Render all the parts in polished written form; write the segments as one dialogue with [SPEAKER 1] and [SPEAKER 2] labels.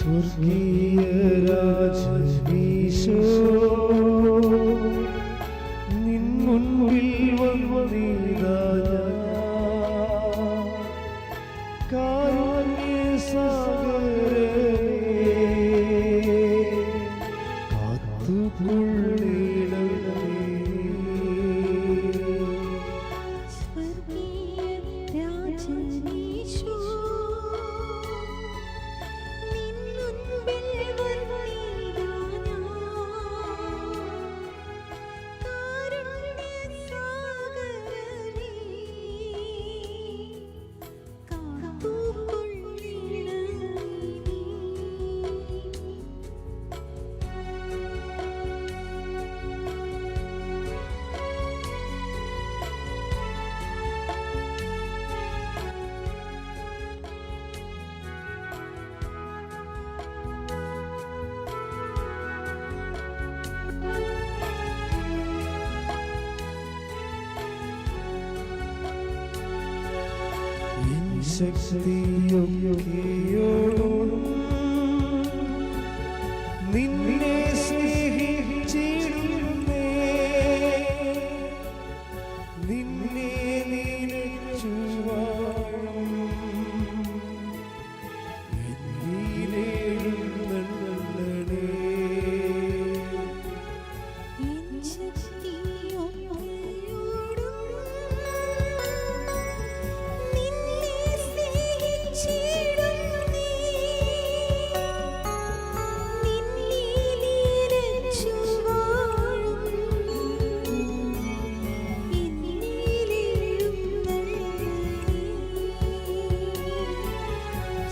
[SPEAKER 1] സ്വർഗീയ രാജനീശോ നിൻ മുൻപിൽ വന്നീതാ കാരുണ്യസാഗരനേ കാത്തുകൊള്ളണമേ. ശക്തിയൊക്കെയോടും നിന്നെ സ്നേഹിച്ചിടുന്നേ, നിന്നെ നിലച്ചു വാഴും എന്നിലെഴുന്നള്ളണേ.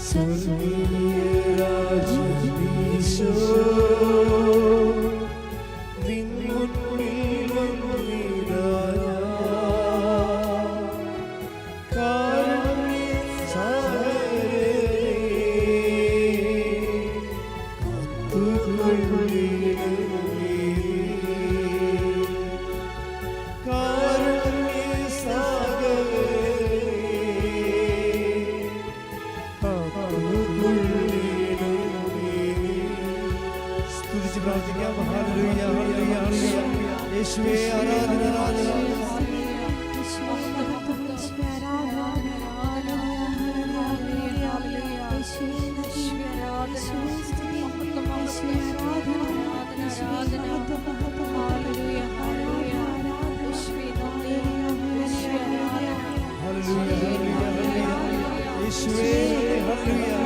[SPEAKER 1] സ്വർഗീയ രാജനീശോ നിൻ മുൻപിൽ വന്നീതാ കാരുണ്യസാഗരനേ കാത്തുകൊള്ളണമേ. സ്തുതിച്ച് പ്രാർത്ഥിക്കാം. ഹല്ലേലൂയ ഹല്ലേലൂയ ഹല്ലേലൂയ. യേശുവേ ആരാധന ആരാധന. യേശുവേ ഹല്ലേലൂയ.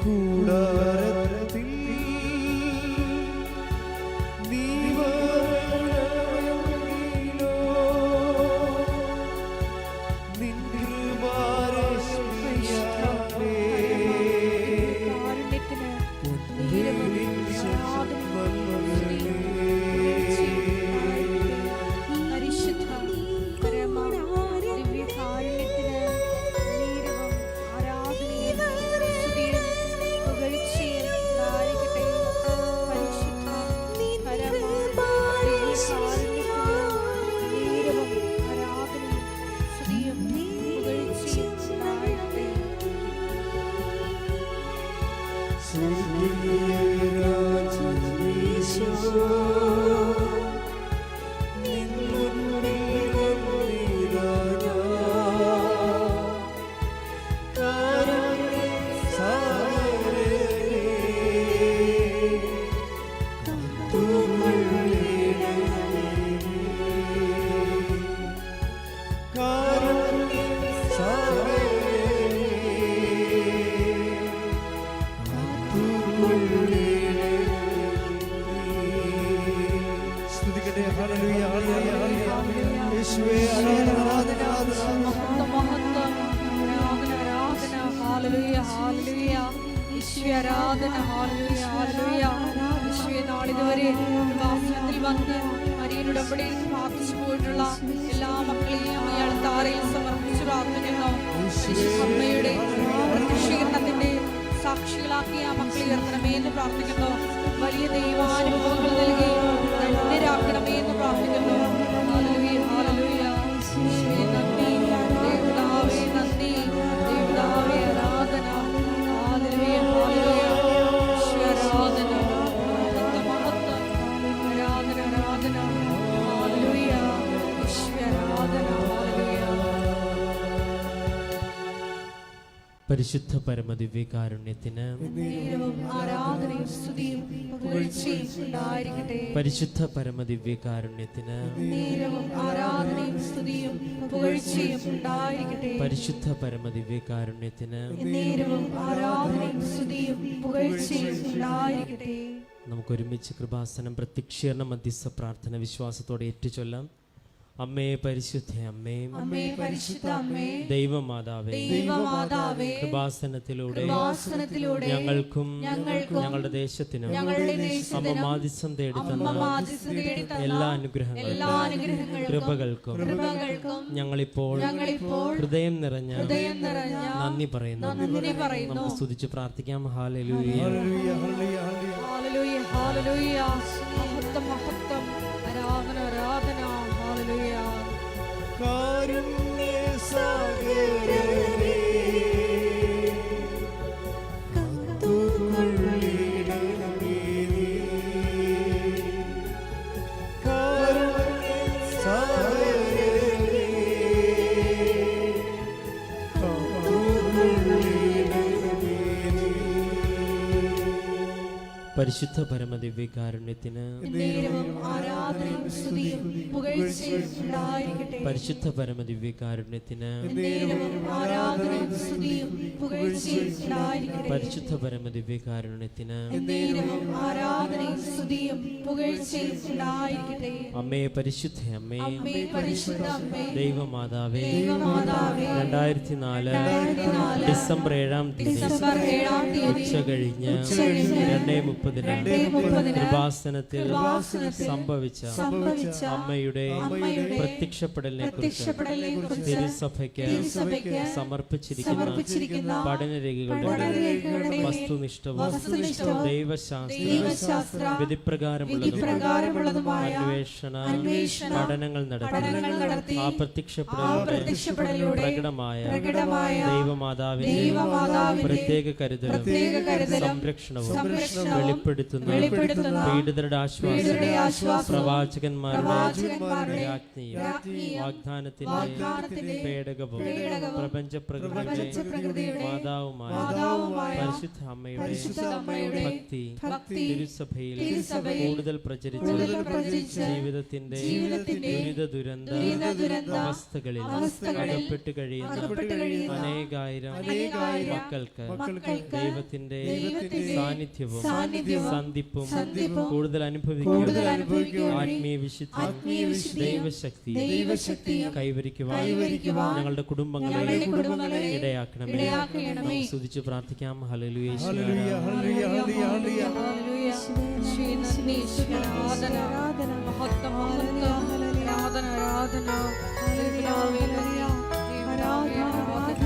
[SPEAKER 1] കൂടാരത്തിൽ നീ വരണമെങ്കിലോ നിൻ കൃപാരശ്മിയാലേ പൊന്നിൻ ശബ്ദമല്ലേ. സ്വർഗീയ രാജനീശോ നിൻ മുൻപിൽ വന്നീതാ കാരുണ്യസാഗരനേ കാത്തുകൊള്ളണമേ. സ്തുതിക്കട്ടെ. ഹല്ലേലൂയ ഹല്ലേലൂയ ഹല്ലേലൂയ. യേശുവേ ആരാധന ആരാധന ആരാധന.
[SPEAKER 2] ഹല്ലേലൂയ ഹല്ലേലൂയ. യേശുവേ ആരാധന. ഹല്ലേലൂയ ഹല്ലേലൂയ. യേശുവേ നാളിതുവരെ വാസനത്തിൽ വന്ന് മരിയൻ ഉടമ്പടിയിൽ പ്രാർത്ഥിച്ചു പോയിട്ടുള്ള എല്ലാ മക്കളെയും അയാൾ താരയിൽ സമർപ്പിച്ച് പ്രാർത്ഥിക്കുന്നു. അമ്മയുടെ പ്രത്യക്ഷീകരണത്തിന്റെ സാക്ഷികളാക്കി ആ മക്കളെ ഉയർത്തണമേ എന്ന് പ്രാർത്ഥിക്കുന്നു. വലിയ ദൈവാനുഭവങ്ങൾ നൽകി ധന്യരാക്കണമേ എന്ന് പ്രാർത്ഥിക്കുന്നു. Hallelujah hallelujah.
[SPEAKER 3] പരിശുദ്ധ പരമദിവ്യകാരുണ്യത്തിന്
[SPEAKER 2] നേരവും ആരാധനയും സ്തുതിയും പുകഴ്ചയും ഉണ്ടായിരിക്കട്ടെ.
[SPEAKER 3] പരിശുദ്ധ പരമദിവ്യകാരുണ്യത്തിന്
[SPEAKER 2] നേരവും ആരാധനയും സ്തുതിയും പുകഴ്ചയും ഉണ്ടായിരിക്കട്ടെ.
[SPEAKER 3] പരിശുദ്ധ പരമദിവ്യകാരുണ്യത്തിന്
[SPEAKER 2] നേരവും ആരാധനയും സ്തുതിയും പുകഴ്ചയും ഉണ്ടായിരിക്കട്ടെ.
[SPEAKER 3] നമുക്കൊരുമിച്ച് കൃപാസനം പ്രത്യക്ഷീകരണ മധ്യസ്ഥ പ്രാർത്ഥന വിശ്വാസത്തോടെ ഏറ്റുചൊല്ലാം. അമ്മേ പരിശുദ്ധ അമ്മേ,
[SPEAKER 2] അമ്മേ പരിശുദ്ധ അമ്മേ,
[SPEAKER 3] ദൈവമാതാവേ,
[SPEAKER 2] ദൈവമാതാവേ,
[SPEAKER 3] കൃപാസനത്തിലൂടെ
[SPEAKER 2] ഞങ്ങൾക്കും
[SPEAKER 3] ഞങ്ങളുടെ ദേശത്തിനും
[SPEAKER 2] ഞങ്ങളുടെ
[SPEAKER 3] അമ്മ മാധ്യസ്ഥം തേടിത്തന്ന എല്ലാ അനുഗ്രഹങ്ങൾക്കും കൃപകൾക്കും ഞങ്ങളിപ്പോൾ ഹൃദയം നിറഞ്ഞ നന്ദി പറയുന്നു. നമുക്ക് സ്തുതിച്ച് പ്രാർത്ഥിക്കാം. ഹല്ലേലൂയ,
[SPEAKER 2] ഹല്ലേലൂയ, ഹല്ലേലൂയ. മഹത്വം, മഹത്വം, ആരാധന, ആരാധന. ഹല്ലേലൂയ.
[SPEAKER 1] കാരുണ്യസാഗരനേ, കാത്തുകൊള്ളിടണമേ നീ. കാരുണ്യസാഗരനേ, കാത്തുകൊള്ളിടണമേ നീ.
[SPEAKER 3] പരിശുദ്ധ പരമദിവ്യകാരുണ്യത്തിന്
[SPEAKER 2] നേരവും ആരാധനയും സ്തുതിയും പുകഴ്ചയും ഉണ്ടായിരിക്കട്ടെ.
[SPEAKER 3] പരിശുദ്ധ പരമദിവ്യകാരുണ്യത്തിന്
[SPEAKER 2] നേരവും ആരാധനയും സ്തുതിയും പുകഴ്ചയും ഉണ്ടായിരിക്കട്ടെ.
[SPEAKER 3] പരിശുദ്ധ പരമദിവ്യകാരുണ്യത്തിന്
[SPEAKER 2] നേരവും ആരാധനയും സ്തുതിയും പുകഴ്ചയും ഉണ്ടായിരിക്കട്ടെ.
[SPEAKER 3] അമ്മേ പരിശുദ്ധ അമ്മേ,
[SPEAKER 2] അമ്മേ പരിശുദ്ധ അമ്മേ,
[SPEAKER 3] ദൈവമാതാവേ,
[SPEAKER 2] ദൈവമാതാവേ,
[SPEAKER 3] 2004 ഡിസംബർ 7-ാം തീയതി ഉച്ച കഴിഞ്ഞ് 2:30 കൃപാസനത്തിൽ സംഭവിച്ച അമ്മയുടെ പ്രത്യക്ഷപ്പെടലിനെ കുറിച്ച് തിരുസഭയ്ക്ക് സമർപ്പിച്ചിരിക്കുന്ന പഠനരേഖകളുടെ വസ്തുനിഷ്ഠവും ദൈവശാസ്ത്ര വിധിപ്രകാരമുള്ളതുമായ അന്വേഷണ പഠനങ്ങൾ നടത്തി ആ പ്രത്യക്ഷപ്പെടലിലൂടെ പ്രകടമായ ദൈവമാതാവിന്റെ പ്രത്യേക കരുതലും സംരക്ഷണവും വെളിപ്പെടുത്തുന്ന പീഡിതരുടെ ആശ്വാസം പ്രവാചകന്മാരുടെ ആജ്ഞയും വാഗ്ദാനത്തിന്റെ പേടകവും പ്രപഞ്ചപ്രകൃതിയുടെ മാതാവുമായ പരിശുദ്ധ അമ്മയുടെ ഭക്തി തിരുസഭയിൽ കൂടുതൽ പ്രചരിച്ച് ജീവിതത്തിന്റെ ദുരിത അവസ്ഥകളിൽ അകപ്പെട്ട് കഴിയുന്ന അനേകായിരം മക്കൾക്ക് ദൈവത്തിന്റെ സാന്നിധ്യവും സന്ധിപ്പും കൂടുതൽ അനുഭവിക്കും ആത്മീയ വിശുദ്ധി ദൈവശക്തി കൈവരിക്കുവാൻ ഞങ്ങളുടെ കുടുംബങ്ങളെ ഇടയാക്കണമേ. നമുക്ക് സ്തുതിച്ച് പ്രാർത്ഥിക്കാം. ഹല്ലേലൂയ,
[SPEAKER 2] ഹല്ലേലൂയ, ഹല്ലേലൂയ. യേശുവേ നന്ദി, യേശുവേ ആരാധന, മഹത്വം, മഹത്വം, ആരാധന, ആരാധന. ഹല്ലേലൂയ, ഹല്ലേലൂയ, ആരാധന.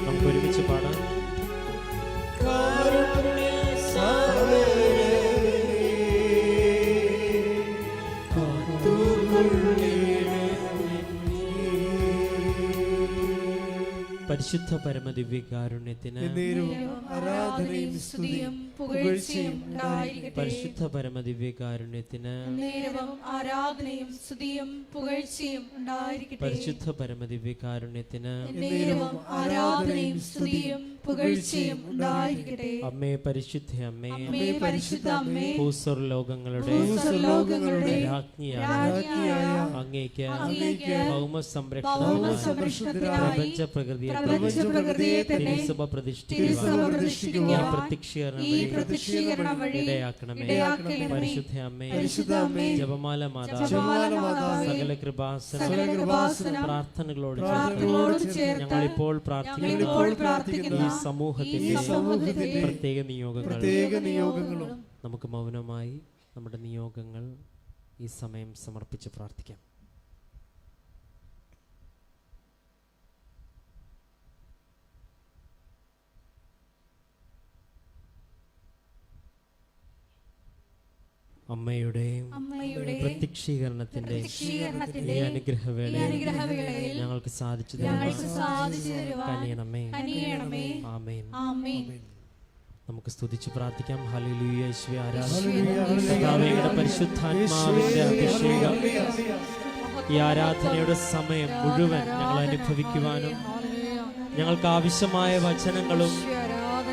[SPEAKER 3] നമുക്ക് ഒരുമിച്ച് പാടാം. പരിശുദ്ധ പരമദിവ്യകാരുണ്യത്തിന്
[SPEAKER 1] ആരാധനയും സ്തുതിയും പുകഴ്ചയും ഉണ്ടായിരിക്കട്ടെ.
[SPEAKER 3] പരിശുദ്ധ പരമദിവ്യകാരുണ്യത്തിന്
[SPEAKER 2] നേരവും ആരാധനയും സ്തുതിയും പുകഴ്ചയും ഉണ്ടായിരിക്കട്ടെ.
[SPEAKER 3] പരിശുദ്ധ പരമദിവ്യകാരുണ്യത്തിന്
[SPEAKER 2] നേരവും ആരാധനയും സ്തുതിയും പുകഴ്ചയും ഉണ്ടായിരിക്കട്ടെ.
[SPEAKER 3] അമ്മേ പരിശുദ്ധ അമ്മേ,
[SPEAKER 2] അമ്മേ പരിശുദ്ധ അമ്മേ,
[SPEAKER 3] ഭൂസ്വർ ലോകങ്ങളുടെ രാജ്ഞിയായ അങ്ങേക്ക് ഭൗമ സംരക്ഷണത്തിനായി പ്രപഞ്ചപ്രകൃതിയെ തിരുസഭ പ്രതിഷ്ഠിക്കുവാൻ ഈ പ്രത്യക്ഷീകരണം വഴി ഇടയാക്കണമേ. പരിശുദ്ധ അമ്മേ, ജപമാല മാതാവേ, സകല കൃപാസന പ്രാർത്ഥനകളോട് ചേർന്ന് ഞങ്ങളിപ്പോൾ പ്രാർത്ഥിക്കുന്ന ഈ സമൂഹത്തിന്റെ പ്രത്യേക നിയോഗങ്ങളും നമുക്ക് മൗനമായി നമ്മുടെ നിയോഗങ്ങൾ ഈ സമയം സമർപ്പിച്ച് പ്രാർത്ഥിക്കാം. അമ്മയുടെയും പ്രത്യക്ഷീകരണത്തിന്റെ ഈ അനുഗ്രഹവേളയിൽ ഞങ്ങൾക്ക് സാധിച്ചു കനിയണമേ. ആമേൻ. നമുക്ക് സ്തുതിച്ച് പ്രാർത്ഥിക്കാം. ഹല്ലേലൂയ. യേശുവേ ആരാധന. പരിശുദ്ധാത്മാവിന്റെ അഭിഷേകം ഈ ആരാധനയുടെ സമയം മുഴുവൻ ഞങ്ങൾ അനുഭവിക്കുവാനും ഞങ്ങൾക്ക് ആവശ്യമായ വചനങ്ങളും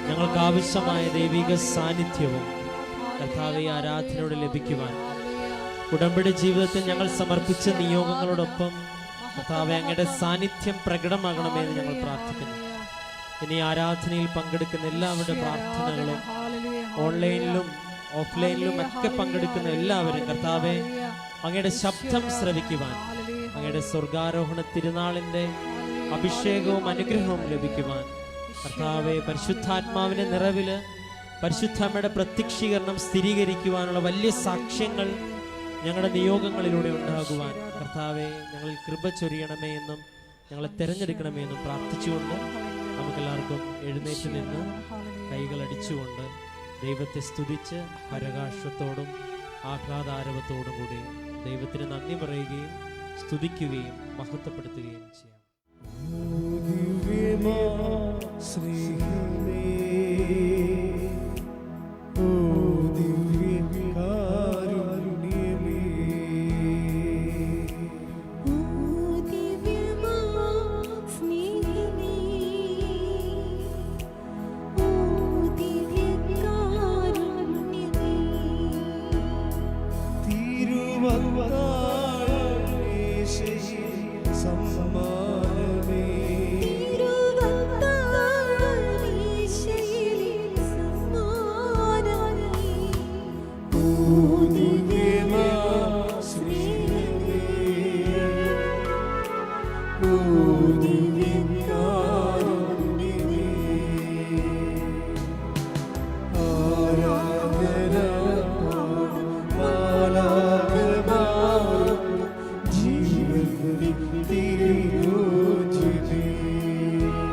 [SPEAKER 3] ഞങ്ങൾക്ക് ആവശ്യമായ ദൈവിക സാന്നിധ്യവും കർത്താവേ ആരാധനയോട് ലഭിക്കുവാൻ ഉടമ്പടി ജീവിതത്തിൽ ഞങ്ങൾ സമർപ്പിച്ച നിയോഗങ്ങളോടൊപ്പം കർത്താവേ അങ്ങയുടെ സാന്നിധ്യം പ്രകടമാകണമെന്ന് ഞങ്ങൾ പ്രാർത്ഥിക്കുന്നു. ഇനി ആരാധനയിൽ പങ്കെടുക്കുന്ന എല്ലാവരുടെ പ്രാർത്ഥനകളും ഓൺലൈനിലും ഓഫ്ലൈനിലും ഒക്കെ പങ്കെടുക്കുന്ന എല്ലാവരും കർത്താവേ അങ്ങയുടെ ശബ്ദം ശ്രവിക്കുവാൻ അങ്ങയുടെ സ്വർഗാരോഹണ തിരുനാളിൻ്റെ അഭിഷേകവും അനുഗ്രഹവും ലഭിക്കുവാൻ കർത്താവേ പരിശുദ്ധാത്മാവിന്റെ നിറവില് പരിശുദ്ധമ്മയുടെ പ്രത്യക്ഷീകരണം സ്ഥിരീകരിക്കുവാനുള്ള വലിയ സാക്ഷ്യങ്ങൾ ഞങ്ങളുടെ നിയോഗങ്ങളിലൂടെ ഉണ്ടാകുവാൻ കർത്താവെ ഞങ്ങളിൽ കൃപ ചൊരിയണമേ എന്നും ഞങ്ങളെ തിരഞ്ഞെടുക്കണമേ എന്നും പ്രാർത്ഥിച്ചുകൊണ്ട് നമുക്കെല്ലാവർക്കും എഴുന്നേറ്റ് നിന്ന് കൈകളടിച്ചുകൊണ്ട് ദൈവത്തെ സ്തുതിച്ച് പരകാശത്തോടും ആഹ്ലാദാരവത്തോടും കൂടി ദൈവത്തിന് നന്ദി പറയുകയും സ്തുതിക്കുകയും മഹത്വപ്പെടുത്തുകയും ചെയ്യാം.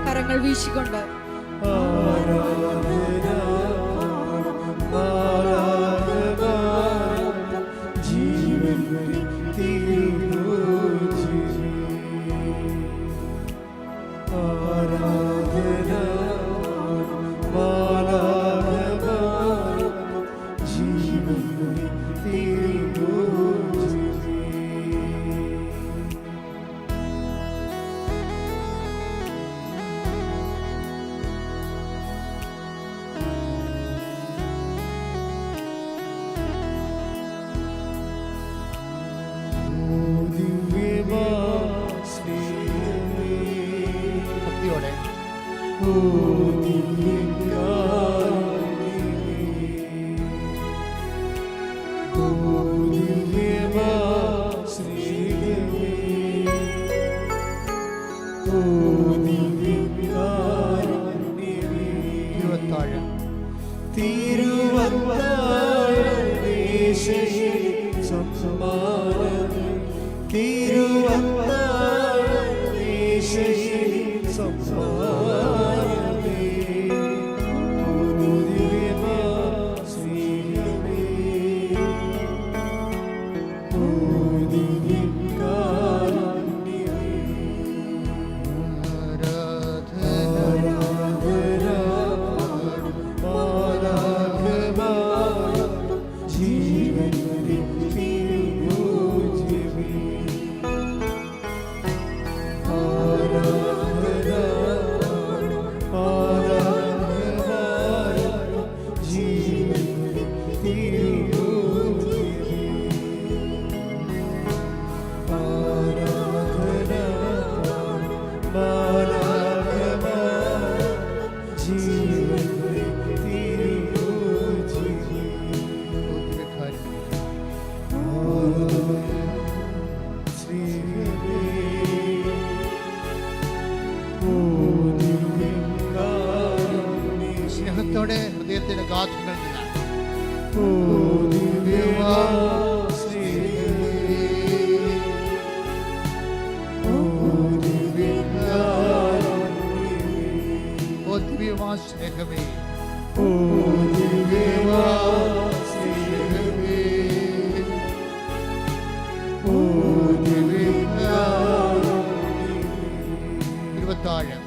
[SPEAKER 2] കരങ്ങൾ വീശിക്കൊണ്ട്
[SPEAKER 4] സ്നേഹത്തോടെ ഹൃദയത്തിന്റെ ഗാഥകൾ സ്നേഹമേ തിരുവത്താഴം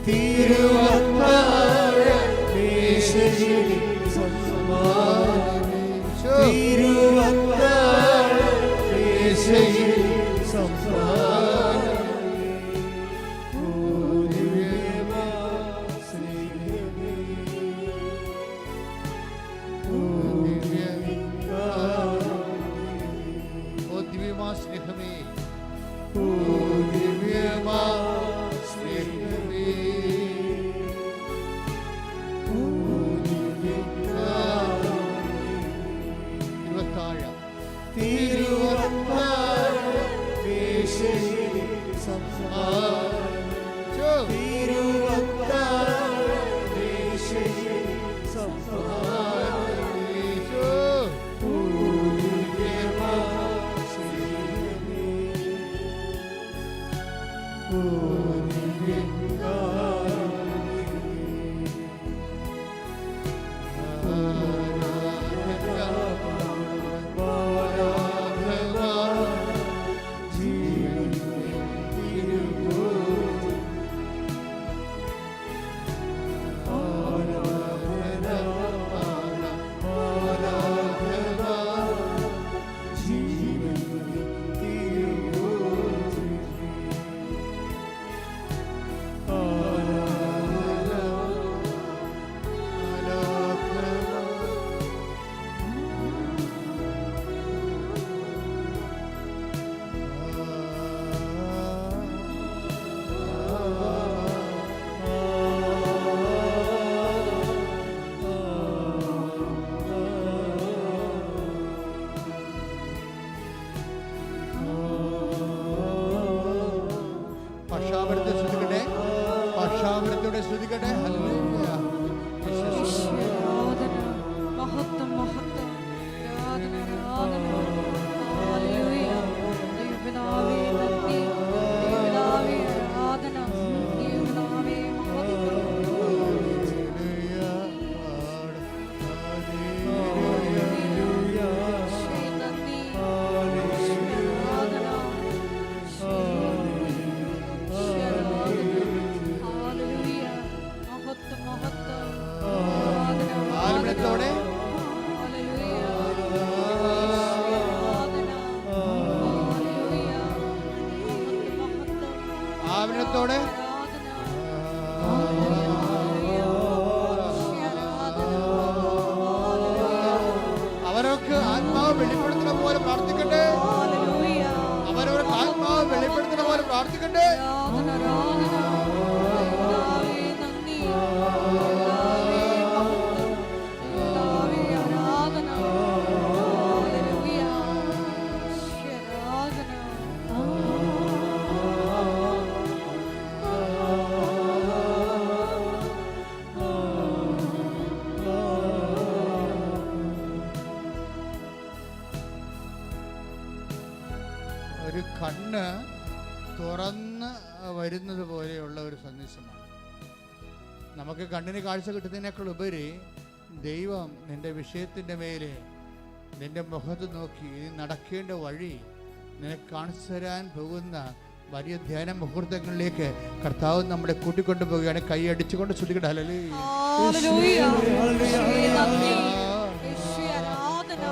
[SPEAKER 1] തിരുവത്താഴമേശയിൽ സംസ്കാരമേശോ തിരുവത്താഴമേശയിൽ സംസ്കാരമേ ഓ ദിവ്യമാ സ്നേഹമേ ഓ
[SPEAKER 4] ദിവ്യമാ സ്നേഹമേ
[SPEAKER 1] ഓ ദിവ്യമാ സ്നേഹമേ ഓ
[SPEAKER 4] തിരുവത്താഴം
[SPEAKER 1] തിരുവത്താഴമേശയിൽ സംസ്കാരമേശോ തിരുവത്താഴമേശയിൽ സംസ്കാരമേശോ ഓ ദിവ്യമാ സ്നേഹമേ ഓ ദിവ്യമാ
[SPEAKER 4] പക്ഷാപരത്തെ സ്തുതിക്കട്ടെ, പക്ഷാപരത്തോടെ സ്തുതിക്കട്ടെ. ഹല്ലേലൂയ.
[SPEAKER 2] ആരാധന, മഹത്വം മഹത്വം, ആരാധന ആരാധന. ഹല്ലേലൂയ. ദൈവപിതാവേ നന്ദി, ദൈവപിതാവേ ആരാധന, ദൈവപിതാവേ മഹത്വം. ഈശോയെ നന്ദി, ഈശോയെ ആരാധന, ഈശോയെ ആരാധന. ഹല്ലേലൂയ. മഹത്വം മഹത്വം, ആരാധന
[SPEAKER 4] ആലംബനത്തോടെ
[SPEAKER 2] ഹല്ലേലൂയ. ഈശോയെ ആരാധന, ഹല്ലേലൂയ. മഹത്വം മഹത്വം,
[SPEAKER 4] ആലംബനത്തോടെ
[SPEAKER 2] ആരാധന ഹല്ലേലൂയ. ഈശോയെ ആരാധന, ഹല്ലേലൂയ.
[SPEAKER 4] അവരൊക്കെ ആത്മാവ് വെളിപ്പെടുത്തുന്ന പോലെ പ്രാർത്ഥിക്കട്ടെ,
[SPEAKER 2] ഹല്ലേലൂയ.
[SPEAKER 4] അവരവർക്ക് ആത്മാവ് വെളിപ്പെടുത്തുന്ന പോലെ പ്രാർത്ഥിക്കട്ടെ.
[SPEAKER 2] ആരാധന ആരാധന. ദൈവപിതാവേ നന്ദി, ദൈവപിതാവേ മഹത്വം, ദൈവപിതാവേ ആരാധന. ഹല്ലേലൂയ. ഈശോയെ ആരാധന.
[SPEAKER 4] ഒരു കണ്ണ് തുറന്ന് വരുന്നത് പോലെയുള്ള ഒരു സന്ദേശമാണ്. നമുക്ക് കണ്ണിന് കാഴ്ച കിട്ടുന്നതിനേക്കാൾ ഉപരി ദൈവം നിന്റെ വിഷയത്തിൻ്റെ മേലെ നിന്റെ മുഖത്ത് നോക്കി നീ നടക്കേണ്ട വഴി നിനക്ക് കാണിച്ചു തരാൻ പോകുന്ന വലിയ ധ്യാന മുഹൂർത്തങ്ങളിലേക്ക് കർത്താവ് നമ്മളെ കൂട്ടിക്കൊണ്ടു പോവുകയാണ്. കൈ അടിച്ചുകൊണ്ട് ശ്രുതിക്കട്ടെ. ഹല്ലേലൂയ.
[SPEAKER 2] ഹല്ലേലൂയ. ഈശോയെ നന്ദി, ഈശോയെ ആരാധന.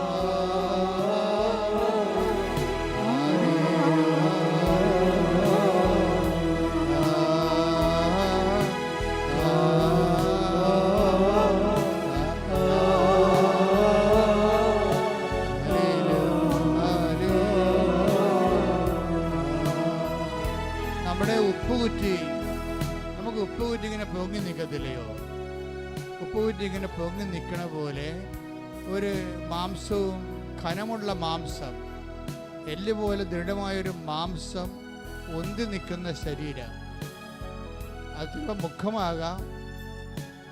[SPEAKER 4] നമ്മുടെ ഉപ്പുകുറ്റി, നമുക്ക് ഉപ്പുകുറ്റി ഇങ്ങനെ പൊങ്ങി നിൽക്കത്തില്ലയോ? ഉപ്പുകുറ്റി ഇങ്ങനെ പൊങ്ങി നിൽക്കണ പോലെ ഒരു മാംസവും ഘനമുള്ള മാംസം, എല്ലുപോലെ ദൃഢമായൊരു മാംസം ഒന്തി നിൽക്കുന്ന ശരീരം. അത് ചിലപ്പോൾ മുഖമാകാം,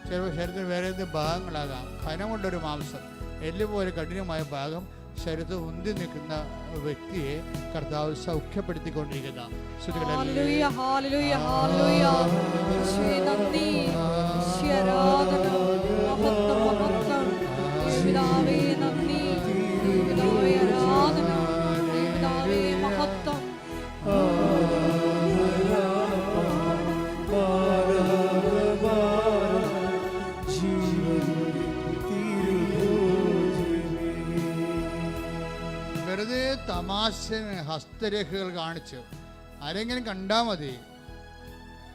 [SPEAKER 4] ചിലപ്പോൾ ശരീരത്തിന് വേറെ ഏതെങ്കിലും ഭാഗങ്ങളാകാം. ഘനമുള്ളൊരു മാംസം, എല്ലുപോലെ കഠിനമായ ഭാഗം ശരീരത്തിൽ ഉന്തി നിൽക്കുന്ന വ്യക്തിയെ കർത്താവ് സൗഖ്യപ്പെടുത്തിക്കൊണ്ടിരിക്കുന്ന
[SPEAKER 2] ഹല്ലേലൂയ ഹല്ലേലൂയ ഹല്ലേലൂയ. ഈശോയെ നന്ദി, ഈശോയെ ആരാധന. മഹത്വം മഹത്വം, ദൈവപിതാവേ നന്ദി, ദൈവപിതാവേ ആരാധന, ദൈവപിതാവേ മഹത്വം.
[SPEAKER 4] വെറുതെ തമാശ ഹസ്തരേഖകൾ കാണിച്ചു. ആരെങ്കിലും കണ്ടാൽ മതി,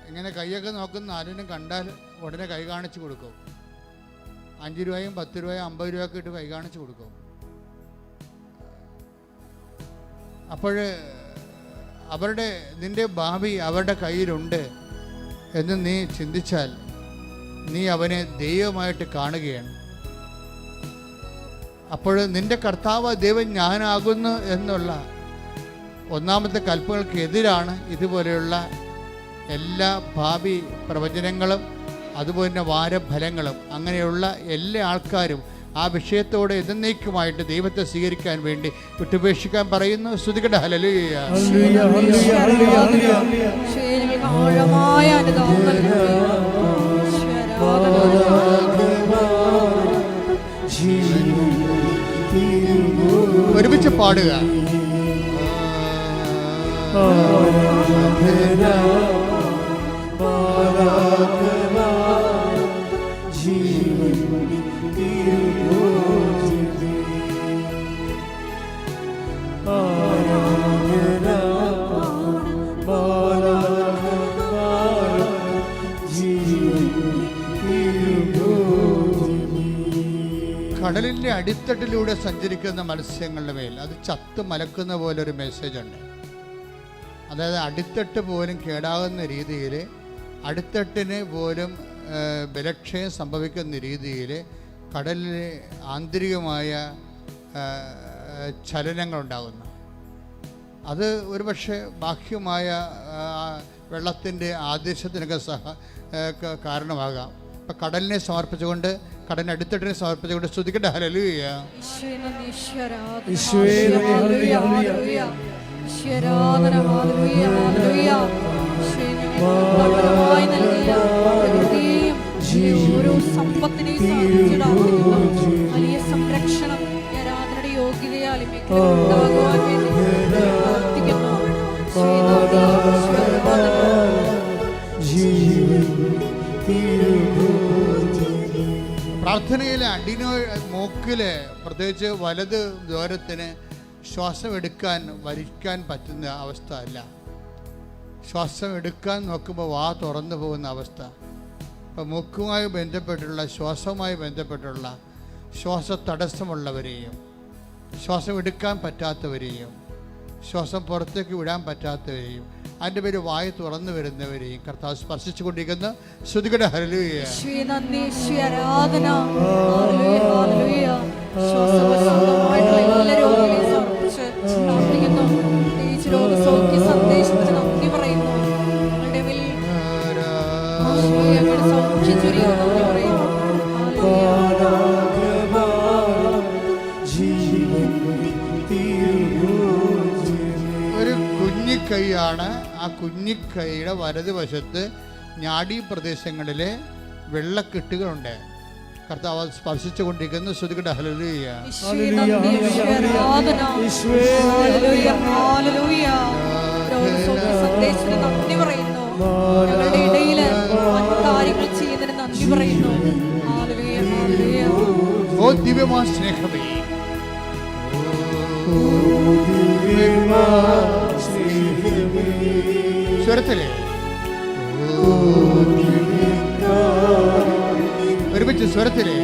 [SPEAKER 4] ഇങ്ങനെ കൈയൊക്കെ നോക്കുന്ന ആരെങ്കിലും കണ്ടാൽ ഉടനെ കൈ കാണിച്ചു കൊടുക്കും. 5 രൂപയും 10 രൂപയും 50 രൂപയൊക്കെ ഇട്ട് കൈ കാണിച്ചു കൊടുക്കും. അപ്പോൾ നിന്റെ ഭാവി അവരുടെ കയ്യിലുണ്ട് എന്ന് നീ ചിന്തിച്ചാൽ നീ അവനെ ദൈവമായിട്ട് കാണുകയാണ്. അപ്പോൾ നിന്റെ കർത്താവ് ദൈവം ഞാനാകുന്നു എന്നുള്ള ഒന്നാമത്തെ കൽപ്പനകൾക്ക് എതിരാണ് ഇതുപോലെയുള്ള എല്ലാ ഭാവി പ്രവചനങ്ങളും അതുപോലെ തന്നെ വാരഫലങ്ങളും. അങ്ങനെയുള്ള എല്ലാ ആൾക്കാരും ആ വിഷയത്തോടെ എന്നേക്കുമായിട്ട് ദൈവത്തെ സ്വീകരിക്കാൻ വേണ്ടി വിട്ടുപേക്ഷിക്കാൻ പറയുന്നു. സ്തുതിക്കട്ടെ. ഹല്ലേലൂയ. ഒരുമിച്ച് പാടുക. കടലിൻ്റെ അടിത്തട്ടിലൂടെ സഞ്ചരിക്കുന്ന മത്സ്യങ്ങളുടെ മേൽ അത് ചത്ത് മലക്കുന്ന പോലെ ഒരു മെസ്സേജ് ഉണ്ട്. അതായത് അടിത്തട്ട് പോലും കേടാകുന്ന രീതിയിൽ, അടിത്തട്ടിന് പോലും ബലക്ഷയം സംഭവിക്കുന്ന രീതിയിൽ കടലിൽ ആന്തരികമായ ചലനങ്ങളുണ്ടാകുന്നു. അത് ഒരുപക്ഷെ ബാഹ്യമായ വെള്ളത്തിൻ്റെ ആദേശത്തിനൊക്കെ കാരണമാകാം. അപ്പം കടലിനെ സമർപ്പിച്ചുകൊണ്ട്, കടലിന് അടിത്തട്ടിനെ സമർപ്പിച്ചുകൊണ്ട് സ്തുതിക്കട്ടെ. ഹല്ലേലൂയ.
[SPEAKER 2] ഓരോ സമ്പത്തിനെയും വലിയ സംരക്ഷണം ആരാധനയുടെ യോഗ്യതയാലും ഉണ്ടാകുവാൻ വേണ്ടി പ്രാർത്ഥിക്കുന്നു.
[SPEAKER 4] പ്രാർത്ഥനയിലെ മൂക്കില് പ്രത്യേകിച്ച് വലത് ദ്വാരത്തിന് ശ്വാസം എടുക്കാൻ വലിക്കാൻ പറ്റുന്ന അവസ്ഥ അല്ല. ശ്വാസം എടുക്കാൻ നോക്കുമ്പോൾ വാ തുറന്നു പോകുന്ന അവസ്ഥ. ഇപ്പം മൂക്കുമായി ബന്ധപ്പെട്ടുള്ള, ശ്വാസവുമായി ബന്ധപ്പെട്ടുള്ള ശ്വാസ തടസ്സമുള്ളവരെയും, ശ്വാസം എടുക്കാൻ പറ്റാത്തവരെയും, ശ്വാസം പുറത്തേക്ക് വിടാൻ പറ്റാത്തവരെയും, അതിൻ്റെ പേര് വായ തുറന്നു വരുന്നവരെയും കർത്താവ് സ്പർശിച്ചു കൊണ്ടിരിക്കുന്ന ശ്രുതികട. ഹല്ലേലൂയ. ഒരു കുഞ്ഞിക്കൈയാണ്. ആ കുഞ്ഞിക്കൈയുടെ വലതുവശത്ത് ഞാഡീ പ്രദേശങ്ങളിലെ വെള്ളക്കെട്ടുകളുണ്ട്. കർത്താവ് സ്പർശിച്ചുകൊണ്ടിരിക്കുന്നു. ശ്രുതികട. ഹല്ലേലൂയ. ഓ ദിവ്യമായ സ്നേഹമേ, സ്വരത്തിലെ ഒരുമിച്ച് സ്വരത്തിലെ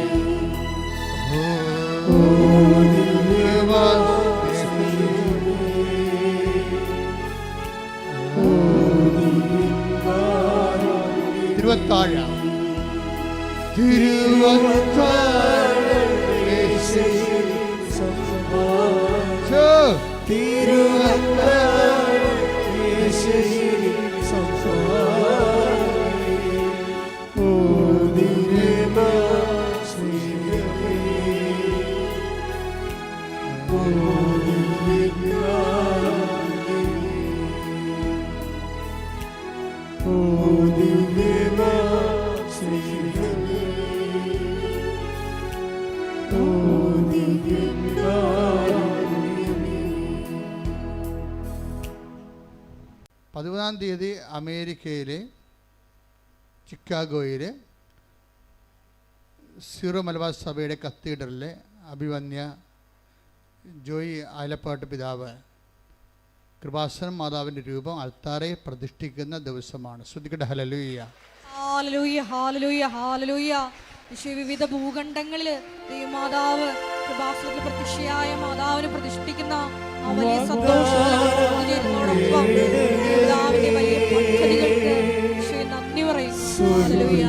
[SPEAKER 4] തിരുവത്താഴ തീയതി അമേരിക്കയിലെ ചിക്കാഗോയിലെ സീറോ മലബാർ സഭയുടെ കത്തീഡ്രലിലെ അഭിവന്യ ജോയി ആലപ്പാട്ട് പിതാവ് കൃപാസനം മാതാവിൻ്റെ രൂപം അൾത്താരെ പ്രതിഷ്ഠിക്കുന്ന ദിവസമാണ്. ശ്രദ്ധിക്കട്ടെ. ഹല്ലേലൂയ,
[SPEAKER 2] ഹല്ലേലൂയ, ഹല്ലേലൂയ, ഹല്ലേലൂയ. വിവിധ ഭൂഖണ്ഡങ്ങളിൽ ദൈവമാതാവ് കൃപാസനത്തിൽ പ്രത്യക്ഷയായ മാതാവിനെ പ്രതിഷ്ഠിക്കുന്ന ആ വലിയ സന്തോഷത്തോടൊപ്പം മാതാവിന്റെ വലിയ പദ്ധതികൾക്ക് നന്ദി പറയുന്നു. ഹല്ലേലൂയ.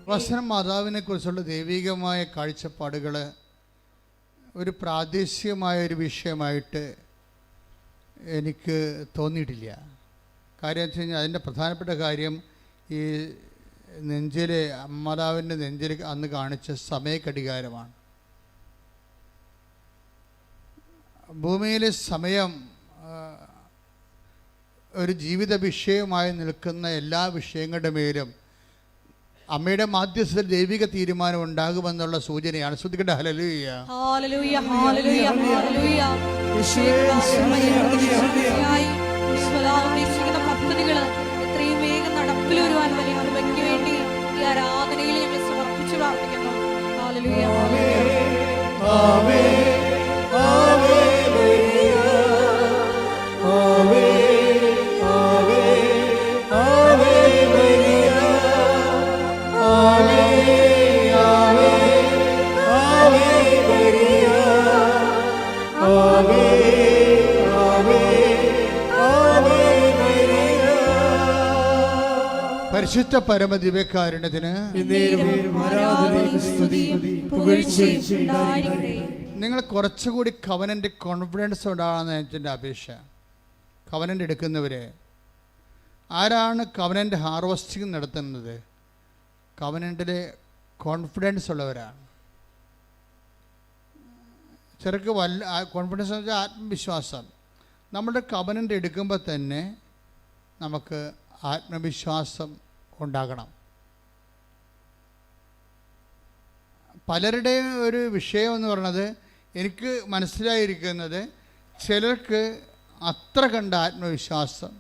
[SPEAKER 4] കൃപാസനം മാതാവിനെ കുറിച്ചുള്ള ദൈവികമായ കാഴ്ചപ്പാടുകൾ ഒരു പ്രാദേശികമായ ഒരു വിഷയമായിട്ട് എനിക്ക് തോന്നിയിട്ടില്ല. കാര്യം വെച്ച് കഴിഞ്ഞാൽ അതിൻ്റെ പ്രധാനപ്പെട്ട കാര്യം ഈ നെഞ്ചിൽ മാതാവിൻ്റെ നെഞ്ചിൽ അന്ന് കാണിച്ച സമയഘടികാരമാണ്. ഭൂമിയിലെ സമയം ഒരു ജീവിത വിഷയമായി നിൽക്കുന്ന എല്ലാ വിഷയങ്ങളുടെ മേലും അമ്മയുടെ മാധ്യസ്ഥ ദൈവിക തീരുമാനം ഉണ്ടാകുമെന്നുള്ള സൂചനയാണ്. ശ്രദ്ധിക്കട്ടെ. ഹല്ലേലൂയ,
[SPEAKER 2] ഹല്ലേലൂയ, ഹല്ലേലൂയ, ഹല്ലേലൂയ. പദ്ധതികൾ എത്രയും വേഗം നടപ്പിൽ വരുവാൻ വലിയ കൃപയ്ക്ക് വേണ്ടി ഈ ആരാധനയിൽ ഞങ്ങൾ സമർപ്പിച്ചു പ്രാർത്ഥിക്കുന്നു. Hallelujah, hallelujah.
[SPEAKER 4] പരിശുദ്ധ പരമദിവ്യകാരുണ്യത്തിന് നിങ്ങൾ കുറച്ചുകൂടി കവനൻ്റ് കോൺഫിഡൻസ് ഉണ്ടാകുന്ന എൻ്റെ അപേക്ഷ. കവനൻ്റ് എടുക്കുന്നവരെ ആരാണ് കവനൻ്റ് ഹാർവസ്റ്റിംഗ് നടത്തുന്നത്? കവനൻ്റിലെ കോൺഫിഡൻസ് ഉള്ളവരാണ്. ചെറുക്ക് കോൺഫിഡൻസ് എന്ന് വെച്ചാൽ ആത്മവിശ്വാസം. നമ്മുടെ കവനൻ്റ് എടുക്കുമ്പോൾ തന്നെ നമുക്ക് ആത്മവിശ്വാസം ഉണ്ടാകണം. പലരുടെയും ഒരു വിഷയം എന്ന് പറയുന്നത് എനിക്ക് മനസ്സിലായിരിക്കുന്നത് ചിലർക്ക് അത്ര കണ്ട ആത്മവിശ്വാസം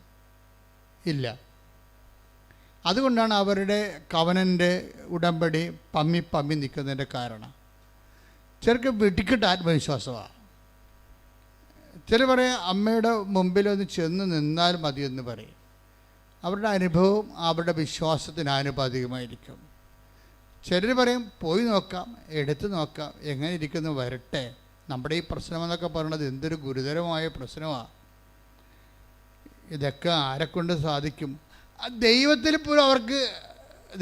[SPEAKER 4] ഇല്ല. അതുകൊണ്ടാണ് അവരുടെ കവനൻ്റെ ഉടമ്പടി പമ്മി നിൽക്കുന്നതിൻ്റെ കാരണം. ചിലർക്ക് വെടിക്കെട്ട് ആത്മവിശ്വാസമാണ്. ചില പറയും അമ്മയുടെ മുമ്പിലൊന്ന് ചെന്ന് നിന്നാൽ മതിയെന്ന് പറയും. അവരുടെ അനുഭവം അവരുടെ വിശ്വാസത്തിന് ആനുപാതികമായിരിക്കും. ചിലർ പറയും പോയി നോക്കാം, എടുത്ത് നോക്കാം, എങ്ങനെ ഇരിക്കുന്നു വരട്ടെ. നമ്മുടെ ഈ പ്രശ്നമെന്നൊക്കെ പറയുന്നത് എന്തൊരു ഗുരുതരമായ പ്രശ്നമാണ്. ഇതൊക്കെ ആരെക്കൊണ്ട് സാധിക്കും? ദൈവത്തിൽ പോലും അവർക്ക്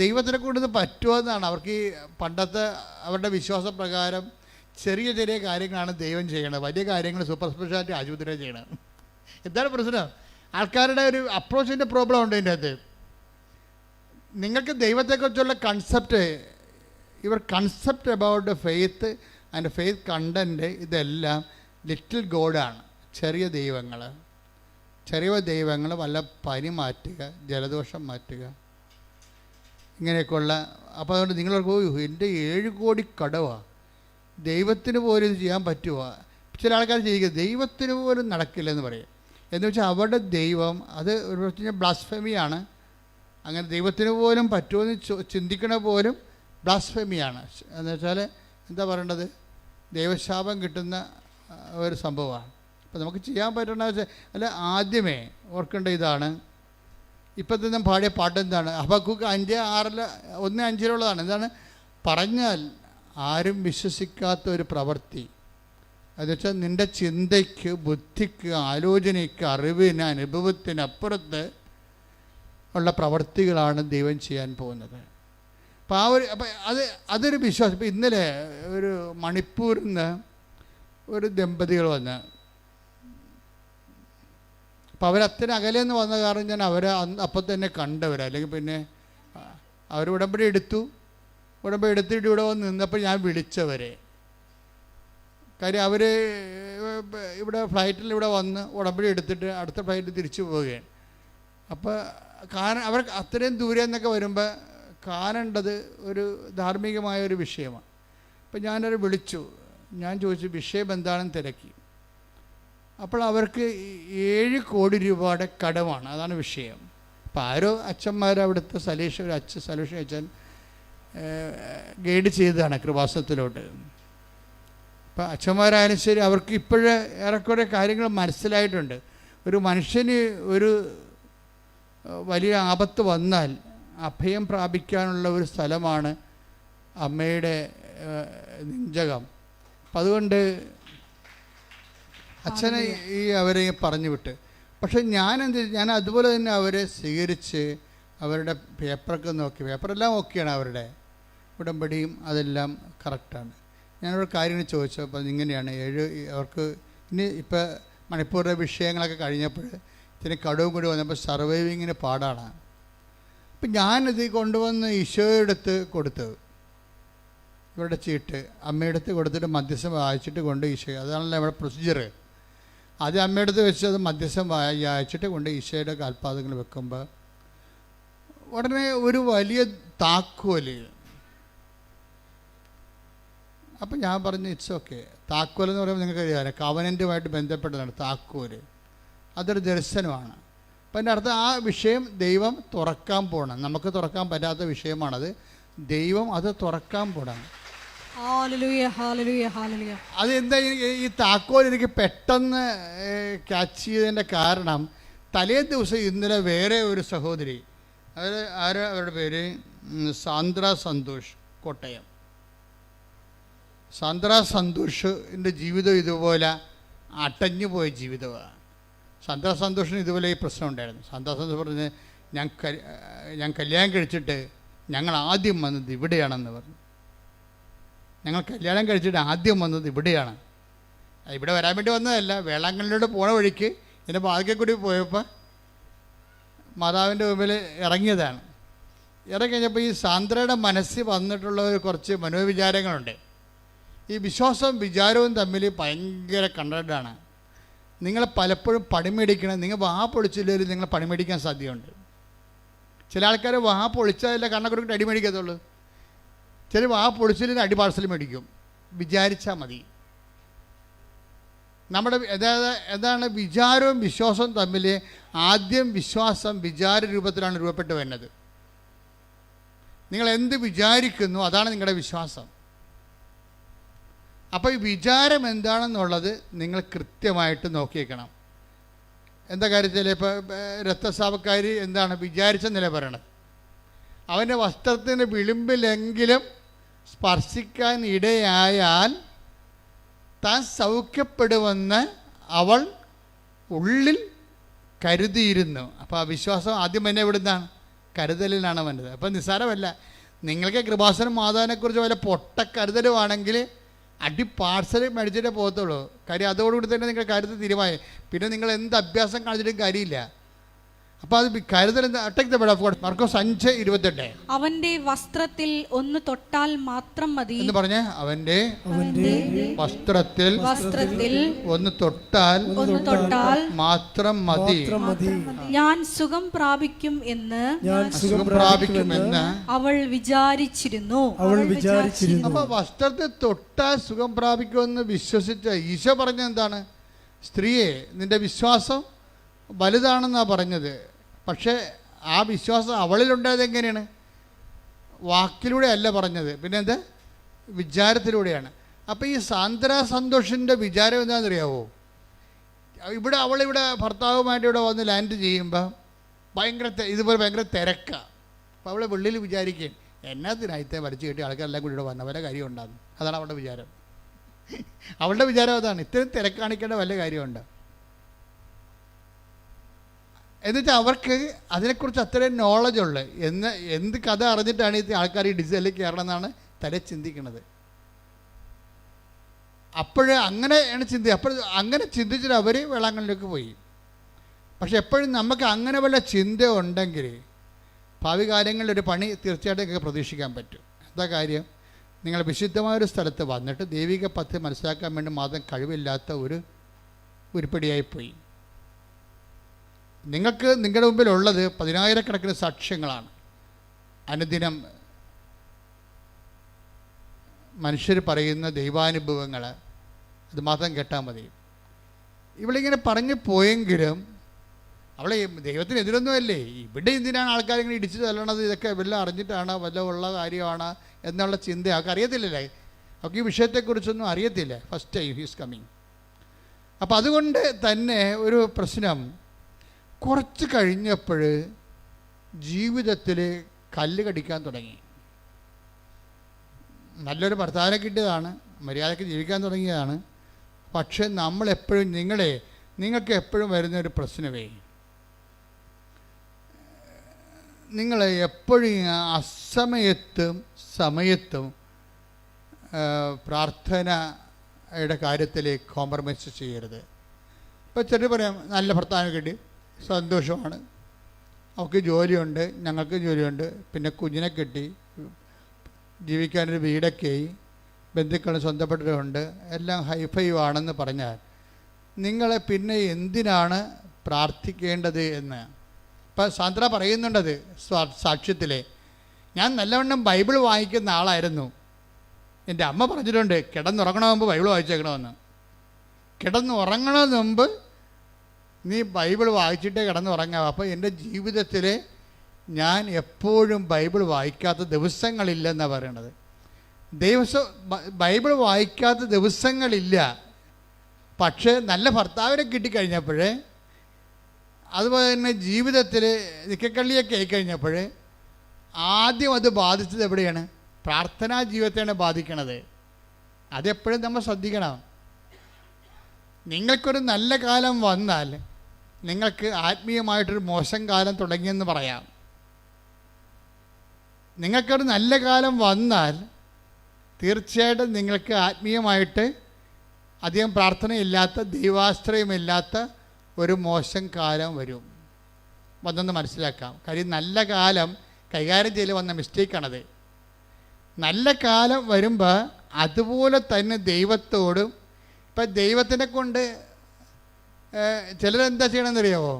[SPEAKER 4] ദൈവത്തിനെ കൊണ്ട് പറ്റുമോ എന്നാണ് അവർക്ക്. ഈ പണ്ടത്തെ അവരുടെ വിശ്വാസപ്രകാരം ചെറിയ ചെറിയ കാര്യങ്ങളാണ് ദൈവം ചെയ്യണത്, വലിയ കാര്യങ്ങൾ സൂപ്പർ സ്പെഷ്യാലിറ്റി ആശുപത്രിയാണ് ചെയ്യണം. എന്താണ് പ്രശ്നം? ആൾക്കാരുടെ ഒരു അപ്രോച്ചിൻ്റെ പ്രോബ്ലം ഉണ്ട് ഇതിൻ്റെ അകത്ത്. നിങ്ങൾക്ക് ദൈവത്തെക്കുറിച്ചുള്ള concept, your concept about faith and faith content, ഇതെല്ലാം ലിറ്റിൽ ഗോഡാണ്. ചെറിയ ദൈവങ്ങൾ വല്ല പനി മാറ്റുക, ജലദോഷം മാറ്റുക, ഇങ്ങനെയൊക്കെയുള്ള. അപ്പോൾ അതുകൊണ്ട് നിങ്ങളൊക്കെ എൻ്റെ 7 കോടി കടവാണ്, ദൈവത്തിന് പോലും ഇത് ചെയ്യാൻ പറ്റുമോ? ചില ആൾക്കാർ ചെയ്യുക ദൈവത്തിന് പോലും നടക്കില്ലെന്ന് പറയും. എന്ന് വെച്ചാൽ അവരുടെ ദൈവം അത് ഒരു ബ്ലാസ്ഫെമിയാണ്. അങ്ങനെ ദൈവത്തിന് പോലും പറ്റുമെന്ന് ചിന്തിക്കണ പോലും ബ്ലാസ്ഫെമിയാണ്. എന്ന് വെച്ചാൽ എന്താ പറയേണ്ടത്, ദൈവശാപം കിട്ടുന്ന ഒരു സംഭവമാണ്. അപ്പോൾ നമുക്ക് ചെയ്യാൻ പറ്റുന്ന അല്ല, ആദ്യമേ ഓർക്കേണ്ട ഇതാണ്. ഇപ്പോഴത്തെ ഞാൻ പാടിയ പാട്ട് എന്താണ്? ഹബക്കൂക്ക് 5:6 1:5 എന്താണ്? പറഞ്ഞാൽ ആരും വിശ്വസിക്കാത്ത ഒരു പ്രവൃത്തി. എന്നുവെച്ചാൽ നിൻ്റെ ചിന്തയ്ക്ക്, ബുദ്ധിക്ക്, ആലോചനയ്ക്ക്, അറിവിന്, അനുഭവത്തിനപ്പുറത്ത് ഉള്ള പ്രവൃത്തികളാണ് ദൈവം ചെയ്യാൻ പോകുന്നത്. അപ്പോൾ അതൊരു വിശ്വാസം. ഇപ്പോൾ ഇന്നലെ ഒരു മണിപ്പൂരിൽ നിന്ന് ഒരു ദമ്പതികൾ വന്ന് അപ്പോൾ അവരത്തിന് അകലെന്ന് വന്ന കാരണം ഞാൻ അവരെ അപ്പം തന്നെ കണ്ടവർ. അല്ലെങ്കിൽ പിന്നെ അവർ ഉടമ്പടി എടുത്തിട്ട് ഇവിടെ വന്ന് നിന്നപ്പോൾ ഞാൻ വിളിച്ചവരെ. കാര്യം അവർ ഇവിടെ ഫ്ലൈറ്റിൽ ഇവിടെ വന്ന് ഉടമ്പടി എടുത്തിട്ട് അടുത്ത ഫ്ലൈറ്റ് തിരിച്ചു പോവുകയാണ്. അപ്പോൾ അവർ അത്രയും ദൂരെ നിന്നൊക്കെ വരുമ്പോൾ കാണേണ്ടത് ഒരു ധാർമ്മികമായ ഒരു വിഷയമാണ്. അപ്പം ഞാനവരെ വിളിച്ചു, ഞാൻ ചോദിച്ചു വിഷയം എന്താണെന്ന് തിരക്കി. അപ്പോൾ അവർക്ക് 7 കോടി രൂപയുടെ കടമാണ്, അതാണ് വിഷയം. അപ്പോൾ ആരോ അച്ഛന്മാർ അവിടുത്തെ സലീഷ് അച്ഛൻ ഗൈഡ് ചെയ്തതാണ് കൃപാസനത്തിലോട്ട്. അപ്പോൾ അച്ഛന്മാരായാലും ശരി, അവർക്ക് ഇപ്പോഴേ ഏറെക്കുറെ കാര്യങ്ങൾ മനസ്സിലായിട്ടുണ്ട്. ഒരു മനുഷ്യന് ഒരു വലിയ ആപത്ത് വന്നാൽ അഭയം പ്രാപിക്കാനുള്ള ഒരു സ്ഥലമാണ് അമ്മയുടെ നെഞ്ചകം. അപ്പം അതുകൊണ്ട് അച്ഛനെ അവരെ പറഞ്ഞു വിട്ട്. പക്ഷെ ഞാൻ അതുപോലെ തന്നെ അവരെ സ്വീകരിച്ച് അവരുടെ പേപ്പറൊക്കെ നോക്കി. പേപ്പറെല്ലാം ഓക്കെയാണ്, അവരുടെ ഉടമ്പടിയും അതെല്ലാം കറക്റ്റാണ്. ഞാനൊരു കാര്യങ്ങൾ ചോദിച്ചു. അപ്പോൾ ഇങ്ങനെയാണ് അവർക്ക് ഇനി ഇപ്പോൾ മണിപ്പൂരിലെ വിഷയങ്ങളൊക്കെ കഴിഞ്ഞപ്പോൾ ഇതിന് കടവും കൂടി വന്നപ്പോൾ സർവൈവിങ്ങിന് പാടാണ്. അപ്പം ഞാനിത് കൊണ്ടുവന്ന് ഈശോയെടുത്ത് കൊടുത്തു, ഇവരുടെ ചീട്ട് അമ്മയെടുത്ത് കൊടുത്തിട്ട് മധ്യസ്ഥം വായിച്ചിട്ട് കൊണ്ട് ഈശോ, അതാണല്ലോ നമ്മുടെ പ്രൊസീജിയർ. ആദ്യം അമ്മയെടുത്ത് വെച്ച് അത് മധ്യസ്ഥം വായിച്ചിട്ട് കൊണ്ട് ഈശോയുടെ കാൽപാദങ്ങൾ വെക്കുമ്പോൾ ഉടനെ ഒരു വലിയ താക്കോല്. അപ്പം ഞാൻ പറഞ്ഞു ഇറ്റ്സ് ഓക്കെ. താക്കോലെന്ന് പറയുമ്പോൾ നിങ്ങൾക്ക് അറിയാം കവനൻറ്റുമായിട്ട് ബന്ധപ്പെട്ടതാണ് താക്കോല്. അതൊരു ദർശനമാണ്. അപ്പം എൻ്റെ അർത്ഥം ആ വിഷയം ദൈവം തുറക്കാൻ പോകണം. നമുക്ക് തുറക്കാൻ പറ്റാത്ത വിഷയമാണത്. ദൈവം അത് തുറക്കാൻ പോകണം. അതെന്താ ഈ താക്കോൽ എനിക്ക് പെട്ടെന്ന് ക്യാച്ച് ചെയ്തതിൻ്റെ കാരണം, തലേ ദിവസം ഇന്നലെ വേറെ ഒരു സഹോദരി, അവരുടെ പേര് സാന്ദ്ര സന്തോഷ്, കോട്ടയം. സാന്ദ്ര സന്തോഷിൻ്റെ ജീവിതം ഇതുപോലെ അടഞ്ഞു പോയ ജീവിതമാണ്. സാന്ദ്ര സന്തോഷിന് ഇതുപോലെ ഈ പ്രശ്നം ഉണ്ടായിരുന്നു. സാന്ദ്ര സന്തോഷ് പറഞ്ഞ് ഞാൻ കല്യാണം കഴിച്ചിട്ട് ഞങ്ങൾ ആദ്യം വന്നത് ഇവിടെയാണെന്ന് പറഞ്ഞു. ഞങ്ങൾ കല്യാണം കഴിച്ചിട്ട് ആദ്യം വന്നത് ഇവിടെയാണ്. ഇവിടെ വരാൻ വേണ്ടി വന്നതല്ല, വേളാങ്കണ്ണിലൂടെ പോണ വഴിക്ക് എൻ്റെ ബാഗെ കൂടി പോയപ്പോൾ മാതാവിൻ്റെ മുമ്പിൽ ഇറങ്ങിയതാണ്. ഇറങ്ങിക്കഴിഞ്ഞപ്പോൾ ഈ സാന്ദ്രയുടെ മനസ്സിൽ വന്നിട്ടുള്ള കുറച്ച് മനോവിചാരങ്ങളുണ്ട്. ഈ വിശ്വാസവും വിചാരവും തമ്മിൽ ഭയങ്കര കണ്ടതാണ്. നിങ്ങൾ പലപ്പോഴും പണിമേടിക്കണം. നിങ്ങൾ വാ പൊളിച്ചില്ലെങ്കിൽ നിങ്ങൾ പണിമേടിക്കാൻ സാധ്യതയുണ്ട്. ചില ആൾക്കാർ വാ പൊളിച്ചാലല്ല കണ്ണക്കുറിക്കിട്ട് അടി മേടിക്കത്തുള്ളൂ. ചില വാ പൊളിച്ചില്ലെങ്കിൽ അടി പാഴ്സൽ മേടിക്കും. വിചാരിച്ചാൽ മതി. നമ്മുടെ എന്താണ് വിചാരവും വിശ്വാസവും തമ്മിൽ ആദ്യം വിശ്വാസം വിചാര രൂപത്തിലാണ് രൂപപ്പെട്ട് വരുന്നത്. നിങ്ങൾ എന്ത് വിചാരിക്കുന്നു അതാണ് നിങ്ങളുടെ വിശ്വാസം. അപ്പോൾ ഈ വിചാരം എന്താണെന്നുള്ളത് നിങ്ങൾ കൃത്യമായിട്ട് നോക്കിയേക്കണം. എന്താ കാര്യത്തിൽ ഇപ്പോൾ രക്തസ്രാവക്കാർ എന്താണ് വിചാരിച്ച നില പറയണത്? അവൻ്റെ വസ്ത്രത്തിൻ്റെ വിളിമ്പിലെങ്കിലും സ്പർശിക്കാൻ ഇടയായാൽ താൻ സൗഖ്യപ്പെടുമെന്ന് അവൾ ഉള്ളിൽ കരുതിയിരുന്നു. അപ്പോൾ ആ വിശ്വാസം ആദ്യം തന്നെ എവിടുന്നാണ്? കരുതലിലാണ് വന്നത്. അപ്പോൾ നിസ്സാരമല്ല. നിങ്ങൾക്ക് കൃപാസനം മാതാവിനെക്കുറിച്ച് വല്ല പൊട്ട കരുതലുവാണെങ്കിൽ അടി പാഴ്സൽ മേടിച്ചിട്ടേ പോകത്തുള്ളൂ. കാര്യം അതോടുകൂടി തന്നെ നിങ്ങൾ കരുതൽ തീരുമായി. പിന്നെ നിങ്ങൾ എന്ത് അഭ്യാസം കാണിച്ചിട്ടും കാര്യമില്ല. അപ്പോൾ അത് കരുതൽ മർക്കോസ് 5:28
[SPEAKER 2] അവന്റെ വസ്ത്രത്തിൽ ഒന്ന് തൊട്ടാൽ മാത്രം മതി
[SPEAKER 4] എന്ന് പറഞ്ഞേ. അവന്റെ വസ്ത്രത്തിൽ ഒന്ന് തൊട്ടാൽ മാത്രം മതി,
[SPEAKER 2] ഞാൻ സുഖം പ്രാപിക്കും എന്ന് അവൾ വിചാരിച്ചിരുന്നു.
[SPEAKER 4] അപ്പൊ വസ്ത്രത്തിൽ തൊട്ടാൽ സുഖം പ്രാപിക്കുമെന്ന് വിശ്വസിച്ച ഈശോ പറഞ്ഞ എന്താണ്? സ്ത്രീയെ, നിന്റെ വിശ്വാസം വലുതാണെന്നാണ് പറഞ്ഞത്. പക്ഷേ ആ വിശ്വാസം അവളിലുണ്ടായത് എങ്ങനെയാണ്? വാക്കിലൂടെ അല്ല പറഞ്ഞത്, പിന്നെ എന്താ? വിചാരത്തിലൂടെയാണ്. അപ്പോൾ ഈ സാന്ദ്ര സന്തോഷിൻ്റെ വിചാരം എന്താണെന്നറിയാവോ? അവളിവിടെ ഭർത്താവുമായിട്ട് ഇവിടെ വന്ന് ലാൻഡ് ചെയ്യുമ്പോൾ ഇതുപോലെ ഭയങ്കര തിരക്കാണ്. അപ്പോൾ അവളെ വെള്ളിയിൽ വിചാരിക്കുകയും എന്നാത്തിനായിത്തെ വലിച്ചു കെട്ടി ആൾക്കാരെല്ലാം കൂടി ഇവിടെ വന്ന വല്ല കാര്യം ഉണ്ടാകും. അതാണ് അവളുടെ വിചാരം. അവളുടെ വിചാരം അതാണ്, ഇത്രയും തിരക്ക് കാണിക്കേണ്ട വല്ല കാര്യമുണ്ട്. എന്നിട്ട് അവർക്ക് അതിനെക്കുറിച്ച് അത്രയും നോളജുള്ളു. എന്ത് കഥ അറിഞ്ഞിട്ടാണ് ഈ ആൾക്കാർ ഈ ഡിസൈനിൽ കയറണം എന്നാണ് തല ചിന്തിക്കുന്നത്. അങ്ങനെയാണ് ചിന്തി. അപ്പോൾ അങ്ങനെ ചിന്തിച്ചിട്ട് അവർ വേളാങ്കണ്ണിലേക്ക് പോയി. പക്ഷെ എപ്പോഴും നമുക്ക് അങ്ങനെ വല്ല ചിന്ത ഉണ്ടെങ്കിൽ ഭാവി കാര്യങ്ങളിൽ ഒരു പണി തീർച്ചയായിട്ടും നിങ്ങൾക്ക് പ്രതീക്ഷിക്കാൻ പറ്റും. എന്താ കാര്യം? നിങ്ങൾ വിശുദ്ധമായൊരു സ്ഥലത്ത് വന്നിട്ട് ദൈവിക പദ്ധതി മനസ്സിലാക്കാൻ വേണ്ടി മാത്രം കഴിവില്ലാത്ത ഒരു ഉരുപ്പടിയായിപ്പോയി. നിങ്ങൾക്ക് നിങ്ങളുടെ മുമ്പിലുള്ളത് 10,000-കണക്കിന് സാക്ഷ്യങ്ങളാണ്. അനുദിനം മനുഷ്യർ പറയുന്ന ദൈവാനുഭവങ്ങൾ, അത് മാത്രം കേട്ടാൽ മതി. ഇവളിങ്ങനെ പറഞ്ഞു പോയെങ്കിലും അവളെ ദൈവത്തിനെതിരൊന്നുമല്ലേ. ഇവിടെ എന്തിനാണ് ആൾക്കാരിങ്ങനെ ഇടിച്ചു തല്ലണത്? ഇതൊക്കെ വല്ല അറിഞ്ഞിട്ടാണ്, വല്ല ഉള്ള കാര്യമാണ് എന്നുള്ള ചിന്ത അവർക്ക് അറിയത്തില്ലല്ലേ. അവർക്ക് ഈ വിഷയത്തെക്കുറിച്ചൊന്നും അറിയത്തില്ല. First time he's coming. അപ്പം അതുകൊണ്ട് തന്നെ ഒരു പ്രശ്നം, കുറച്ച് കഴിഞ്ഞപ്പോൾ ജീവിതത്തിൽ കല്ല് കടിക്കാൻ തുടങ്ങി. നല്ലൊരു ഭർത്താവിനെ കിട്ടിയതാണ്, മര്യാദയ്ക്ക് ജീവിക്കാൻ തുടങ്ങിയതാണ്. പക്ഷെ നമ്മളെപ്പോഴും നിങ്ങൾക്ക് എപ്പോഴും വരുന്നൊരു പ്രശ്നമേ, നിങ്ങൾ എപ്പോഴും അസമയത്തും സമയത്തും പ്രാർത്ഥനയുടെ കാര്യത്തിൽ കോംപ്രമൈസ് ചെയ്യരുത്. ഇപ്പോൾ ചിലർ പറയാം, നല്ല ഭർത്താവിനെ കിട്ടി, സന്തോഷമാണ്, അവൾക്ക് ജോലിയുണ്ട്, ഞങ്ങൾക്ക് ജോലിയുണ്ട്, പിന്നെ കുഞ്ഞിനെ കിട്ടി, ജീവിക്കാനൊരു വീടൊക്കെയായി, ബന്ധുക്കൾ സ്വന്തപ്പെട്ടവരുണ്ട്, എല്ലാം ഹൈഫൈവ് ആണെന്ന് പറഞ്ഞാൽ നിങ്ങളെ പിന്നെ എന്തിനാണ് പ്രാർത്ഥിക്കേണ്ടത് എന്ന്. ഇപ്പം സാന്ദ്ര പറയുന്നുണ്ടത് സാക്ഷ്യത്തിൽ, ഞാൻ നല്ലവണ്ണം ബൈബിൾ വായിക്കുന്ന ആളായിരുന്നു. എൻ്റെ അമ്മ പറഞ്ഞിട്ടുണ്ട്, കിടന്നുറങ്ങണ മുമ്പ് ബൈബിൾ വായിച്ചേക്കണമെന്ന്. കിടന്നുറങ്ങണതിന് മുമ്പ് നീ ബൈബിൾ വായിച്ചിട്ടേ കിടന്നുറങ്ങാം. അപ്പോൾ എൻ്റെ ജീവിതത്തിൽ ഞാൻ എപ്പോഴും ബൈബിൾ വായിക്കാത്ത ദിവസങ്ങളില്ലെന്നാണ് പറയണത്. ബൈബിൾ വായിക്കാത്ത ദിവസങ്ങളില്ല. പക്ഷേ നല്ല ഭർത്താവിനെ കിട്ടിക്കഴിഞ്ഞപ്പോൾ, അതുപോലെ തന്നെ ജീവിതത്തിൽ നിക്കക്കള്ളിയൊക്കെ ആയിക്കഴിഞ്ഞപ്പോൾ ആദ്യം അത് ബാധിച്ചത് എവിടെയാണ്? പ്രാർത്ഥനാ ജീവിതത്തെയാണ് ബാധിക്കണത്. അതെപ്പോഴും നമ്മൾ ശ്രദ്ധിക്കണം. നിങ്ങൾക്കൊരു നല്ല കാലം വന്നാൽ നിങ്ങൾക്ക് ആത്മീയമായിട്ടൊരു മോശം കാലം തുടങ്ങിയെന്ന് പറയാം. നിങ്ങൾക്കൊരു നല്ല കാലം വന്നാൽ തീർച്ചയായിട്ടും നിങ്ങൾക്ക് ആത്മീയമായിട്ട് അധികം പ്രാർത്ഥനയില്ലാത്ത, ദൈവാശ്രയമില്ലാത്ത ഒരു മോശം കാലം വരും. വന്നെന്ന് മനസ്സിലാക്കാം. കാര്യം നല്ല കാലം കൈകാര്യം ചെയ്ത് വന്ന മിസ്റ്റേക്കാണത്. നല്ല കാലം വരുമ്പോൾ അതുപോലെ തന്നെ ദൈവത്തോടും, ഇപ്പം ദൈവത്തിനെ കൊണ്ട് ചിലരെന്താ ചെയ്യണമെന്നറിയാമോ?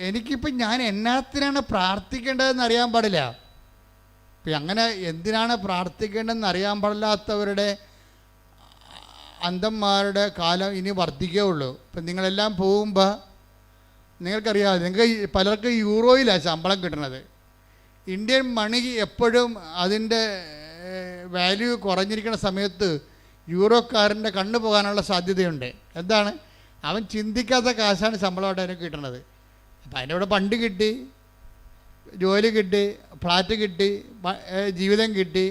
[SPEAKER 4] എനിക്കിപ്പം ഞാൻ എന്നാത്തിനാണ് പ്രാർത്ഥിക്കേണ്ടതെന്ന് അറിയാൻ പാടില്ല. ഇപ്പം അങ്ങനെ എന്തിനാണ് പ്രാർത്ഥിക്കേണ്ടതെന്ന് അറിയാൻ പാടില്ലാത്തവരുടെ അന്ധന്മാരുടെ കാലം ഇനി വർദ്ധിക്കുകയുള്ളൂ. ഇപ്പം നിങ്ങളെല്ലാം പോകുമ്പോൾ നിങ്ങൾക്കറിയാം, നിങ്ങൾക്ക് പലർക്കും യൂറോയിലാണ് ശമ്പളം കിട്ടുന്നത്. ഇന്ത്യൻ മണി എപ്പോഴും അതിൻ്റെ വാല്യൂ കുറഞ്ഞിരിക്കുന്ന സമയത്ത് യൂറോക്കാരൻ്റെ കണ്ണു പോകാനുള്ള സാധ്യതയുണ്ട്. എന്താണ്? അവൻ ചിന്തിക്കാത്ത കാശാണ് ശമ്പളമായിട്ട് അതിന് കിട്ടുന്നത്. അപ്പം അതിൻ്റെ കൂടെ ഫണ്ട് കിട്ടി, ജോലി കിട്ടി, ഫ്ലാറ്റ് കിട്ടി, ജീവിതം കിട്ടി,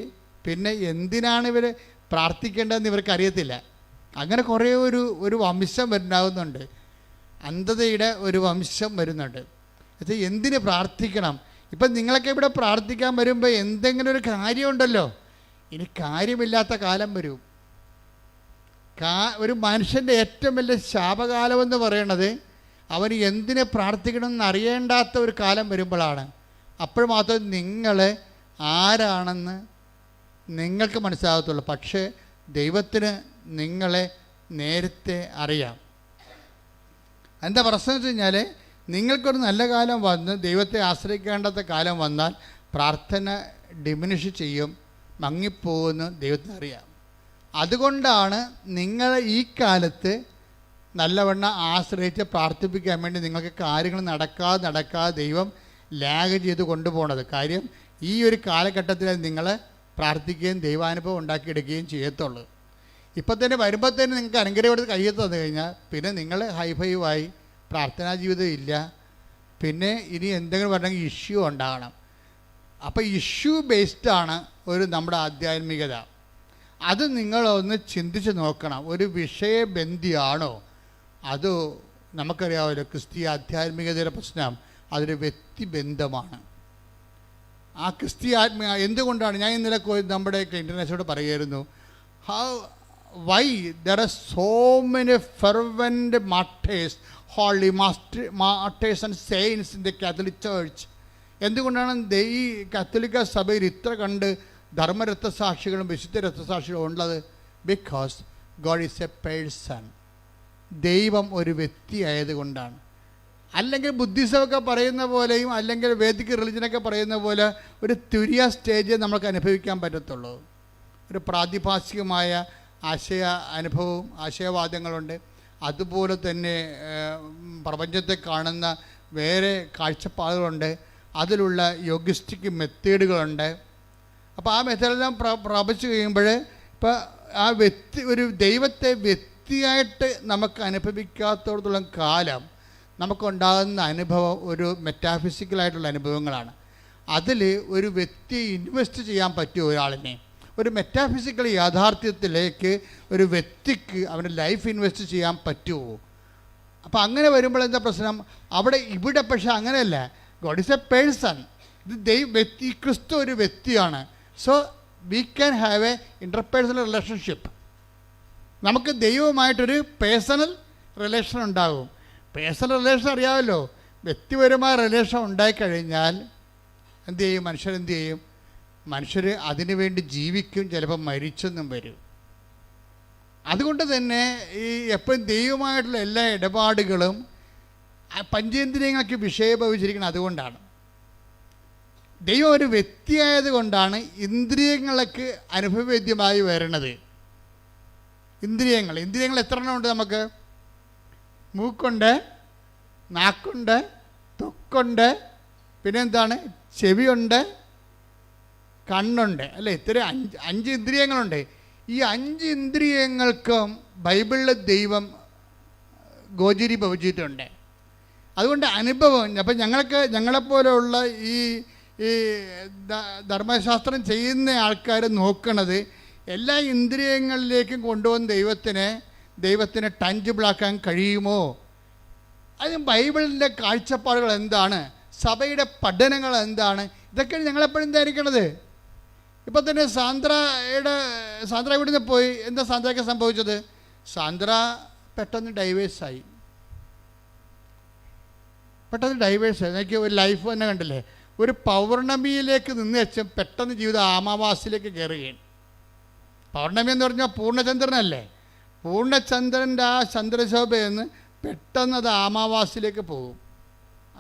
[SPEAKER 4] പിന്നെ എന്തിനാണ് ഇവർ പ്രാർത്ഥിക്കേണ്ടതെന്ന് ഇവർക്ക് അറിയത്തില്ല. അങ്ങനെ കുറേ ഒരു വംശം ഉണ്ടാകുന്നുണ്ട്, അന്ധതയുടെ ഒരു വംശം വരുന്നുണ്ട്. അത് എന്തിന് പ്രാർത്ഥിക്കണം? ഇപ്പം നിങ്ങളൊക്കെ ഇവിടെ പ്രാർത്ഥിക്കാൻ വരുമ്പോൾ എന്തെങ്കിലും ഒരു കാര്യമുണ്ടല്ലോ. ഇനി കാര്യമില്ലാത്ത കാലം വരും. ഒരു മനുഷ്യൻ്റെ ഏറ്റവും വലിയ ശാപകാലമെന്ന് പറയണത് അവന് എന്തിനെ പ്രാർത്ഥിക്കണമെന്ന് അറിയേണ്ടാത്ത ഒരു കാലം വരുമ്പോഴാണ്. അപ്പോൾ മാത്രം നിങ്ങൾ ആരാണെന്ന് നിങ്ങൾക്ക് മനസ്സിലാകത്തുള്ളൂ. പക്ഷേ ദൈവത്തിന് നിങ്ങളെ നേരത്തെ അറിയാം. എന്താ പ്രശ്നം വെച്ച് കഴിഞ്ഞാൽ, നിങ്ങൾക്കൊരു നല്ല കാലം വന്ന് ദൈവത്തെ ആശ്രയിക്കേണ്ടാത്ത കാലം വന്നാൽ പ്രാർത്ഥന ഡിമിനിഷ് ചെയ്യും, മങ്ങിപ്പോകുമെന്ന് ദൈവത്തിന് അറിയാം. അതുകൊണ്ടാണ് നിങ്ങൾ ഈ കാലത്ത് നല്ലവണ്ണം ആശ്രയിച്ച് പ്രാർത്ഥിപ്പിക്കാൻ വേണ്ടി നിങ്ങൾക്ക് കാര്യങ്ങൾ നടക്കാതെ ദൈവം ലാഗ് ചെയ്ത് കൊണ്ടുപോകണത്. കാര്യം ഈ ഒരു കാലഘട്ടത്തിൽ നിങ്ങൾ പ്രാർത്ഥിക്കുകയും ദൈവാനുഭവം ഉണ്ടാക്കിയെടുക്കുകയും ചെയ്യത്തുള്ളൂ. ഇപ്പം തന്നെ വരുമ്പോൾ തന്നെ നിങ്ങൾക്ക് അനുഗ്രഹം കയ്യിൽ തന്നു കഴിഞ്ഞാൽ പിന്നെ നിങ്ങൾ ഹൈഫൈവായി, പ്രാർത്ഥനാ ജീവിതം ഇല്ല. പിന്നെ ഇനി എന്തെങ്കിലും പറഞ്ഞെങ്കിൽ ഇഷ്യൂ ഉണ്ടാകണം. അപ്പോൾ ഇഷ്യൂ ബേസ്ഡാണ് നമ്മുടെ ആധ്യാത്മികത. അത് നിങ്ങളൊന്ന് ചിന്തിച്ച് നോക്കണം. ഒരു വിഷയബന്ധിയാണോ അതോ നമുക്കറിയാമല്ലോ ക്രിസ്തീയ ആധ്യാത്മികതയുടെ പ്രശ്നം അതൊരു വ്യക്തിബന്ധമാണ്. ആ ക്രിസ്തീയ എന്തുകൊണ്ടാണ് ഞാൻ ഇന്നലെ നമ്മുടെ ഇൻ്റർനാഷണലോട് പറയുമായിരുന്നു, why there are so many fervent martyrs, holy martyrs and saints in the Catholic Church? എന്തുകൊണ്ടാണ് ഈ കത്തോലിക്ക സഭയിൽ ഇത്ര കണ്ട് ധർമ്മരക്തസാക്ഷികളും വിശുദ്ധ രക്തസാക്ഷികളും ഉള്ളത്? Because God is A person. ദൈവം ഒരു വ്യക്തി ആയതുകൊണ്ടാണ്. അല്ലെങ്കിൽ ബുദ്ധിസമൊക്കെ പറയുന്ന പോലെയും അല്ലെങ്കിൽ വേദിക് റിലിജനൊക്കെ പറയുന്ന പോലെ ഒരു തുരിയ സ്റ്റേജ് നമുക്ക് അനുഭവിക്കാൻ പറ്റത്തുള്ളൂ. ഒരു പ്രാതിഭാസികമായ അനുഭവവും ആശയവാദങ്ങളുണ്ട്. അതുപോലെ തന്നെ പ്രപഞ്ചത്തെ കാണുന്ന വേറെ കാഴ്ചപ്പാടുകളുണ്ട്. അതിലുള്ള യോഗിസ്റ്റിക് മെത്തേഡുകളുണ്ട്. അപ്പോൾ ആ മെത്തേഡെല്ലാം പ്രാപിച്ചു കഴിയുമ്പോൾ ഇപ്പോൾ ആ ഒരു ദൈവത്തെ വ്യക്തിയായിട്ട് നമുക്ക് അനുഭവിക്കാത്തോടത്തോളം കാലം നമുക്കുണ്ടാകുന്ന അനുഭവം ഒരു മെറ്റാഫിസിക്കലായിട്ടുള്ള അനുഭവങ്ങളാണ്. അതിൽ ഒരു വ്യക്തിയെ ഇൻവെസ്റ്റ് ചെയ്യാൻ പറ്റുമോ? ഒരാളിനെ ഒരു മെറ്റാഫിസിക്കൽ യാഥാർത്ഥ്യത്തിലേക്ക് ഒരു വ്യക്തിക്ക് അവൻ്റെ ലൈഫ് ഇൻവെസ്റ്റ് ചെയ്യാൻ പറ്റുമോ? അപ്പോൾ അങ്ങനെ വരുമ്പോൾ എന്താ പ്രശ്നം? ഇവിടെ പക്ഷേ അങ്ങനെയല്ല. God is A person. ഇത് ക്രിസ്തു ഒരു വ്യക്തിയാണ്. So we can have A interpersonal relationship. നമുക്ക് ദൈവവുമായിട്ടൊരു പേഴ്സണൽ റിലേഷൻ ഉണ്ടാകും. പേഴ്സണൽ റിലേഷൻ അറിയാമല്ലോ. വ്യക്തിപരമായ റിലേഷൻ ഉണ്ടായിക്കഴിഞ്ഞാൽ എന്ത് ചെയ്യും? മനുഷ്യർ അതിനു വേണ്ടി ജീവിക്കും, ചിലപ്പോൾ മരിച്ചെന്നും വരും. അതുകൊണ്ട് തന്നെ ഈ എപ്പോഴും ദൈവമായിട്ടുള്ള എല്ലാ ഇടപാടുകളും പഞ്ചേന്ദ്രിയങ്ങൾക്ക് വിഷയഭവിച്ചിരിക്കുന്നത് അതുകൊണ്ടാണ്. ദൈവം ഒരു വ്യക്തിയായത് കൊണ്ടാണ് ഇന്ദ്രിയങ്ങൾക്ക് അനുഭവവേദ്യമായി വരുന്നത്. ഇന്ദ്രിയങ്ങൾ എത്ര എണ്ണം ഉണ്ട് നമുക്ക്? മൂക്കുണ്ട്, നാക്കുണ്ട്, ത്വക്കുണ്ട്, പിന്നെന്താണ്, ചെവിയുണ്ട്, കണ്ണുണ്ട്, അല്ലേ? ഇത്ര 5 ഇന്ദ്രിയങ്ങളുണ്ട്. ഈ 5 ഇന്ദ്രിയങ്ങൾക്കും ബൈബിളിൽ ദൈവം ഗോചരി ഭവിച്ചിട്ടുണ്ട്. അതുകൊണ്ട് അനുഭവം. അപ്പം ഞങ്ങളെപ്പോലെയുള്ള ഈ ധർമ്മശാസ്ത്രം ചെയ്യുന്ന ആൾക്കാർ നോക്കണത് എല്ലാ ഇന്ദ്രിയങ്ങളിലേക്കും കൊണ്ടുവന്ന് ദൈവത്തിന് ടഞ്ചിബിളാക്കാൻ കഴിയുമോ? അതിന് ബൈബിളിൻ്റെ കാഴ്ചപ്പാടുകൾ എന്താണ്? സഭയുടെ പഠനങ്ങൾ എന്താണ്? ഇതൊക്കെ ഞങ്ങളെപ്പോഴും ധരിക്കണത്. ഇപ്പോൾ തന്നെ സാന്ദ്ര ഇവിടുന്ന് പോയി. എന്താ സാന്ദ്രയ്ക്ക് സംഭവിച്ചത്? സാന്ദ്ര പെട്ടെന്ന് ഡൈവേഴ്സായി. എനിക്ക് ഒരു ലൈഫ് തന്നെ കണ്ടില്ലേ? ഒരു പൗർണമിയിലേക്ക് നിന്ന് വെച്ചും പെട്ടെന്ന് ജീവിതം അമാവാസിയിലേക്ക് കയറുകയാണ്. പൗർണമി എന്ന് പറഞ്ഞാൽ പൂർണ്ണചന്ദ്രനല്ലേ? പൂർണ്ണചന്ദ്രൻ്റെ ആ ചന്ദ്രശോഭയെന്ന് പെട്ടെന്ന് അത് അമാവാസിയിലേക്ക് പോകും.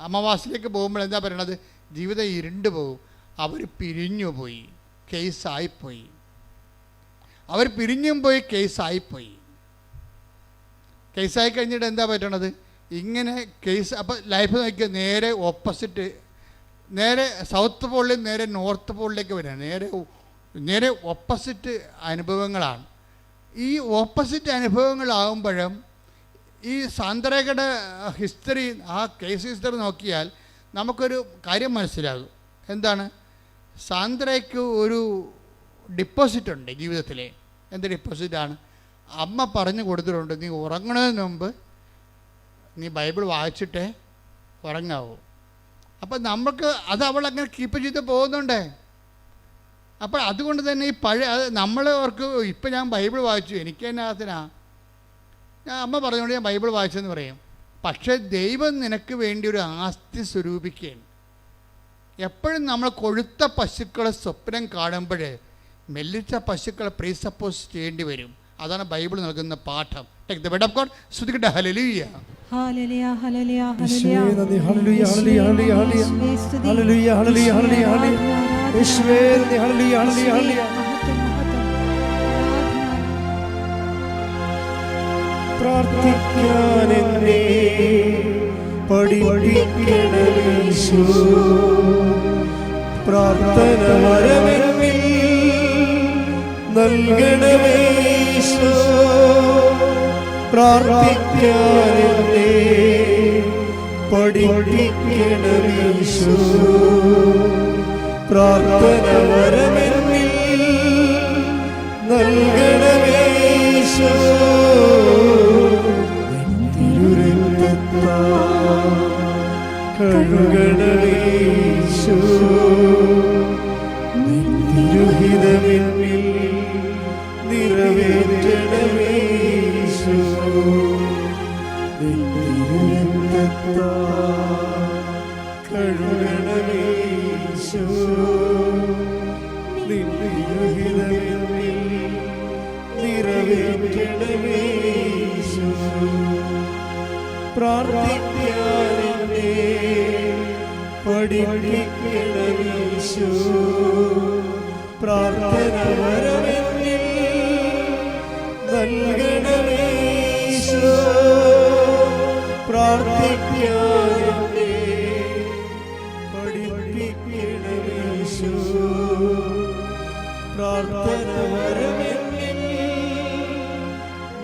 [SPEAKER 4] അമാവാസിയിലേക്ക് പോകുമ്പോൾ എന്താ പറയണത്? ജീവിതം ഇരുണ്ടു പോകും. അവർ പിരിഞ്ഞു പോയി, കേസായിപ്പോയി. അവർ പിരിഞ്ഞും പോയി, കേസായിപ്പോയി. കേസായി കഴിഞ്ഞിട്ട് എന്താ പറ്റണത്? ഇങ്ങനെ കേസ്. അപ്പോൾ ലൈഫ് നോക്കിയാൽ നേരെ ഓപ്പോസിറ്റ്, നേരെ സൗത്ത് പോളിൽ നേരെ നോർത്ത് പോളിലേക്ക് വരിക. നേരെ ഓപ്പോസിറ്റ് അനുഭവങ്ങളാണ്. ഈ ഓപ്പോസിറ്റ് അനുഭവങ്ങളാകുമ്പോഴും ഈ സാന്ദ്രയുടെ ഹിസ്റ്ററി, ആ കേസ് ഹിസ്റ്ററി നോക്കിയാൽ നമുക്കൊരു കാര്യം മനസ്സിലാകും. എന്താണ്? സാന്ദ്രയ്ക്ക് ഒരു ഡിപ്പോസിറ്റ് ഉണ്ട് ജീവിതത്തിൽ. എന്ത് ഡിപ്പോസിറ്റാണ്? അമ്മ പറഞ്ഞു കൊടുത്തിട്ടുണ്ട്, നീ ഉറങ്ങുന്നതിന് മുമ്പ് നീ ബൈബിൾ വായിച്ചിട്ടേ ഉറങ്ങാവൂ. അപ്പം നമുക്ക് അത് അവളങ്ങനെ കീപ്പ് ചെയ്ത് പോകുന്നുണ്ടേ. അപ്പോൾ അതുകൊണ്ട് തന്നെ ഈ നമ്മൾ ഓർക്ക് ഇപ്പം ഞാൻ ബൈബിൾ വായിച്ചു, എനിക്ക് തന്നെ ഞാൻ അമ്മ പറഞ്ഞുകൊണ്ട് ഞാൻ ബൈബിൾ വായിച്ചെന്ന് പറയും. പക്ഷേ ദൈവം നിനക്ക് വേണ്ടി ഒരു ആസ്തി സ്വരൂപിക്കുകയാണ്. എപ്പോഴും നമ്മൾ കൊഴുത്ത പശുക്കളെ സ്വപ്നം കാണുമ്പോൾ മെല്ലിച്ച പശുക്കളെ പ്രീസപ്പോസ് ചെയ്യേണ്ടി വരും. അതാണ് ബൈബിൾ നൽകുന്ന പാഠം. Take the word of God. സ്തുതിക്കട്ടെ. ഹല്ലേലൂയ,
[SPEAKER 2] ഹല്ലേലൂയ, ഹല്ലേലൂയ,
[SPEAKER 1] യേശുവേ നന്ദി. ഹല്ലേലൂയ, ഹല്ലേലൂയ, ഹല്ലേലൂയ, ഹല്ലേലൂയ, ഹല്ലേലൂയ, ഹല്ലേലൂയ, യേശുവേ നന്ദി. ഹല്ലേലൂയ, ഹല്ലേലൂയ, ഹല്ലേലൂയ. പ്രാർത്ഥിക്കാൻ എന്നെ പഠിപ്പിക്കണമേ യേശു. പ്രാർത്ഥന വരമെന്നിൽ നൽകണമേ യേശു. പ്രാർത്ഥിക്കാൻ എന്നെ പഠിപ്പിക്കണമേ യേശു. പ്രാർത്ഥന വരമെന്നിൽ നൽകണമേ യേശു. കഴുകണമേ യേശു. നിരുഹിതമെന്നിൽ നിറവേറ്റണമേ കഴുകണമേ ഈശോ, നിന്റെ ഹിതമെന്നിൽ നിറവേറ്റണമേ ഈശോ. പ്രാർത്ഥിക്കാനെന്നെ പഠിപ്പിക്കണമേ ഈശോ, പ്രാർത്ഥന വരമെന്നിൽ നൽകണമേ ഈശോ. പ്രാർത്ഥിക്കാനെന്നെ പഠിപ്പിക്കണമേ ഈശോ, പ്രാർത്ഥന വരമെന്നിൽ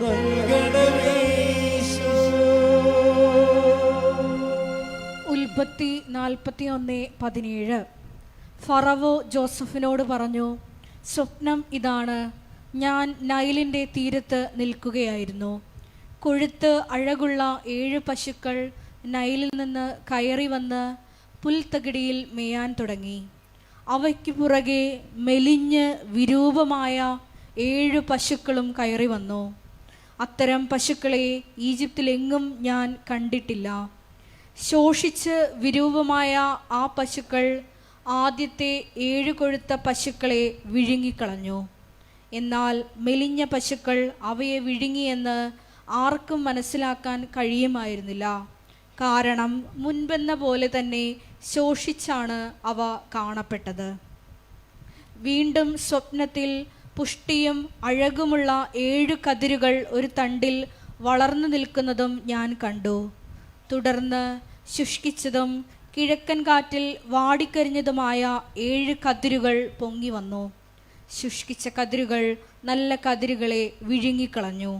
[SPEAKER 1] നൽകണമേ ഈശോ.
[SPEAKER 2] ഉൽപ്പത്തി 41:17. ഫറവോ ജോസഫിനോട് പറഞ്ഞു, സ്വപ്നം ഇതാണ്, ഞാൻ നൈലിൻ്റെ തീരത്ത് നിൽക്കുകയായിരുന്നു. കൊഴുത്ത് അഴകുള്ള 7 പശുക്കൾ നൈലിൽ നിന്ന് കയറി വന്ന് പുൽത്തകിടിയിൽ മേയാൻ തുടങ്ങി. അവയ്ക്ക് പുറകെ മെലിഞ്ഞ് വിരൂപമായ 7 പശുക്കളും കയറി വന്നു. അത്തരം പശുക്കളെ ഈജിപ്തിലെങ്ങും ഞാൻ കണ്ടിട്ടില്ല. ശോഷിച്ച് വിരൂപമായ ആ പശുക്കൾ ആദ്യത്തെ 7 കൊഴുത്ത പശുക്കളെ വിഴുങ്ങിക്കളഞ്ഞു. എന്നാൽ മെലിഞ്ഞ പശുക്കൾ അവയെ വിഴുങ്ങിയെന്ന് ആർക്കും മനസ്സിലാക്കാൻ കഴിയുമായിരുന്നില്ല. കാരണം മുൻപെന്ന പോലെ തന്നെ ശോഷിച്ചാണ് അവ കാണപ്പെട്ടത്. വീണ്ടും സ്വപ്നത്തിൽ പുഷ്ടിയും അഴകുമുള്ള 7 കതിരുകൾ ഒരു തണ്ടിൽ വളർന്നു നിൽക്കുന്നതും ഞാൻ കണ്ടു. തുടർന്ന് ശുഷ്കിച്ചതും കിഴക്കൻ കാറ്റിൽ വാടിക്കരിഞ്ഞതുമായ 7 കതിരുകൾ പൊങ്ങി വന്നു. ശുഷ്കിച്ച കതിരുകൾ നല്ല കതിരുകളെ വിഴുങ്ങിക്കളഞ്ഞു.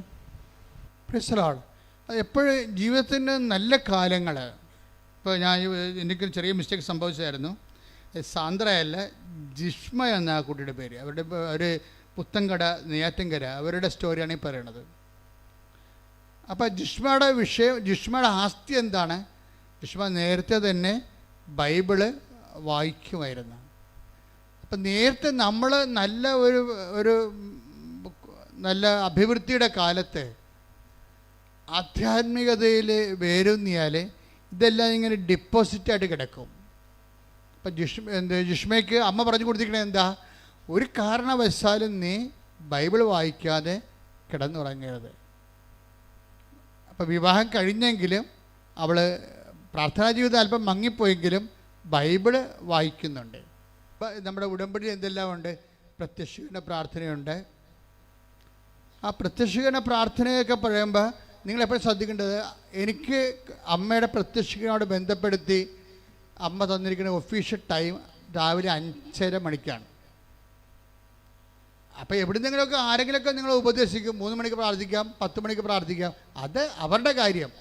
[SPEAKER 4] എപ്പോഴും ജീവിതത്തിൻ്റെ നല്ല കാലങ്ങൾ, ഇപ്പോൾ എനിക്ക് ചെറിയ മിസ്റ്റേക്ക് സംഭവിച്ചായിരുന്നു. സാന്ദ്രയല്ല, ജിഷ്മ എന്ന ആ കുട്ടിയുടെ പേര്. അവരുടെ ഒരു പുത്തൻകട, നെയ്യാറ്റിൻകര, അവരുടെ സ്റ്റോറിയാണ് ഈ പറയണത്. അപ്പോൾ ജിഷ്മയുടെ ആസ്തി എന്താണ്? ജിഷ്മ നേരത്തെ തന്നെ ബൈബിള് വായിക്കുമായിരുന്നു. അപ്പം നേരത്തെ നമ്മൾ ഒരു നല്ല അഭിവൃദ്ധിയുടെ കാലത്ത് ആധ്യാത്മികതയിൽ വേരൂന്നിയാൽ ഇതെല്ലാം ഇങ്ങനെ ഡിപ്പോസിറ്റായിട്ട് കിടക്കും. അപ്പം ജിഷ്മയ്ക്ക് അമ്മ പറഞ്ഞു കൊടുത്തിരിക്കണത് എന്താ? ഒരു കാരണവശാലും നീ ബൈബിൾ വായിക്കാതെ കിടന്നുറങ്ങരുത്. അപ്പം വിവാഹം കഴിഞ്ഞെങ്കിലും അവൾ പ്രാർത്ഥനാ ജീവിതം അല്പം മങ്ങിപ്പോയെങ്കിലും ബൈബിള് വായിക്കുന്നുണ്ട്. അപ്പം നമ്മുടെ ഉടമ്പടി എന്തെല്ലാം ഉണ്ട്? പ്രത്യക്ഷീകരണ പ്രാർത്ഥനയുണ്ട്. ആ പ്രത്യക്ഷീകരണ പ്രാർത്ഥനയൊക്കെ പറയുമ്പോൾ നിങ്ങളെപ്പോഴും ശ്രദ്ധിക്കേണ്ടത്, എനിക്ക് അമ്മയുടെ പ്രത്യക്ഷീകരണോട് ബന്ധപ്പെടുത്തി അമ്മ തന്നിരിക്കുന്ന ഒഫീഷ്യൽ ടൈം രാവിലെ 5:30 മണിക്കാണ്. അപ്പോൾ എവിടുന്നെങ്കിലുമൊക്കെ ആരെങ്കിലുമൊക്കെ നിങ്ങൾ ഉപദേശിക്കും, 3 മണിക്ക് പ്രാർത്ഥിക്കാം, 10 മണിക്ക് പ്രാർത്ഥിക്കാം, അത് അവരുടെ കാര്യം.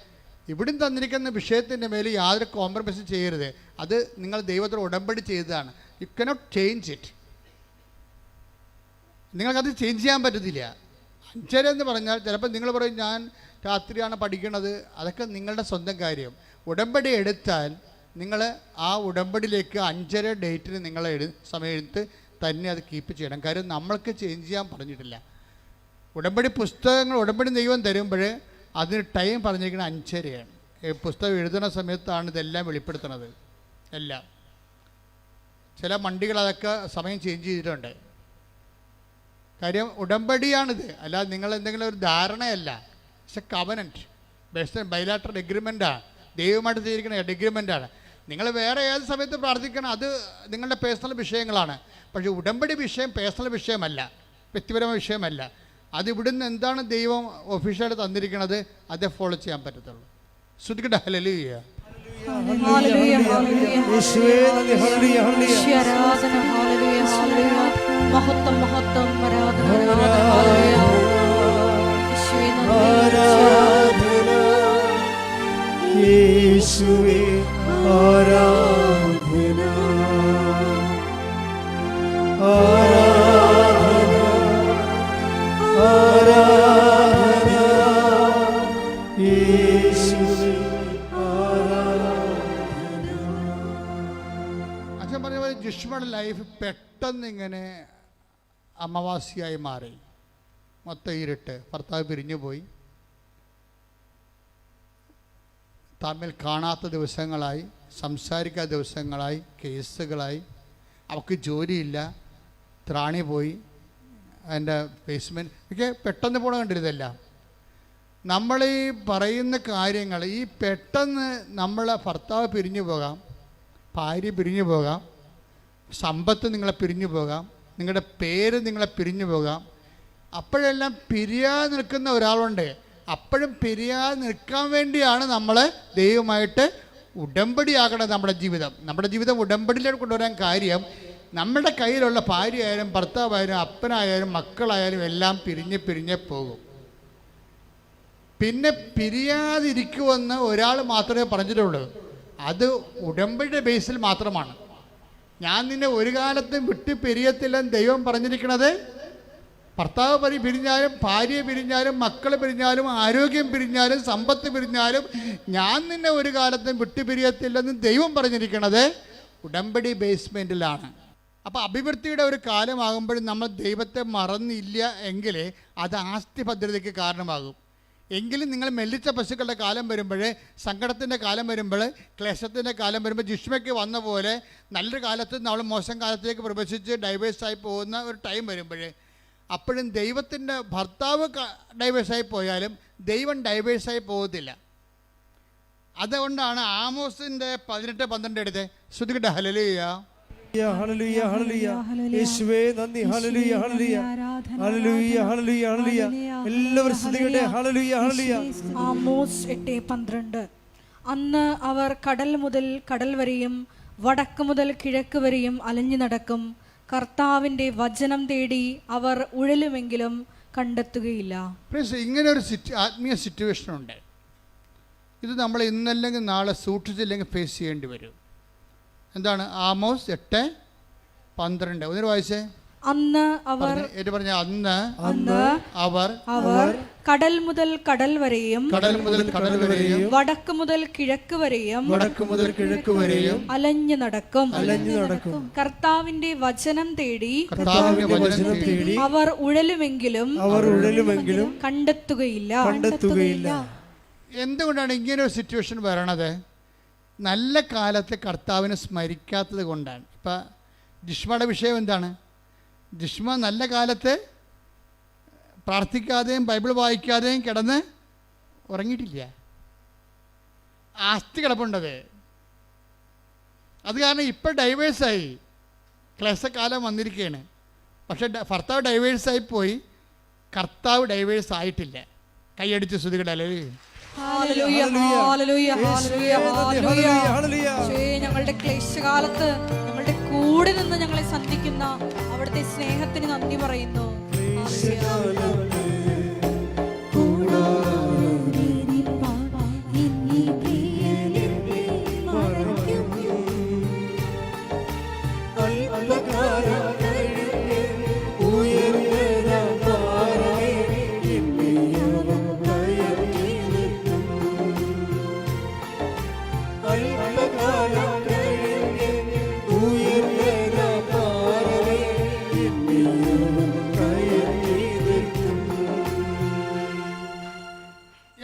[SPEAKER 4] ഇവിടും തന്നിരിക്കുന്ന വിഷയത്തിൻ്റെ മേൽ യാതൊരു കോംപ്രമൈസും ചെയ്യരുത്. അത് നിങ്ങൾ ദൈവത്തോട് ഉടമ്പടി ചെയ്തതാണ്. You cannot change it. നിങ്ങൾക്കത് ചേഞ്ച് ചെയ്യാൻ പറ്റത്തില്ല. 5:30 എന്ന് പറഞ്ഞാൽ ചിലപ്പോൾ നിങ്ങൾ പറയും ഞാൻ രാത്രിയാണ് പഠിക്കുന്നത്. അതൊക്കെ നിങ്ങളുടെ സ്വന്തം കാര്യം. ഉടമ്പടി എടുത്താൽ നിങ്ങൾ ആ ഉടമ്പടിയിലേക്ക് 5:30 ഡേറ്റിന് നിങ്ങൾ സമയം എടുത്ത് തന്നെ അത് കീപ്പ് ചെയ്യണം. കാര്യം നമ്മൾക്ക് ചേഞ്ച് ചെയ്യാൻ പറഞ്ഞിട്ടില്ല. ഉടമ്പടി പുസ്തകങ്ങൾ ഉടമ്പടി ദൈവം തരുമ്പോൾ അതിന് ടൈം പറഞ്ഞിരിക്കുന്നത് 5:30ആണ്. പുസ്തകം എഴുതുന്ന സമയത്താണ് ഇതെല്ലാം വെളിപ്പെടുത്തുന്നത്. എല്ലാം ചില മണ്ടികൾ അതൊക്കെ സമയം ചേഞ്ച് ചെയ്തിട്ടുണ്ട്. കാര്യം ഉടമ്പടിയാണിത്, അല്ലാതെ നിങ്ങൾ എന്തെങ്കിലും ഒരു ധാരണയല്ല. It's a covenant based bilateral എഗ്രിമെൻ്റാണ്. ദൈവമായിട്ട് ചെയ്തിരിക്കുന്ന എഗ്രിമെൻ്റാണ്. നിങ്ങൾ വേറെ ഏത് സമയത്ത് പ്രാർത്ഥിക്കണം, അത് നിങ്ങളുടെ പേഴ്സണൽ വിഷയങ്ങളാണ്. പക്ഷേ ഉടമ്പടി വിഷയം പേഴ്സണൽ വിഷയമല്ല, വ്യക്തിപരമായ വിഷയമല്ല. അത് ഇവിടുന്ന് എന്താണ് ദൈവം ഒഫീഷ്യലായിട്ട് തന്നിരിക്കുന്നത് അതേ ഫോളോ ചെയ്യാൻ പറ്റത്തുള്ളൂ. ശ്രദ്ധിക്കട്ടെ. ഹല്ലേലൂയ.
[SPEAKER 2] മഹത്വം മഹത്വം ആരാധന
[SPEAKER 1] യേശുവേ ആരാധന ആരാധന ആരാധന യേശുവേ ആരാധന.
[SPEAKER 4] അച്ഛൻ പറഞ്ഞ പോലെ ജിഷ്മയുടെ ലൈഫ് പെട്ടെന്ന് ഇങ്ങനെ അമാവാസിയായി മാറി. മൊത്തം ഇരുട്ട്. ഭർത്താവ് പിരിഞ്ഞു പോയി. തമ്മിൽ കാണാത്ത ദിവസങ്ങളായി, സംസാരിക്കാത്ത ദിവസങ്ങളായി, കേസുകളായി, അവൾക്ക് ജോലിയില്ല, ത്രാണി പോയി, അതിൻ്റെ ബേസ്മെൻറ്റ് ഒക്കെ പെട്ടെന്ന് പോകണം കണ്ടിരുന്നില്ല. നമ്മൾ ഈ പറയുന്ന കാര്യങ്ങൾ ഈ പെട്ടെന്ന് നമ്മളെ ഭർത്താവ് പിരിഞ്ഞു പോകാം, ഭാര്യ പിരിഞ്ഞു പോകാം, സമ്പത്ത് നിങ്ങളെ പിരിഞ്ഞു പോകാം, നിങ്ങളുടെ പേര് നിങ്ങളെ പിരിഞ്ഞു പോകാം. അപ്പോഴെല്ലാം പിരിയാതെ നിൽക്കുന്ന ഒരാളുണ്ട്. അപ്പോഴും പിരിയാതെ നിൽക്കാൻ വേണ്ടിയാണ് നമ്മൾ ദൈവമായിട്ട് ഉടമ്പടിയാകണം. നമ്മുടെ ജീവിതം ഉടമ്പടിയിലേക്ക് കൊണ്ടുവരാൻ കാര്യം, നമ്മുടെ കയ്യിലുള്ള ഭാര്യയായാലും ഭർത്താവായാലും അപ്പനായാലും മക്കളായാലും എല്ലാം പിരിഞ്ഞ് പോകും. പിന്നെ പിരിയാതിരിക്കുമെന്ന് ഒരാൾ മാത്രമേ പറഞ്ഞിട്ടുള്ളൂ. അത് ഉടമ്പടിയുടെ ബേസിൽ മാത്രമാണ്. ഞാൻ നിന്നെ ഒരു കാലത്തും വിട്ട് പിരിയത്തില്ലെന്ന് ദൈവം പറഞ്ഞിരിക്കുന്നത്. ഭർത്താവ് പിരിഞ്ഞാലും ഭാര്യ പിരിഞ്ഞാലും മക്കൾ പിരിഞ്ഞാലും ആരോഗ്യം പിരിഞ്ഞാലും സമ്പത്ത് പിരിഞ്ഞാലും ഞാൻ നിന്നെ ഒരു കാലത്തും വിട്ട് പിരിയത്തില്ലെന്ന് ദൈവം പറഞ്ഞിരിക്കുന്നത് ഉടമ്പടി ബേസ്മെൻറ്റിലാണ്. അപ്പോൾ അഭിവൃദ്ധിയുടെ ഒരു കാലമാകുമ്പോഴും നമ്മൾ ദൈവത്തെ മറന്നില്ല എങ്കിൽ അത് ആസ്തി ഭദ്രതയ്ക്ക് കാരണമാകും. എങ്കിലും നിങ്ങൾ മെല്ലിച്ച പശുക്കളുടെ കാലം വരുമ്പോൾ, സങ്കടത്തിൻ്റെ കാലം വരുമ്പോൾ, ക്ലേശത്തിൻ്റെ കാലം വരുമ്പോൾ, ജിഷ്മയ്ക്ക് വന്ന പോലെ നല്ലൊരു കാലത്ത് നമ്മൾ മോശം കാലത്തേക്ക് പ്രവേശിച്ച് ഡൈവേഴ്സായി പോകുന്ന ഒരു ടൈം വരുമ്പോൾ, അപ്പോഴും ദൈവത്തിൻ്റെ ഭർത്താവ് ഡൈവേഴ്സായി പോയാലും ദൈവം ഡൈവേഴ്സായി പോകത്തില്ല. അതുകൊണ്ടാണ് ആമോസിൻ്റെ 18:12 എടുത്ത് ശ്രുതികട്ടെ. ഹല്ലേലൂയ,
[SPEAKER 1] ഹല്ലേലൂയ, ഹല്ലേലൂയ. യേശുവേ നന്ദി. ഹല്ലേലൂയ, ഹല്ലേലൂയ, ഹല്ലേലൂയ, ഹല്ലേലൂയ, ഹല്ലേലൂയ. എല്ലാവരും സ്തുതിക്കട്ടെ. ഹല്ലേലൂയ, ഹല്ലേലൂയ.
[SPEAKER 2] ആമോസ് 8:12. അന്ന് അവർ കടൽ മുതൽ കടൽ വരെയും വടക്ക് മുതൽ കിഴക്ക് വരെയും അലഞ്ഞു നടക്കും. കർത്താവിന്റെ വചനം തേടി അവർ ഉഴലുമെങ്കിലും കണ്ടെത്തുകയില്ല.
[SPEAKER 4] ഇങ്ങനെ ഒരു ആത്മീയ സിറ്റുവേഷൻ ഉണ്ട്. ഇത് നമ്മൾ ഇന്നല്ലെങ്കിൽ നാളെ സൂക്ഷിച്ചില്ലെങ്കിൽ ഫേസ് ചെയ്യേണ്ടി വരും. എന്താണ്? ആമോസ് 8:12. ഒന്നിനു വായിച്ചേ.
[SPEAKER 2] അന്ന് അവർ അവർ കടൽ മുതൽ കടൽ വരെയും വടക്ക് മുതൽ കിഴക്ക് വരെയും അലഞ്ഞു നടക്കും. കർത്താവിന്റെ വചനം തേടി അവർ ഉഴലുമെങ്കിലും കണ്ടെത്തുകയില്ല.
[SPEAKER 4] എന്തുകൊണ്ടാണ് ഇങ്ങനെ ഒരു സിറ്റുവേഷൻ വരണത്? നല്ല കാലത്ത് കർത്താവിനെ സ്മരിക്കാത്തത് കൊണ്ടാണ്. ഇപ്പം ജിഷ്മയുടെ വിഷയം എന്താണ്? ജിഷ്മ നല്ല കാലത്ത് പ്രാർത്ഥിക്കാതെയും ബൈബിൾ വായിക്കാതെയും കിടന്ന് ഉറങ്ങിയിട്ടില്ല. ആസ്തി കിടപ്പുണ്ടത്. അത് കാരണം ഇപ്പം ഡൈവേഴ്സായി, ക്ലേശക്കാലം വന്നിരിക്കുകയാണ്. പക്ഷെ ഭർത്താവ് ഡൈവേഴ്സായി പോയി, കർത്താവ് ഡൈവേഴ്സ് ആയിട്ടില്ല. കൈയടിച്ച് ശ്രുതികടല്ലേ.
[SPEAKER 2] ഞങ്ങളുടെ ക്ലേശകാലത്ത് ഞങ്ങളുടെ കൂടെ നിന്ന് ഞങ്ങളെ സന്ധിക്കുന്ന അവിടുത്തെ സ്നേഹത്തിന് നന്ദി പറയുന്നു.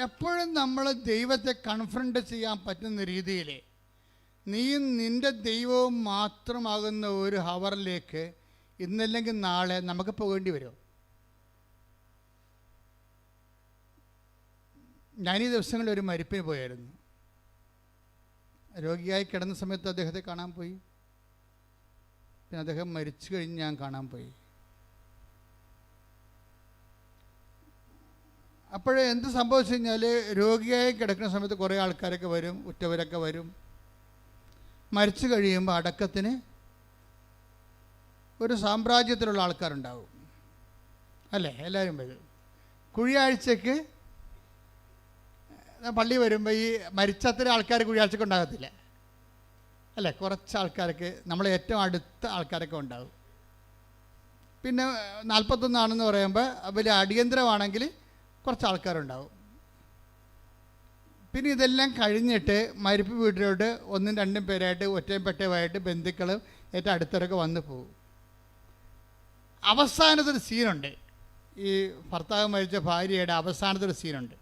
[SPEAKER 4] എപ്പോഴും നമ്മൾ ദൈവത്തെ കൺഫ്രണ്ട് ചെയ്യാൻ പറ്റുന്ന രീതിയിൽ നീയും നിൻ്റെ ദൈവവും മാത്രമാകുന്ന ഒരു ഹവറിലേക്ക് ഇന്നല്ലെങ്കിൽ നാളെ നമുക്ക് പോകേണ്ടി വരും. ഞാനീ ദിവസങ്ങളിൽ ഒരു മരിപ്പിന് പോയായിരുന്നു. രോഗിയായി കിടന്ന സമയത്ത് അദ്ദേഹത്തെ കാണാൻ പോയി. പിന്നെ അദ്ദേഹം മരിച്ചു കഴിഞ്ഞ് ഞാൻ കാണാൻ പോയി. അപ്പോഴേ എന്ത് സംഭവിച്ചു കഴിഞ്ഞാൽ, രോഗിയായി കിടക്കുന്ന സമയത്ത് കുറേ ആൾക്കാരൊക്കെ വരും, ഉറ്റവരൊക്കെ വരും. മരിച്ചു കഴിയുമ്പോൾ അടക്കത്തിന് ഒരു സാമ്രാജ്യത്തിലുള്ള ആൾക്കാരുണ്ടാവും, അല്ലേ? എല്ലാവരും വരും. കുഴിയാഴ്ചക്ക് പള്ളി വരുമ്പോൾ ഈ മരിച്ചത്ര ആൾക്കാർ കുഴിയാഴ്ചക്ക് ഉണ്ടാകത്തില്ല, അല്ലേ? കുറച്ച് ആൾക്കാർക്ക്, നമ്മളെ ഏറ്റവും അടുത്ത ആൾക്കാരൊക്കെ ഉണ്ടാവും. പിന്നെ 41 പറയുമ്പോൾ വലിയ അടിയന്തരമാണെങ്കിൽ കുറച്ച് ആൾക്കാരുണ്ടാവും. പിന്നെ ഇതെല്ലാം കഴിഞ്ഞിട്ട് മരിപ്പ് വീട്ടിലോട്ട് 1-2 പേരായിട്ട് ഒറ്റയും പെട്ടയുമായിട്ട് ബന്ധുക്കളും ഏറ്റവും അടുത്തവരൊക്കെ വന്നു പോകും. അവസാനത്തൊരു സീനുണ്ട്. ഈ ഭർത്താവ് മരിച്ച ഭാര്യയുടെ അവസാനത്തൊരു സീനുണ്ട്.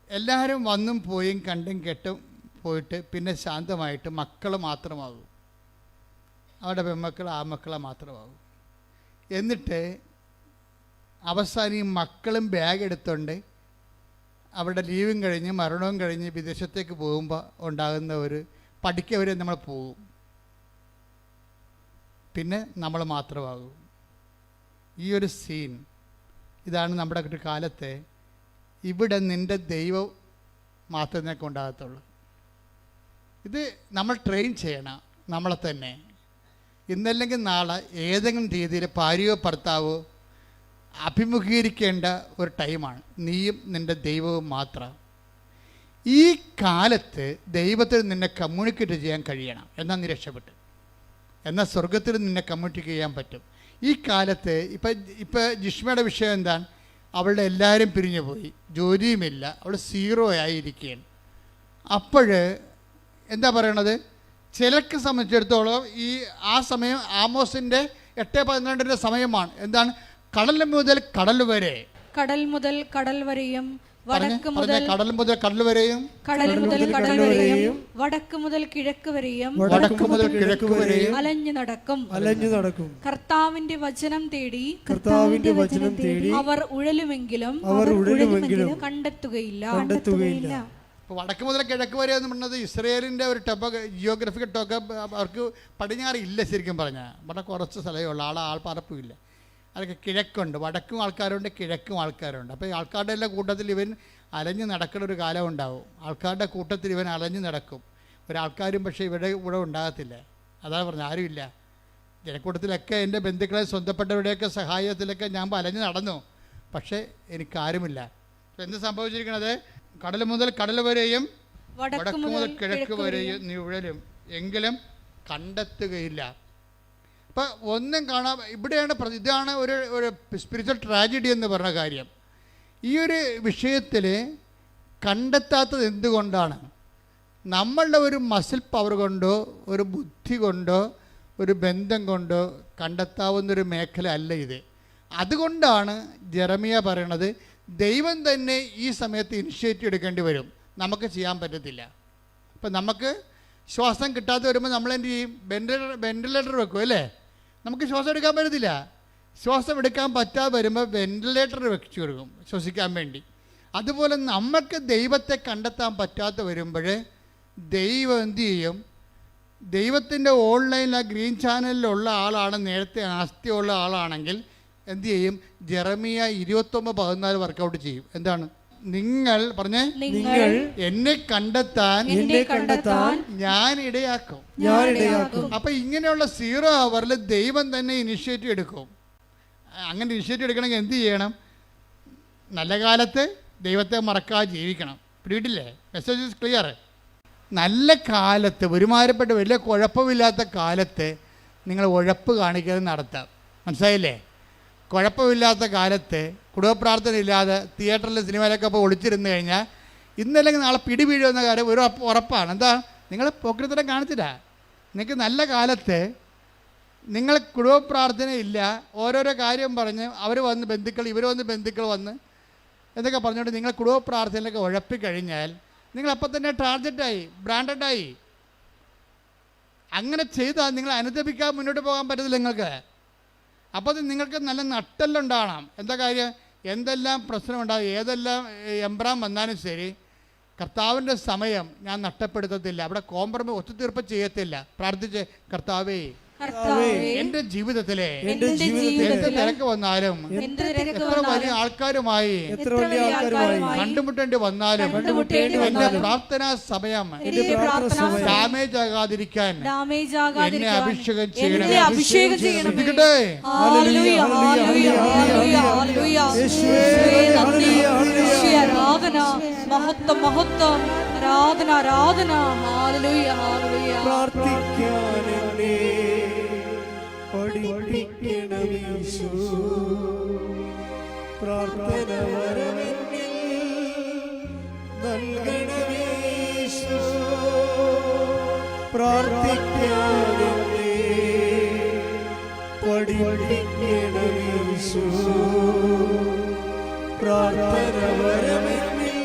[SPEAKER 4] എല്ലാവരും വന്നും പോയും കണ്ടും കെട്ടും പോയിട്ട് പിന്നെ ശാന്തമായിട്ട് മക്കൾ മാത്രമാകും. അവരുടെ പെൺമക്കൾ ആൺമക്കളെ മാത്രമാകും. എന്നിട്ട് അവസാനം ഈ മക്കളും ബാഗ് എടുത്തുകൊണ്ട് അവരുടെ ലീവും കഴിഞ്ഞ് മരണവും കഴിഞ്ഞ് വിദേശത്തേക്ക് പോകുമ്പോൾ ഉണ്ടാകുന്ന ഒരു പഠിക്കവരെ നമ്മൾ പോകും. പിന്നെ നമ്മൾ മാത്രമാകും. ഈ ഒരു സീൻ ഇതാണ് നമ്മുടെ ഒരു കാലത്തെ. ഇവിടെ നിൻ്റെ ദൈവം മാത്രമേ കൊണ്ടാകത്തുള്ളൂ. ഇത് നമ്മൾ ട്രെയിൻ ചെയ്യണം നമ്മളെ തന്നെ. ഇന്നല്ലെങ്കിൽ നാളെ ഏതെങ്കിലും രീതിയിൽ ഭാര്യയോ ഭർത്താവോ അഭിമുഖീകരിക്കേണ്ട ഒരു ടൈമാണ്. നീയും നിൻ്റെ ദൈവവും മാത്രം. ഈ കാലത്ത് ദൈവത്തിൽ നിന്നെ കമ്മ്യൂണിക്കേറ്റ് ചെയ്യാൻ കഴിയണം. എന്നാൽ നീ രക്ഷപ്പെട്ടു. എന്നാൽ സ്വർഗത്തിൽ നിന്നെ കമ്മ്യൂണിക്കേറ്റ് ചെയ്യാൻ പറ്റും. ഈ കാലത്ത് ഇപ്പം ജിഷ്മയുടെ വിഷയം എന്താണ്? അവളുടെ എല്ലാവരും പിരിഞ്ഞു പോയി, ജോലിയുമില്ല, അവൾ 0 ആയിരിക്കുകയാണ്. അപ്പോൾ എന്താ പറയണത്? ചിലർക്ക് സംബന്ധിച്ചിടത്തോളം ആ സമയം ആമോസിൻ്റെ 8:12 സമയമാണ്. എന്താണ്? കടൽ മുതൽ കടൽ വരെ,
[SPEAKER 2] കടൽ മുതൽ കടൽ വരെയും വടക്ക് മുതൽ
[SPEAKER 4] കടൽ മുതൽ കടൽ വരെയും,
[SPEAKER 2] കടൽ മുതൽ കടൽ വരെയും വടക്ക് മുതൽ കിഴക്ക് വരെയും,
[SPEAKER 4] വടക്ക് മുതൽ കിഴക്ക് വരെയും
[SPEAKER 2] അലഞ്ഞു നടക്കും. കർത്താവിന്റെ വചനം തേടി അവർ ഉഴലുമെങ്കിലും കണ്ടെത്തുകയില്ല.
[SPEAKER 4] ഇപ്പോൾ വടക്ക് മുതൽ കിഴക്ക് വരെ എന്ന് പറഞ്ഞത് ഇസ്രയേലിൻ്റെ ഒരു ജിയോഗ്രഫിക്കൽ അവർക്ക് പടിഞ്ഞാറ് ഇല്ല. ശരിക്കും പറഞ്ഞാൽ വളരെ കുറച്ച് സ്ഥലമേ ഉള്ളൂ. ആൾപ്പാർപ്പുമില്ല. അതൊക്കെ കിഴക്കുണ്ട്. വടക്കും ആൾക്കാരുണ്ട്, കിഴക്കും ആൾക്കാരുണ്ട്. അപ്പോൾ ഈ ആൾക്കാരുടെ എല്ലാ കൂട്ടത്തിൽ ഇവൻ അലഞ്ഞു നടക്കുന്ന ഒരു കാലം ഉണ്ടാവും. ആൾക്കാരുടെ കൂട്ടത്തിൽ ഇവൻ അലഞ്ഞു നടക്കും. ഒരാൾക്കാരും പക്ഷേ ഇവിടെ ഉണ്ടാകത്തില്ല. അതാണ് പറഞ്ഞത്, ആരുമില്ല. ജനക്കൂട്ടത്തിലൊക്കെ എൻ്റെ ബന്ധുക്കളെ സ്വന്തപ്പെട്ടവരുടെയൊക്കെ സഹായത്തിലൊക്കെ ഞാൻ അലഞ്ഞു നടന്നു. പക്ഷേ എനിക്കാരുമില്ല. എന്ത് സംഭവിച്ചിരിക്കണത്? കടൽ മുതൽ കടൽ വരെയും വടക്ക് മുതൽ കിഴക്ക് വരെയും നീ ഉഴലും, എങ്കിലും കണ്ടെത്തുകയില്ല. അപ്പം ഒന്നും കാണാൻ ഇവിടെയാണ്. ഇതാണ് ഒരു സ്പിരിച്വൽ ട്രാജഡി എന്ന് പറഞ്ഞ കാര്യം. ഈ ഒരു വിഷയത്തിൽ കണ്ടെത്താത്തത് എന്തുകൊണ്ടാണ്? നമ്മളുടെ ഒരു മസിൽ പവർ കൊണ്ടോ ഒരു ബുദ്ധി കൊണ്ടോ ഒരു ബന്ധം കൊണ്ടോ കണ്ടെത്താവുന്നൊരു മേഖല അല്ല ഇത്. അതുകൊണ്ടാണ് ജെറമിയ പറയണത് ദൈവം തന്നെ ഈ സമയത്ത് ഇനിഷ്യേറ്റീവ് എടുക്കേണ്ടി വരും. നമുക്ക് ചെയ്യാൻ പറ്റത്തില്ല. അപ്പം നമുക്ക് ശ്വാസം കിട്ടാതെ വരുമ്പോൾ നമ്മളെന്ത് ചെയ്യും? വെന്റിലേറ്റർ വെക്കും അല്ലേ? നമുക്ക് ശ്വാസം എടുക്കാൻ പറ്റത്തില്ല. ശ്വാസം എടുക്കാൻ പറ്റാതെ വരുമ്പോൾ വെന്റിലേറ്റർ വെച്ച് കൊടുക്കും ശ്വസിക്കാൻ വേണ്ടി. അതുപോലെ നമുക്ക് ദൈവത്തെ കണ്ടെത്താൻ പറ്റാതെ വരുമ്പോൾ ദൈവം എന്തു ചെയ്യും? ദൈവത്തിൻ്റെ ഓൺലൈനിൽ ആ ഗ്രീൻ ചാനലിലുള്ള ആളാണ്, നേരത്തെ ആസ്തിയുള്ള ആളാണെങ്കിൽ എന്തു ചെയ്യും? ജെറമിയ 29:14 വർക്കൗട്ട് ചെയ്യും. എന്താണ്? നിങ്ങൾ പറഞ്ഞേ, എന്നെ കണ്ടെത്താൻ ഞാൻ ഇടയാക്കും. അപ്പൊ ഇങ്ങനെയുള്ള 0 അവറിൽ ദൈവം തന്നെ ഇനിഷ്യേറ്റീവ് എടുക്കും. അങ്ങനെ ഇനിഷ്യേറ്റീവ് എടുക്കണമെങ്കിൽ എന്ത് ചെയ്യണം? നല്ല കാലത്ത് ദൈവത്തെ മറക്കാതെ ജീവിക്കണം. പിടിയിട്ടില്ലേ? Message is clear. നല്ല കാലത്ത് ഒരുമാതിരിപ്പെട്ട വലിയ കുഴപ്പമില്ലാത്ത കാലത്ത് നിങ്ങൾ ഉഴപ്പ് കാണിക്കാതെ നടത്താം. മനസ്സിലായില്ലേ? കുഴപ്പമില്ലാത്ത കാലത്ത് കുടുംബപ്രാർത്ഥന ഇല്ലാതെ തിയേറ്ററിൽ സിനിമയിലൊക്കെ ഇപ്പോൾ ഒളിച്ചിരുന്ന് കഴിഞ്ഞാൽ ഇന്നല്ലെങ്കിൽ നാളെ പിടി വീഴുമെന്ന കാര്യം ഒരു ഉറപ്പാണ്. എന്താ? നിങ്ങൾ പോക്കൃത്തരം കാണിച്ചില്ല. നിങ്ങൾക്ക് നല്ല കാലത്ത് നിങ്ങൾ കുടുംബപ്രാർത്ഥന ഇല്ല, ഓരോരോ കാര്യം പറഞ്ഞ് ഇവർ വന്ന് ബന്ധുക്കൾ വന്ന് എന്നൊക്കെ പറഞ്ഞുകൊണ്ട് നിങ്ങൾ കുടുംബപ്രാർത്ഥനയിലൊക്കെ ഉഴപ്പിക്കഴിഞ്ഞാൽ നിങ്ങൾ അപ്പം തന്നെ ടാർഗറ്റായി, ബ്രാൻഡഡായി. അങ്ങനെ ചെയ്താൽ നിങ്ങൾ അനുദപിക്കാൻ മുന്നോട്ട് പോകാൻ പറ്റത്തില്ല നിങ്ങൾക്ക്. അപ്പോൾ അത് നിങ്ങൾക്ക് നല്ല നട്ടെല്ലുണ്ടാകണം. എന്താ കാര്യം? എന്തെല്ലാം പ്രശ്നമുണ്ടാകും, ഏതെല്ലാം എംബ്രാം വന്നാലും ശരി, കർത്താവിൻ്റെ സമയം ഞാൻ നഷ്ടപ്പെടുത്തത്തില്ല. അവിടെ കോംപ്രമൈസ് ഒത്തുതീർപ്പ് ചെയ്യത്തില്ല. പ്രാർത്ഥിച്ച്, കർത്താവേ എന്റെ ജീവിതത്തിലെ എന്ത് തിരക്ക് വന്നാലും എത്ര വലിയ ആൾക്കാരുമായി കണ്ടുമുട്ടേണ്ടി വന്നാലും എന്റെ പ്രാർത്ഥനാ സമയം ഡാമേജ് ആകാതിരിക്കാൻ എന്നെ അഭിഷേകം ചെയ്യണം.
[SPEAKER 1] പഠിപ്പിക്കണമീശോ, പ്രാർത്ഥന വരമെന്നിൽ നൽകണമീശോ, പ്രാർത്ഥിക്കാനെന്നെ പഠിപ്പിക്കണമീശോ, പ്രാർത്ഥന വരമെന്നിൽ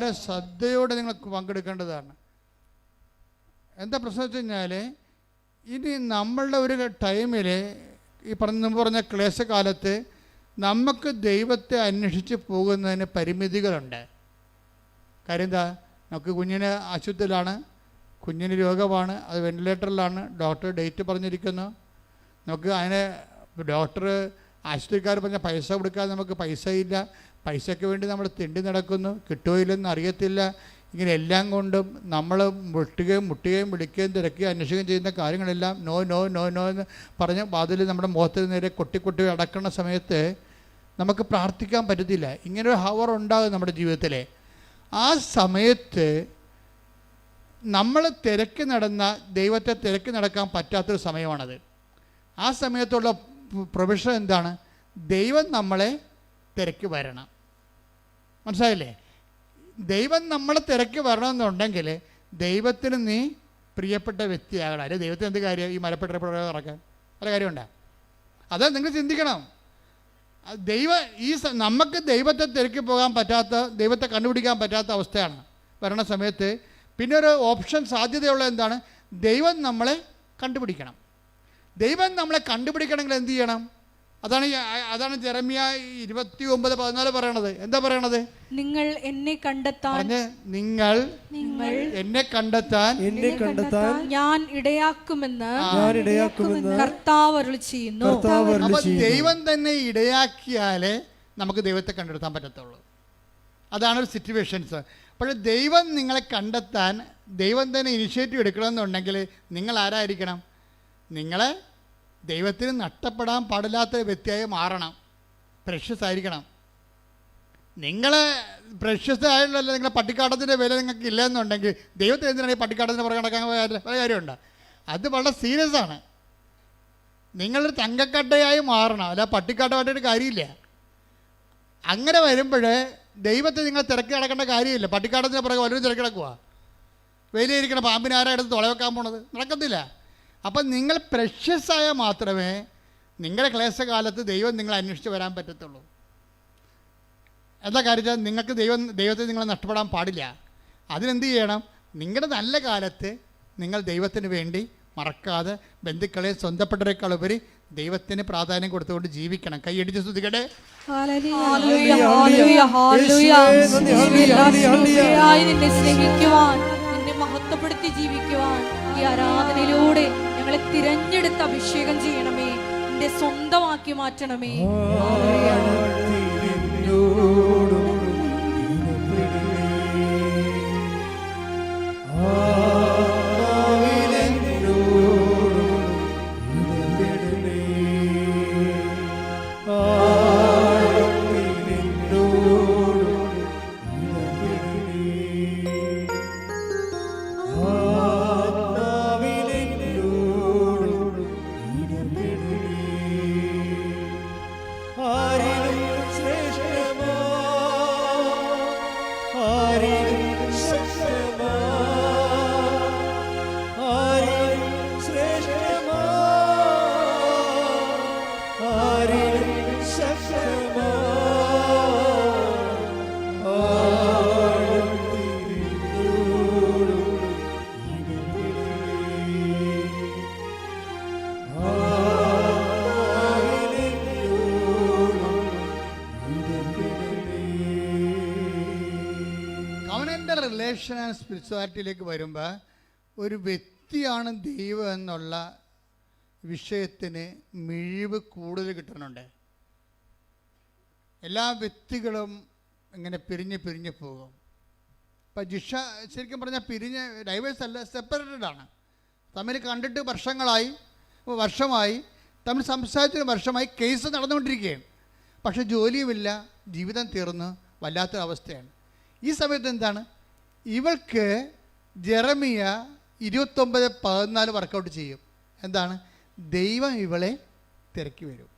[SPEAKER 4] വളരെ ശ്രദ്ധയോടെ നിങ്ങൾ പങ്കെടുക്കേണ്ടതാണ്. എന്താ പ്രശ്നം വെച്ച് കഴിഞ്ഞാൽ, ഇനി നമ്മളുടെ ഒരു ടൈമിൽ ഈ പറഞ്ഞ ക്ലേശകാലത്ത് നമുക്ക് ദൈവത്തെ അന്വേഷിച്ച് പോകുന്നതിന് പരിമിതികളുണ്ട്. കാര്യം എന്താ, നമുക്ക് കുഞ്ഞിന് ആശുപത്രിയിലാണ്, കുഞ്ഞിന് രോഗമാണ്, അത് വെന്റിലേറ്ററിലാണ്, ഡോക്ടർ ഡേറ്റ് പറഞ്ഞിരിക്കുന്നു. നമുക്ക് അതിന് ഡോക്ടർ ആശുപത്രിക്കാർ പറഞ്ഞ പൈസ കൊടുക്കാതെ നമുക്ക് പൈസയില്ല, പൈസയ്ക്ക് വേണ്ടി നമ്മൾ തിണ്ടി നടക്കുന്നു, കിട്ടുമോ ഇല്ലെന്ന് അറിയത്തില്ല. ഇങ്ങനെ എല്ലാം കൊണ്ടും നമ്മൾ മുട്ടുകയും വിളിക്കുകയും തിരക്കുകയും അന്വേഷിക്കുകയും ചെയ്യുന്ന കാര്യങ്ങളെല്ലാം നോ നോ നോ നോ എന്ന് പറഞ്ഞ് വാതിൽ നമ്മുടെ മുഖത്തിന് നേരെ കൊട്ടി അടക്കുന്ന സമയത്ത് നമുക്ക് പ്രാർത്ഥിക്കാൻ പറ്റത്തില്ല. ഇങ്ങനൊരു ഹവർ ഉണ്ടാകും നമ്മുടെ ജീവിതത്തിൽ. ആ സമയത്ത് നമ്മൾ ദൈവത്തെ തിരക്കി നടക്കാൻ പറ്റാത്തൊരു സമയമാണത്. ആ സമയത്തുള്ള പ്രൊവിഷൻ എന്താണ്? ദൈവം നമ്മളെ തിരക്കി വരണം. മനസ്സിലായില്ലേ? ദൈവം നമ്മളെ തിരക്കി വരണമെന്നുണ്ടെങ്കിൽ ദൈവത്തിന് നീ പ്രിയപ്പെട്ട വ്യക്തിയാകണം. അല്ലെ ദൈവത്തിന് എന്ത് കാര്യം ഈ മരപ്പെട്ട നടക്കാൻ? പല കാര്യമുണ്ടോ? അത് നിങ്ങൾ ചിന്തിക്കണം. നമുക്ക് ദൈവത്തെ തിരക്കി പോകാൻ പറ്റാത്ത, ദൈവത്തെ കണ്ടുപിടിക്കാൻ പറ്റാത്ത അവസ്ഥയാണ് വരണ സമയത്ത് പിന്നെ ഒരു ഓപ്ഷൻ സാധ്യതയുള്ള എന്താണ്? ദൈവം നമ്മളെ കണ്ടുപിടിക്കണം. ദൈവം നമ്മളെ കണ്ടുപിടിക്കണമെങ്കിൽ എന്ത് ചെയ്യണം? അതാണ് ജെറമ്യ 29:14 പറയണത്. എന്താ പറയണത്? നിങ്ങൾ എന്നെ കണ്ടെത്താൻ
[SPEAKER 2] ഞാൻ ഇടയാക്കുമെന്ന് കർത്താവ് അരുളിച്ചെയ്യുന്നു.
[SPEAKER 4] അപ്പൊ ദൈവം തന്നെ ഇടയാക്കിയാലേ നമുക്ക് ദൈവത്തെ കണ്ടെത്താൻ പറ്റത്തുള്ളൂ. അതാണ് ഒരു സിറ്റുവേഷൻസ്. പക്ഷേ ദൈവം നിങ്ങളെ കണ്ടെത്താൻ ദൈവം തന്നെ ഇനിഷ്യേറ്റീവ് എടുക്കണമെന്നുണ്ടെങ്കിൽ നിങ്ങൾ ആരായിരിക്കണം? നിങ്ങളെ ദൈവത്തിന് നഷ്ടപ്പെടാൻ പാടില്ലാത്ത വ്യക്തിയായി മാറണം. പ്രഷ്യസ് ആയിരിക്കണം. നിങ്ങളെ പ്രഷ്യസ് ആയിട്ടുള്ള നിങ്ങളെ പട്ടിക്കാട്ടത്തിൻ്റെ വില നിങ്ങൾക്ക് ഇല്ലയെന്നുണ്ടെങ്കിൽ ദൈവത്തിന് എന്തിനാണ് ഈ പട്ടിക്കാട്ടത്തിന് പുറകെ നടക്കാൻ പല കാര്യമുണ്ട്. അത് വളരെ സീരിയസ് ആണ്. നിങ്ങളൊരു തങ്കക്കട്ടയായി മാറണം, അല്ല പട്ടിക്കാട്ടമായിട്ടൊരു കാര്യമില്ല. അങ്ങനെ വരുമ്പോൾ ദൈവത്തെ നിങ്ങൾ തിരക്കി നടക്കേണ്ട കാര്യമില്ല. പട്ടിക്കാട്ടത്തിന് പുറകെ വല്ലതും തിരക്കി നടക്കുക. വെയിലിരിക്കണ പാമ്പിനെ ആരാ എടുത്ത് തുളവെക്കാൻ പോണത്? നടക്കത്തില്ല. അപ്പം നിങ്ങൾ പ്രഷ്യസായ മാത്രമേ നിങ്ങളുടെ ക്ലേശകാലത്ത് ദൈവം നിങ്ങളെ അന്വേഷിച്ച് വരാൻ പറ്റത്തുള്ളൂ. എന്താ കാര്യം? നിങ്ങൾക്ക് ദൈവത്തെ നിങ്ങളെ നഷ്ടപ്പെടാൻ പാടില്ല. അതിനെന്ത് ചെയ്യണം? നിങ്ങളുടെ നല്ല കാലത്ത് നിങ്ങൾ ദൈവത്തിന് വേണ്ടി മറക്കാതെ ബന്ധുക്കളെ സ്വന്തപ്പെട്ടവരെക്കാൾ ഉപരി ദൈവത്തിന് പ്രാധാന്യം കൊടുത്തുകൊണ്ട് ജീവിക്കണം. കൈയടിച്ച് സ്തുതിക്കട്ടെ.
[SPEAKER 2] നിന്നെ മഹത്വപ്പെടുത്തി ജീവിക്കുവാൻ ഈ ആരാധനയിലൂടെ ഞങ്ങളെ തിരഞ്ഞെടുത്ത് അഭിഷേകം ചെയ്യണമേ, നിന്റെ സ്വന്തമാക്കി മാറ്റണമേ.
[SPEAKER 4] റിലേഷൻ ആൻഡ് സ്പിരിച്വാലിറ്റിയിലേക്ക് വരുമ്പോൾ ഒരു വ്യക്തിയാണ് ദൈവം എന്നുള്ള വിഷയത്തിന് മിഴിവ് കൂടുതൽ കിട്ടുന്നുണ്ട്. എല്ലാ വ്യക്തികളും ഇങ്ങനെ പിരിഞ്ഞ് പോകും. ഇപ്പം ജിഷ ശരിക്കും പറഞ്ഞാൽ ഡൈവേഴ്സ് അല്ല, സെപ്പറേറ്റഡ് ആണ്. തമ്മിൽ കണ്ടിട്ട് വർഷമായി തമ്മിൽ സംസാരിച്ചൊരു വർഷമായി കേസ് നടന്നുകൊണ്ടിരിക്കുകയാണ്. പക്ഷെ ജോലിയുമില്ല, ജീവിതം തീർന്ന് വല്ലാത്തൊരു അവസ്ഥയാണ്. ഈ സമയത്ത് എന്താണ് ഇവൾക്ക് ജെറമിയ 29:14 വർക്കൗട്ട് ചെയ്യും. എന്താണ്? ദൈവം ഇവളെ തിരക്കി വരും.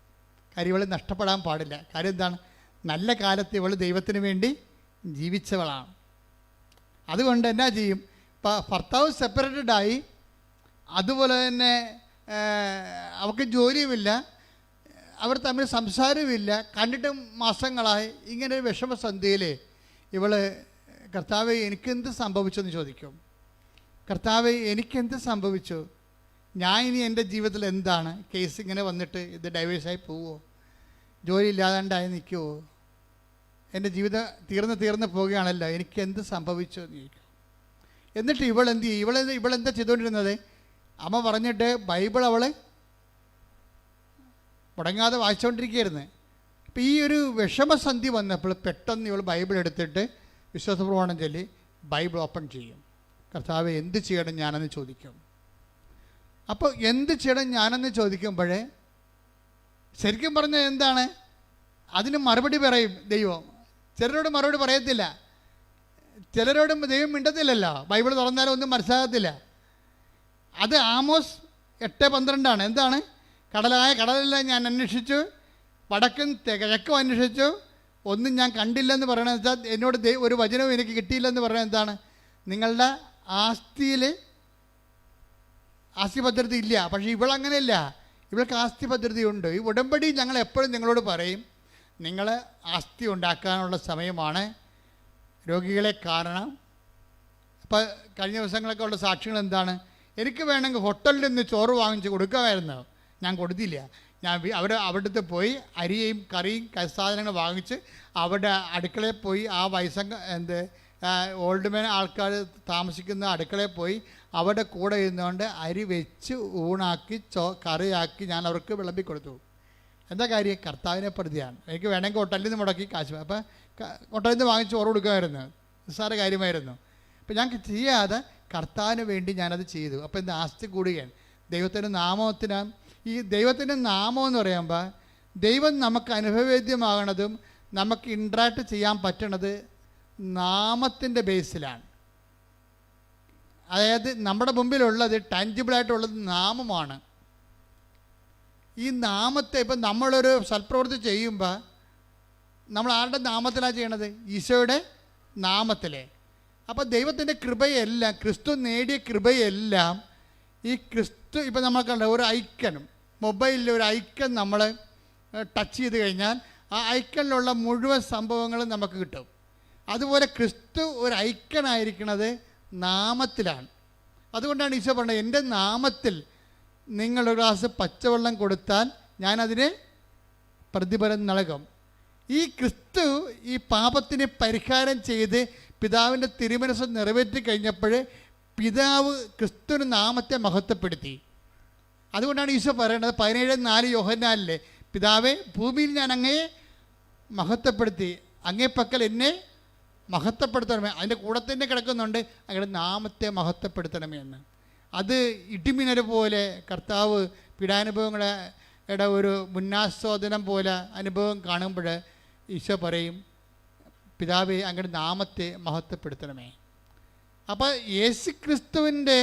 [SPEAKER 4] കാര്യം ഇവളെ നഷ്ടപ്പെടാൻ പാടില്ല. കാര്യം എന്താണ്? നല്ല കാലത്ത് ഇവൾ ദൈവത്തിന് വേണ്ടി ജീവിച്ചവളാണ്. അതുകൊണ്ട് എന്നാ ചെയ്യും? ഭർത്താവ് സെപ്പറേറ്റഡായി, അതുപോലെ തന്നെ അവൾക്ക് ജോലിയുമില്ല, അവർ തമ്മിൽ സംസാരവുമില്ല, കണ്ടിട്ട് മാസങ്ങളായി. ഇങ്ങനെ ഒരു വിഷമസന്ധിയിൽ ഇവൾ കർത്താവെ എനിക്കെന്ത് സംഭവിച്ചെന്ന് ചോദിക്കും. കർത്താവെ എനിക്കെന്ത് സംഭവിച്ചു, ഞാൻ ഇനി എൻ്റെ ജീവിതത്തിൽ എന്താണ്, കേസ് ഇങ്ങനെ വന്നിട്ട് ഇത് ഡൈവേഴ്സായി പോവുമോ, ജോലി ഇല്ലാതാണ്ടായി നിൽക്കുമോ, എൻ്റെ ജീവിതം തീർന്ന് പോവുകയാണല്ലോ, എനിക്ക് എന്ത് സംഭവിച്ചു എന്ന് ചോദിക്കും. എന്നിട്ട് ഇവളെന്ത് ചെയ്യും? ഇവളെന്താ ചെയ്തുകൊണ്ടിരുന്നത്? അമ്മ പറഞ്ഞിട്ട് ബൈബിൾ അവൾ മുടങ്ങാതെ വായിച്ചുകൊണ്ടിരിക്കുകയായിരുന്നു. അപ്പോൾ ഈ ഒരു വിഷമസന്ധി വന്നപ്പോൾ പെട്ടെന്ന് ഇവൾ ബൈബിൾ എടുത്തിട്ട് വിശ്വാസപ്രമാണം ചൊല്ലി ബൈബിൾ ഓപ്പൺ ചെയ്യും. കർത്താവെ എന്ത് ചെയ്യണം ഞാനെന്ന് ചോദിക്കും. അപ്പോൾ എന്ത് ചെയ്യണം ഞാനെന്ന് ചോദിക്കുമ്പോഴേ ശരിക്കും പറഞ്ഞാൽ എന്താണ്, അതിന് മറുപടി പറയും ദൈവം. ചിലരോട് മറുപടി പറയത്തില്ല, ചിലരോടും ദൈവം മിണ്ടത്തില്ലല്ലോ, ബൈബിൾ തുറന്നാലും ഒന്നും മനസ്സിലാകത്തില്ല. അത് ആമോസ് 8:12 എന്താണ്? കടലെല്ലാം ഞാൻ അന്വേഷിച്ചു, വടക്കും കിഴക്കും അന്വേഷിച്ചു, ഒന്നും ഞാൻ കണ്ടില്ലെന്ന് പറയണത് വെച്ചാൽ എന്നോട് ഒരു വചനവും എനിക്ക് കിട്ടിയില്ലെന്ന് പറയുന്നത് എന്താണ്? നിങ്ങളുടെ ആസ്തി ഭദ്രത ഇല്ല. പക്ഷേ ഇവളങ്ങനെയല്ല, ഇവൾക്ക് ആസ്തി ഭദ്രതയുണ്ട്. ഈ ഉടമ്പടി ഞങ്ങൾ എപ്പോഴും നിങ്ങളോട് പറയും, നിങ്ങൾ ആസ്തി ഉണ്ടാക്കാനുള്ള സമയമാണ്, രോഗികളെ കാണണം. അപ്പോൾ കഴിഞ്ഞ ദിവസങ്ങളൊക്കെ ഉള്ള സാക്ഷ്യങ്ങൾ എന്താണ്? എനിക്ക് വേണമെങ്കിൽ ഹോട്ടലിൽ നിന്ന് ചോറ് വാങ്ങിച്ച് കൊടുക്കാമായിരുന്നു, ഞാൻ കൊടുത്തില്ല. ഞാൻ അവിടുത്തെ പോയി അരിയും കറിയും സാധനങ്ങൾ വാങ്ങിച്ച് അവിടെ അടുക്കളയിൽ പോയി ആ ഓൾഡ് മാൻ ആൾക്കാർ താമസിക്കുന്ന അടുക്കളയിൽ പോയി അവിടെ കൂടെ ഇരുന്നുകൊണ്ട് അരി വെച്ച് ഊണാക്കി കറിയാക്കി ഞാൻ അവർക്ക് വിളമ്പി കൊടുത്തു. എന്താ കാര്യം? കർത്താവിനെ പ്രതിയാണ്. എനിക്ക് വേണമെങ്കിൽ ഹോട്ടലിൽ നിന്ന് മുടക്കി കാശ്, അപ്പം ഹോട്ടലിൽ നിന്ന് വാങ്ങിച്ച് ചോറ് കൊടുക്കുമായിരുന്നു, നിസ്സാര കാര്യമായിരുന്നു. അപ്പം ഞാൻ ചെയ്യാതെ കർത്താവിന് വേണ്ടി ഞാനത് ചെയ്തു. അപ്പോൾ എന്താ? ആസ്തി കൂടുകയാണ്. ദൈവത്തിൻ്റെ നാമത്തിന്, ഈ ദൈവത്തിൻ്റെ നാമം എന്ന് പറയുമ്പോൾ ദൈവം നമുക്ക് അനുഭവവേദ്യമാകണതും നമുക്ക് ഇൻട്രാക്ട് ചെയ്യാൻ പറ്റണത് നാമത്തിൻ്റെ ബേസിലാണ്. അതായത് നമ്മുടെ മുമ്പിലുള്ളത് ടാഞ്ചിബിളായിട്ടുള്ളത് നാമമാണ്. ഈ നാമത്തെ ഇപ്പം നമ്മളൊരു സൽപ്രവൃത്തി ചെയ്യുമ്പോൾ നമ്മൾ ആരുടെ നാമത്തിലാണ് ചെയ്യണത്? ഈശോയുടെ നാമത്തിലെ. അപ്പോൾ ദൈവത്തിൻ്റെ കൃപയെല്ലാം, ക്രിസ്തു നേടിയ കൃപയെല്ലാം ഈ ക്രിസ്തു, ഇപ്പം നമ്മൾ കണ്ട ഒരു ഐക്കൺ, മൊബൈലിൽ ഒരു ഐക്കൺ നമ്മൾ ടച്ച് ചെയ്ത് കഴിഞ്ഞാൽ ആ ഐക്കണിലുള്ള മുഴുവൻ സംഭവങ്ങളും നമുക്ക് കിട്ടും. അതുപോലെ ക്രിസ്തു ഒരു ഐക്കണായിരിക്കുന്നത് നാമത്തിലാണ്. അതുകൊണ്ടാണ് ഈശോ പറഞ്ഞത്, എൻ്റെ നാമത്തിൽ നിങ്ങളൊരു ഗ്ലാസ് പച്ചവെള്ളം കൊടുത്താൽ ഞാനതിന് പ്രതിഫലം നൽകും. ഈ ക്രിസ്തു ഈ പാപത്തിന് പരിഹാരം ചെയ്ത് പിതാവിൻ്റെ തിരുമനസ്സ് നിറവേറ്റി കഴിഞ്ഞപ്പോൾ പിതാവ് ക്രിസ്തുവിൻ്റെ നാമത്തെ മഹത്വപ്പെടുത്തി. അതുകൊണ്ടാണ് ഈശോ പറയുന്നത് 17:4 യോഹന്നാനിലെ, പിതാവേ ഭൂമിയിൽ ഞാൻ അങ്ങയെ മഹത്വപ്പെടുത്തി, അങ്ങേ പക്കൽ എന്നെ മഹത്വപ്പെടുത്തണമേ. അതിൻ്റെ കൂടെ തന്നെ കിടക്കുന്നുണ്ട് അങ്ങയുടെ നാമത്തെ മഹത്വപ്പെടുത്തണമേ എന്ന്. അത് ഇടിമിന്നൽ പോലെ കർത്താവ് പീഡാനുഭവങ്ങളുടെ ഒരു മുന്നാസ്വാദനം പോലെ അനുഭവം കാണുമ്പോൾ ഈശോ പറയും, പിതാവേ അങ്ങയുടെ നാമത്തെ മഹത്വപ്പെടുത്തണമേ. അപ്പോൾ യേശുക്രിസ്തുവിൻ്റെ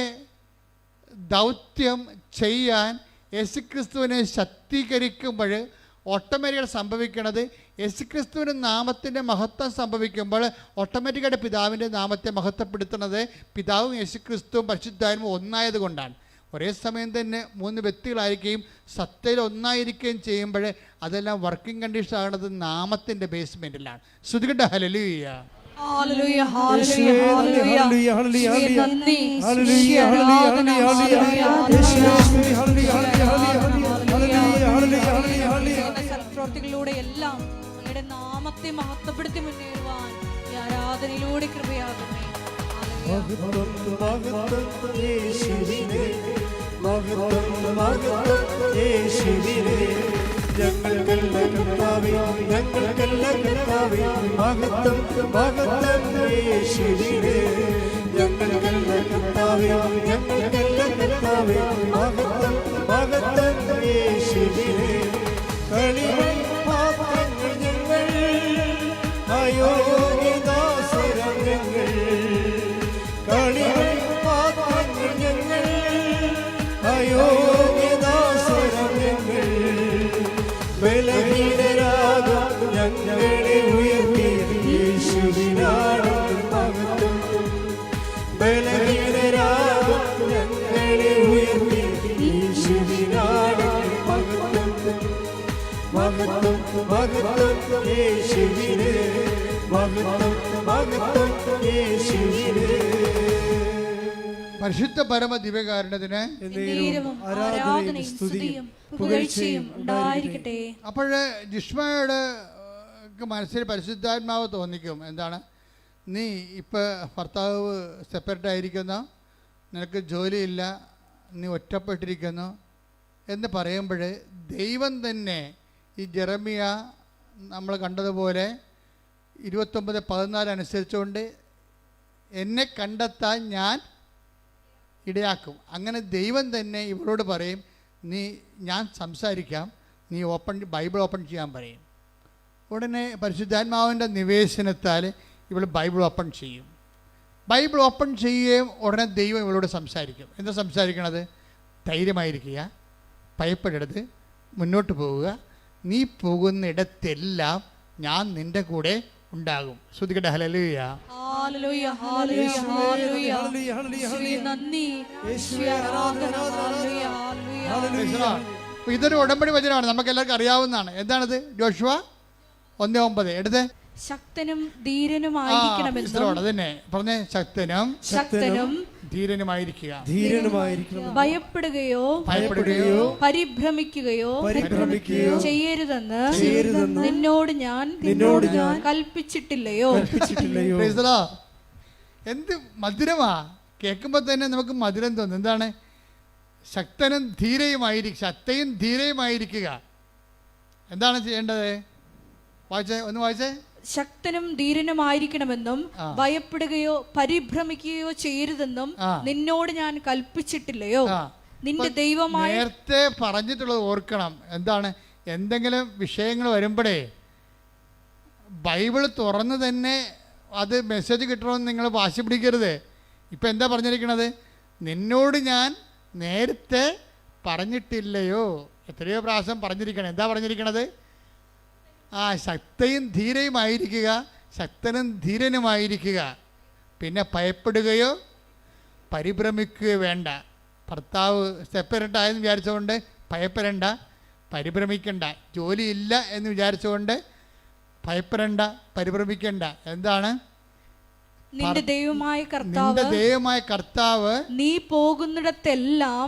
[SPEAKER 4] ദൗത്യം ചെയ്യാൻ യേശുക്രിസ്തുവിനെ ശക്തീകരിക്കുമ്പോൾ ഓട്ടോമാറ്റിക്കായിട്ട് സംഭവിക്കുന്നത്, യേശുക്രിസ്തുവിൻ്റെ നാമത്തിൻ്റെ മഹത്വം സംഭവിക്കുമ്പോൾ ഓട്ടോമാറ്റിക്കായിട്ട് പിതാവിൻ്റെ നാമത്തെ മഹത്വപ്പെടുത്തുന്നത് പിതാവും യേശുക്രിസ്തുവും പരിശുദ്ധാത്മാവും ഒന്നായത് കൊണ്ടാണ്. ഒരേ സമയം തന്നെ 3 വ്യക്തികളായിരിക്കുകയും സത്തയിൽ ഒന്നായിരിക്കുകയും ചെയ്യുമ്പോൾ അതെല്ലാം വർക്കിംഗ് കണ്ടീഷൻ ആകുന്നത് നാമത്തിൻ്റെ ബേസ്മെൻറ്റിലാണ്. ശ്രുതികട്ട ഹല്ലേലൂയ.
[SPEAKER 2] ഹല്ലേലൂയ, ഹല്ലേലൂയ, ഹല്ലേലൂയ, ഹല്ലേലൂയ, നന്ദി, ഹല്ലേലൂയ, ഹല്ലേലൂയ, സൽപ്രവൃത്തികളിലൂടെ എല്ലാം അങ്ങയുടെ നാമത്തെ മഹത്വപ്പെടുത്തി മുന്നേറുവാൻ ഈ ആരാധനയിലൂടെ കൃപയാകണമേ.
[SPEAKER 1] ഞങ്ങൾക്കെല്ലാം കർത്താവേ, ഞങ്ങൾക്കെല്ലാം കർത്താവേ, മഹത്വം മഹത്വം യേശുവിനേ. ഞങ്ങൾക്കെല്ലാം കർത്താവേ, ഞങ്ങൾക്കെല്ലാം കർത്താവേ, മഹത്വം മഹത്വം യേശുവിനേ. കളിമൺ പാത്രങ്ങൾ ഞങ്ങൾ, അയോഗ്യദാസരം ഞങ്ങൾ. കളിമൺ പാത്രങ്ങൾ ഞങ്ങൾ, അയോഗ്യദാസരം ഞങ്ങൾ. ബലഹീനരാകും ഞങ്ങളെ ഉയർത്തിയ യേശുവിനാണ് മഹത്വം. ബലഹീനരാകും ഞങ്ങളെ ഉയർത്തിയ യേശുവിനാണ് മഹത്വം. മഹത്വം മഹത്വം യേശുവിനേ. മഹത്വം മഹത്വം യേശുവിന്.
[SPEAKER 4] പരിശുദ്ധ പരമ ദിവ്യകാരുണ്യത്തിന്
[SPEAKER 2] എന്നേരവും ആരാധനയും സ്തുതിയും പുകഴ്ചയും ഉണ്ടായിരിക്കട്ടെ.
[SPEAKER 4] അപ്പോൾ ജിഷ്മയുടെ മനസ്സിൽ പരിശുദ്ധാത്മാവ് തോന്നിക്കും, എന്താണ്, നീ ഇപ്പോൾ ഭർത്താവ് സെപ്പറേറ്റ് ആയിരിക്കുന്നു, നിനക്ക് ജോലിയില്ല, നീ ഒറ്റപ്പെട്ടിരിക്കുന്നു എന്ന് പറയുമ്പോൾ ദൈവം തന്നെ ഈ ജെറമിയ നമ്മൾ കണ്ടതുപോലെ 29:14 അനുസരിച്ചുകൊണ്ട് എന്നെ കണ്ടെത്താൻ ഞാൻ ഇടയാക്കും. അങ്ങനെ ദൈവം തന്നെ ഇവരോട് പറയും, ഞാൻ സംസാരിക്കാം, നീ ബൈബിൾ ഓപ്പൺ ചെയ്യാൻ പറയും. ഉടനെ പരിശുദ്ധാത്മാവിൻ്റെ നിവേശനത്താൽ ഇവൾ ബൈബിൾ ഓപ്പൺ ചെയ്യും. ബൈബിൾ ഓപ്പൺ ചെയ്യുകയും ഉടനെ ദൈവം ഇവളോട് സംസാരിക്കും. എന്താ സംസാരിക്കണത്? ധൈര്യമായിരിക്കുക, ഭയപ്പെടരുത്, മുന്നോട്ട് പോവുക, നീ പോകുന്നിടത്തെല്ലാം ഞാൻ നിൻ്റെ കൂടെ ഉണ്ടാകും. ശ്രുതിക്കട്ടെ ഹല്ലേലൂയ.
[SPEAKER 2] ഹല്ലേലൂയ ഹല്ലേലൂയ ഹല്ലേലൂയ യേശുവേ നന്ദി, യേശുവേ ആരാധന. ഹല്ലേലൂയ ഹല്ലേലൂയ.
[SPEAKER 4] ഇതൊരു ഉടമ്പടി വചനമാണ്, നമുക്ക് എല്ലാവർക്കും അറിയാവുന്നതാണ്. എന്താണത്? ജോഷുവ 1:9 എടുത്തേ.
[SPEAKER 2] ശക്തനും ധീരനുമായിരിക്കണമെന്നും
[SPEAKER 4] അതന്നെ പറഞ്ഞേ, ശക്തനും ധീരനുമായിരിക്കുക.
[SPEAKER 2] ഭയപ്പെടുകയോ പരിഭ്രമിക്കുകയോ ചെയ്യരുതെന്ന് നിന്നോട് ഞാൻ കൽപ്പിച്ചിട്ടില്ലയോ?
[SPEAKER 4] എന്ത് മധുരമാ കേൾക്കുമ്പോൾ തന്നെ നമുക്ക് മധുരം തോന്നും. എന്താണ്? ശക്തനും ധീരയുമായിരിക്കുക. എന്താണ് ചെയ്യേണ്ടത്? ഒന്ന് വായിച്ചേ.
[SPEAKER 2] ശക്തനും ധീരനുമായിരിക്കണമെന്നും ഭയപ്പെടുകയോ പരിഭ്രമിക്കുകയോ ചെയ്യരുതെന്നും നിന്നോട് ഞാൻ കൽപ്പിച്ചിട്ടില്ലയോ? നിന്റെ ദൈവമായ
[SPEAKER 4] നേരത്തെ പറഞ്ഞിട്ടുള്ളത് ഓർക്കണം. എന്താണ്? എന്തെങ്കിലും വിഷയങ്ങൾ വരുമ്പോഴേ ബൈബിൾ തുറന്ന് തന്നെ അത് മെസ്സേജ് കിട്ടണമെന്ന് നിങ്ങൾ വാശി പിടിക്കരുത്. ഇപ്പം എന്താ പറഞ്ഞിരിക്കണത്? നിന്നോട് ഞാൻ നേരത്തെ പറഞ്ഞിട്ടില്ലയോ? എത്രയോ പ്രാവശ്യം പറഞ്ഞിരിക്കണം. എന്താ പറഞ്ഞിരിക്കണത്? ശക്തനും ധീരനുമായിരിക്കുക. പിന്നെ ഭയപ്പെടുകയോ പരിഭ്രമിക്കുകയോ വേണ്ട. ഭർത്താവ് സെപ്പറേറ്റ് ആയെന്ന് വിചാരിച്ചുകൊണ്ട് ഭയപ്പെടേണ്ട, പരിഭ്രമിക്കണ്ട. ജോലിയില്ല എന്ന് വിചാരിച്ചുകൊണ്ട് ഭയപ്പെടേണ്ട, പരിഭ്രമിക്കണ്ട. എന്താണ്?
[SPEAKER 2] നിന്റെ ദൈവമായ
[SPEAKER 4] കർത്താവ്
[SPEAKER 2] നീ പോകുന്നിടത്തെല്ലാം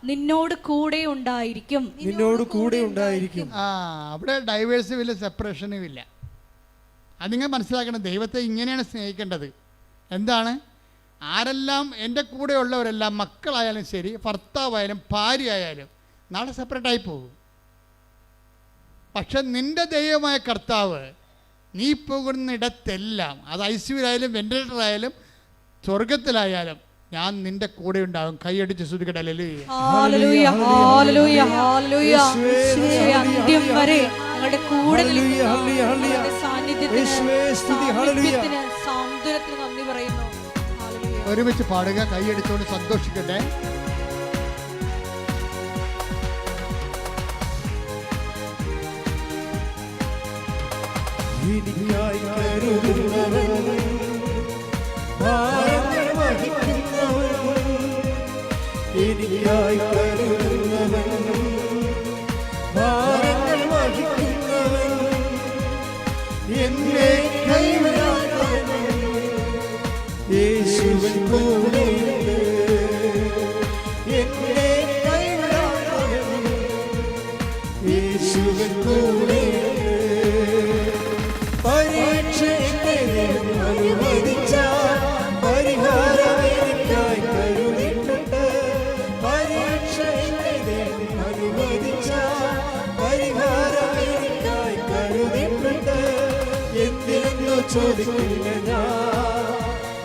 [SPEAKER 2] നിന്നോട് കൂടെ ഉണ്ടായിരിക്കും.
[SPEAKER 4] അവിടെ ഡൈവേഴ്സും ഇല്ല, സെപ്പറേഷനും ഇല്ല. അത് നിങ്ങൾ മനസ്സിലാക്കണം. ദൈവത്തെ ഇങ്ങനെയാണ് സ്നേഹിക്കേണ്ടത്. എന്താണ്? ആരെല്ലാം എൻ്റെ കൂടെ ഉള്ളവരെല്ലാം, മക്കളായാലും ശരി, ഭർത്താവായാലും ഭാര്യയായാലും നാളെ സെപ്പറേറ്റായി പോകും. പക്ഷെ നിന്റെ ദൈവമായ കർത്താവ് നീ പോകുന്നിടത്തെല്ലാം, അത് ഐസിയുലായാലും വെന്റിലേറ്ററായാലും സ്വർഗത്തിലായാലും, ഞാൻ നിന്റെ കൂടെ ഉണ്ടാകും. കൈയടിച്ച് സ്തുതിക്കട്ടെ.
[SPEAKER 2] ഹല്ലേലൂയ ഹല്ലേലൂയ ഹല്ലേലൂയ. അന്ത്യം വരെ ഞങ്ങളുടെ കൂടെ സാന്നിധ്യത്തിന് സാന്ത്വനത്തിന് നന്ദി പറയുന്നു.
[SPEAKER 4] ഒരുമിച്ച് പാടുക, കൈയടിച്ചുകൊണ്ട് സന്തോഷിക്കട്ടെ.
[SPEAKER 1] എനിക്കായി കരുതുന്നവൻ, ഭാരങ്ങൾ വഹിക്കുന്നവൻ, എനിക്കായി കരുതുന്നവൻ, ഭാരങ്ങൾ വഹിക്കുന്നവൻ, എന്നെ കൈവിടാത്തവൻ, യേശുവിൻ കൂടെയുണ്ട്. എന്നെ കൈവിടാത്തവൻ, യേശുവിൻ കൂടെയുണ്ട്. ചോദിക്കില്ല ഞാൻ,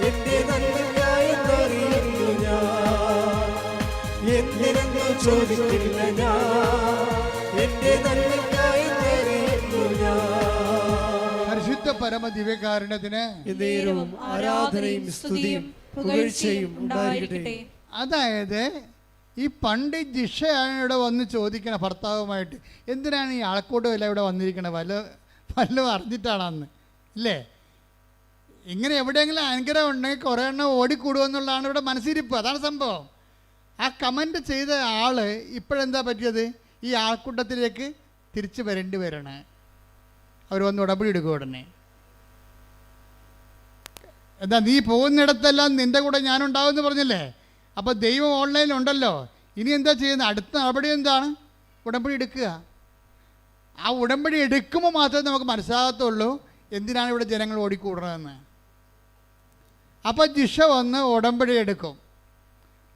[SPEAKER 1] എന്റെ നന്മയ്ക്കായെന്നറിയുന്നു ഞാൻ. എന്തിനെന്നു ചോദിക്കില്ല ഞാൻ, എന്റെ നന്മയ്ക്കായെന്നറിയുന്നു ഞാൻ.
[SPEAKER 4] പരിശുദ്ധ പരമ ദിവ്യകാരുണ്യത്തിന്
[SPEAKER 1] ആരാധനയും സ്തുതിയും പുകഴ്ചയും ഉണ്ടായിരിക്കട്ടെ.
[SPEAKER 4] അതായത് ഈ പണ്ട് ജിഷയുടെ വന്ന് ചോദിക്കണ ഭർത്താവുമായിട്ട്, എന്തിനാണ് ഈ ആൾക്കൂട്ടം എല്ലാം ഇവിടെ വന്നിരിക്കണത്? വല്ലതും അറിഞ്ഞിട്ടാണെന്ന് ഇല്ലേ? ഇങ്ങനെ എവിടെയെങ്കിലും അനുഗ്രഹം ഉണ്ടെങ്കിൽ കുറേ എണ്ണം ഓടിക്കൂടുമെന്നുള്ളതാണ് ഇവിടെ മനസ്സിരിപ്പ്. അതാണ് സംഭവം. ആ കമൻറ്റ് ചെയ്ത ആൾ ഇപ്പോഴെന്താ പറ്റിയത്? ഈ ആൾക്കൂട്ടത്തിലേക്ക് തിരിച്ചു വരേണ്ടി വരണേ. അവർ വന്ന് ഉടമ്പടി എടുക്കും ഉടനെ. എന്താ, നീ പോകുന്നിടത്തെല്ലാം നിൻ്റെ കൂടെ ഞാനുണ്ടാവുമെന്ന് പറഞ്ഞില്ലേ? അപ്പോൾ ദൈവം ഓൺലൈനിലുണ്ടല്ലോ. ഇനി എന്താ ചെയ്യുന്നത്? അടുത്ത നടപടി എന്താണ്? ഉടമ്പടി എടുക്കുക. ആ ഉടമ്പടി എടുക്കുമ്പോൾ മാത്രമേ നമുക്ക് മനസ്സിലാകത്തുള്ളൂ എന്തിനാണ് ഇവിടെ ജനങ്ങൾ ഓടിക്കൂടണമെന്ന്. അപ്പോൾ ജിഷ വന്ന് ഉടമ്പടി എടുക്കും.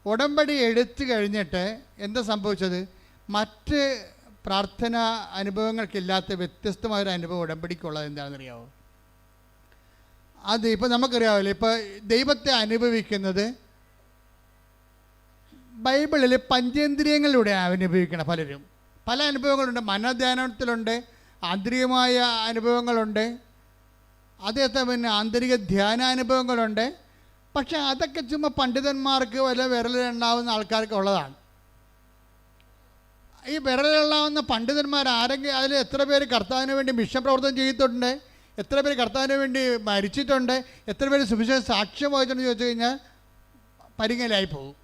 [SPEAKER 4] ഉടമ്പടി എടുത്തു കഴിഞ്ഞിട്ട് എന്താ സംഭവിച്ചത്? മറ്റ് പ്രാർത്ഥന അനുഭവങ്ങൾക്കില്ലാത്ത വ്യത്യസ്തമായൊരു അനുഭവം ഉടമ്പടിക്കുള്ളത് എന്താണെന്നറിയാമോ? അത് ഇപ്പം നമുക്കറിയാമല്ലോ, ഇപ്പോൾ ദൈവത്തെ അനുഭവിക്കുന്നത് ബൈബിളിൽ പഞ്ചേന്ദ്രിയങ്ങളിലൂടെ അനുഭവിക്കണം. പലരും പല അനുഭവങ്ങളുണ്ട്. മനധ്യാനത്തിലുണ്ട്, ആന്തരികമായ അനുഭവങ്ങളുണ്ട്, അതേത്തെ പിന്നെ ആന്തരിക ധ്യാനാനുഭവങ്ങളുണ്ട്. പക്ഷെ അതൊക്കെ ചുമ്മാ പണ്ഡിതന്മാർക്ക് വല്ല വിരലിലുണ്ടാവുന്ന ആൾക്കാർക്ക് ഉള്ളതാണ്. ഈ വിരലിലുണ്ടാവുന്ന പണ്ഡിതന്മാർ ആരെങ്കിലും അതിൽ എത്ര പേര് കർത്താവിന് വേണ്ടി മിഷൻ പ്രവർത്തനം ചെയ്തിട്ടുണ്ട്, എത്ര പേര് കർത്താവിന് വേണ്ടി മരിച്ചിട്ടുണ്ട്, എത്ര പേര് സുവിശേഷ സാക്ഷ്യം വഹിച്ചിട്ടുണ്ട് ചോദിച്ചു കഴിഞ്ഞാൽ പരിങ്ങലായി പോകും.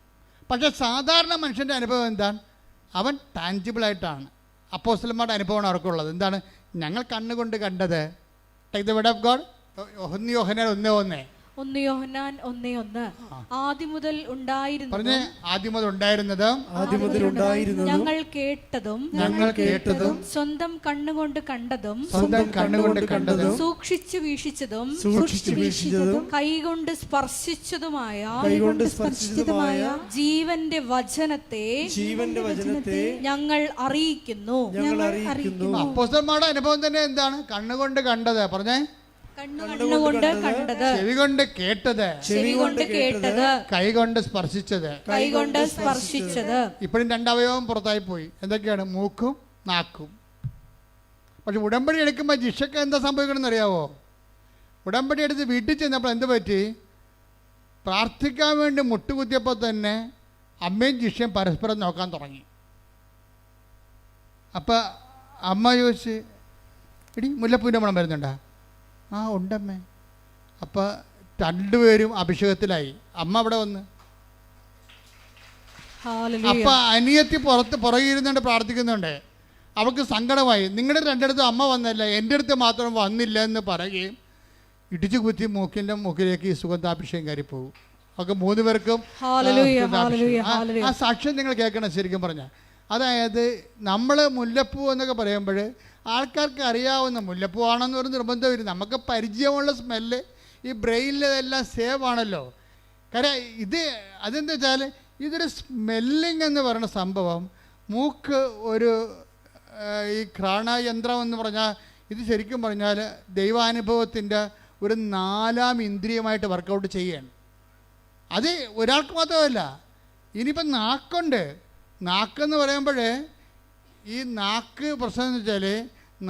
[SPEAKER 4] പക്ഷേ സാധാരണ മനുഷ്യൻ്റെ അനുഭവം എന്താണ്? അവൻ ടാഞ്ചിബിളായിട്ടാണ്. അപ്പോസ്തലന്മാരുടെ അനുഭവമാണ് അവർക്കുള്ളത്. എന്താണ്? ഞങ്ങൾ കണ്ണുകൊണ്ട് കണ്ടത്. Take the word of God. 1 യോഹന്നാൻ 1:1.
[SPEAKER 2] 1 യോഹന്നാൻ 1:1. ആദ്യം മുതൽ ഉണ്ടായിരുന്നതും ഞങ്ങൾ കേട്ടതും സ്വന്തം കണ്ണുകൊണ്ട് കണ്ടതും സൂക്ഷിച്ചു വീക്ഷിച്ചതും കൈകൊണ്ട് സ്പർശിച്ചതുമായ ജീവന്റെ വചനത്തെ ഞങ്ങൾ അറിയിക്കുന്നു.
[SPEAKER 4] അപ്പോസ്തലന്മാരുടെ അനുഭവം തന്നെ എന്താണ്? കണ്ണുകൊണ്ട് കണ്ടത്. പറഞ്ഞേ.
[SPEAKER 2] കണ്ണുകൊണ്ട് കണ്ടത്,
[SPEAKER 4] ചെവികൊണ്ട് കേട്ടത്, കൈകൊണ്ട് സ്പർശിച്ചത്. ഇപ്പോഴും 2 അവയവം പുറത്തായി പോയി. എന്തൊക്കെയാണ്? മൂക്കും നാക്കും. പക്ഷെ ഉടമ്പടി എടുക്കുമ്പോൾ ജിഷയ്ക്ക് എന്താ സംഭവിക്കണമെന്ന് അറിയാവോ? ഉടമ്പടി എടുത്ത് വീട്ടിൽ ചെന്നപ്പോൾ എന്ത് പറ്റി? പ്രാർത്ഥിക്കാൻ വേണ്ടി മുട്ടുകുത്തിയപ്പോൾ തന്നെ അമ്മയും ജിഷയും പരസ്പരം നോക്കാൻ തുടങ്ങി. അപ്പം അമ്മ ചോദിച്ച്, എടി മുല്ലപ്പൂവിൻ്റെ മണം വരുന്നുണ്ടാ? ആ ഉണ്ടമ്മേ. അപ്പം 2 പേരും അഭിഷേകത്തിലായി. അമ്മ അവിടെ വന്ന്. അപ്പം അനിയത്തി പുറകിരുന്നുണ്ട് പ്രാർത്ഥിക്കുന്നുണ്ട്. അവൾക്ക് സങ്കടമായി. നിങ്ങളുടെ 2 അമ്മ വന്നല്ല, എൻ്റെ അടുത്ത് മാത്രം വന്നില്ല എന്ന് പറയുകയും ഇടിച്ചു കുത്തി മൂക്കിലേക്ക് ഈ സുഗന്ധാഭിഷേകം കയറിപ്പോകും. അവർക്ക് 3 പേർക്കും ആ സാക്ഷ്യം നിങ്ങൾ കേൾക്കണം. ശരിക്കും പറഞ്ഞാൽ അതായത് നമ്മൾ മുല്ലപ്പൂ എന്നൊക്കെ പറയുമ്പോൾ ആൾക്കാർക്ക് അറിയാവുന്ന മുല്ലപ്പൂ ആണെന്ന് പറഞ്ഞ് നിർബന്ധമില്ല. നമുക്ക് പരിചയമുള്ള സ്മെല്ല് ഈ ബ്രെയിനിലെല്ലാം സേവ് ആണല്ലോ. കാര്യം അതെന്താ വെച്ചാൽ ഇതൊരു സ്മെല്ലിംഗ് എന്ന് പറയുന്ന സംഭവം. മൂക്ക് ഒരു ഈ ഘ്രാണയന്ത്രം എന്ന് പറഞ്ഞാൽ ഇത് ശരിക്കും പറഞ്ഞാൽ ദൈവാനുഭവത്തിൻ്റെ ഒരു 4ാം ഇന്ദ്രിയമായിട്ട് വർക്കൗട്ട് ചെയ്യുകയാണ്. അത് ഒരാൾക്ക് മാത്രമല്ല. ഇനിയിപ്പം നാക്കുണ്ട്. നാക്കെന്ന് പറയുമ്പോൾ ഈ നാക്ക് പ്രശ്നം എന്ന് വെച്ചാൽ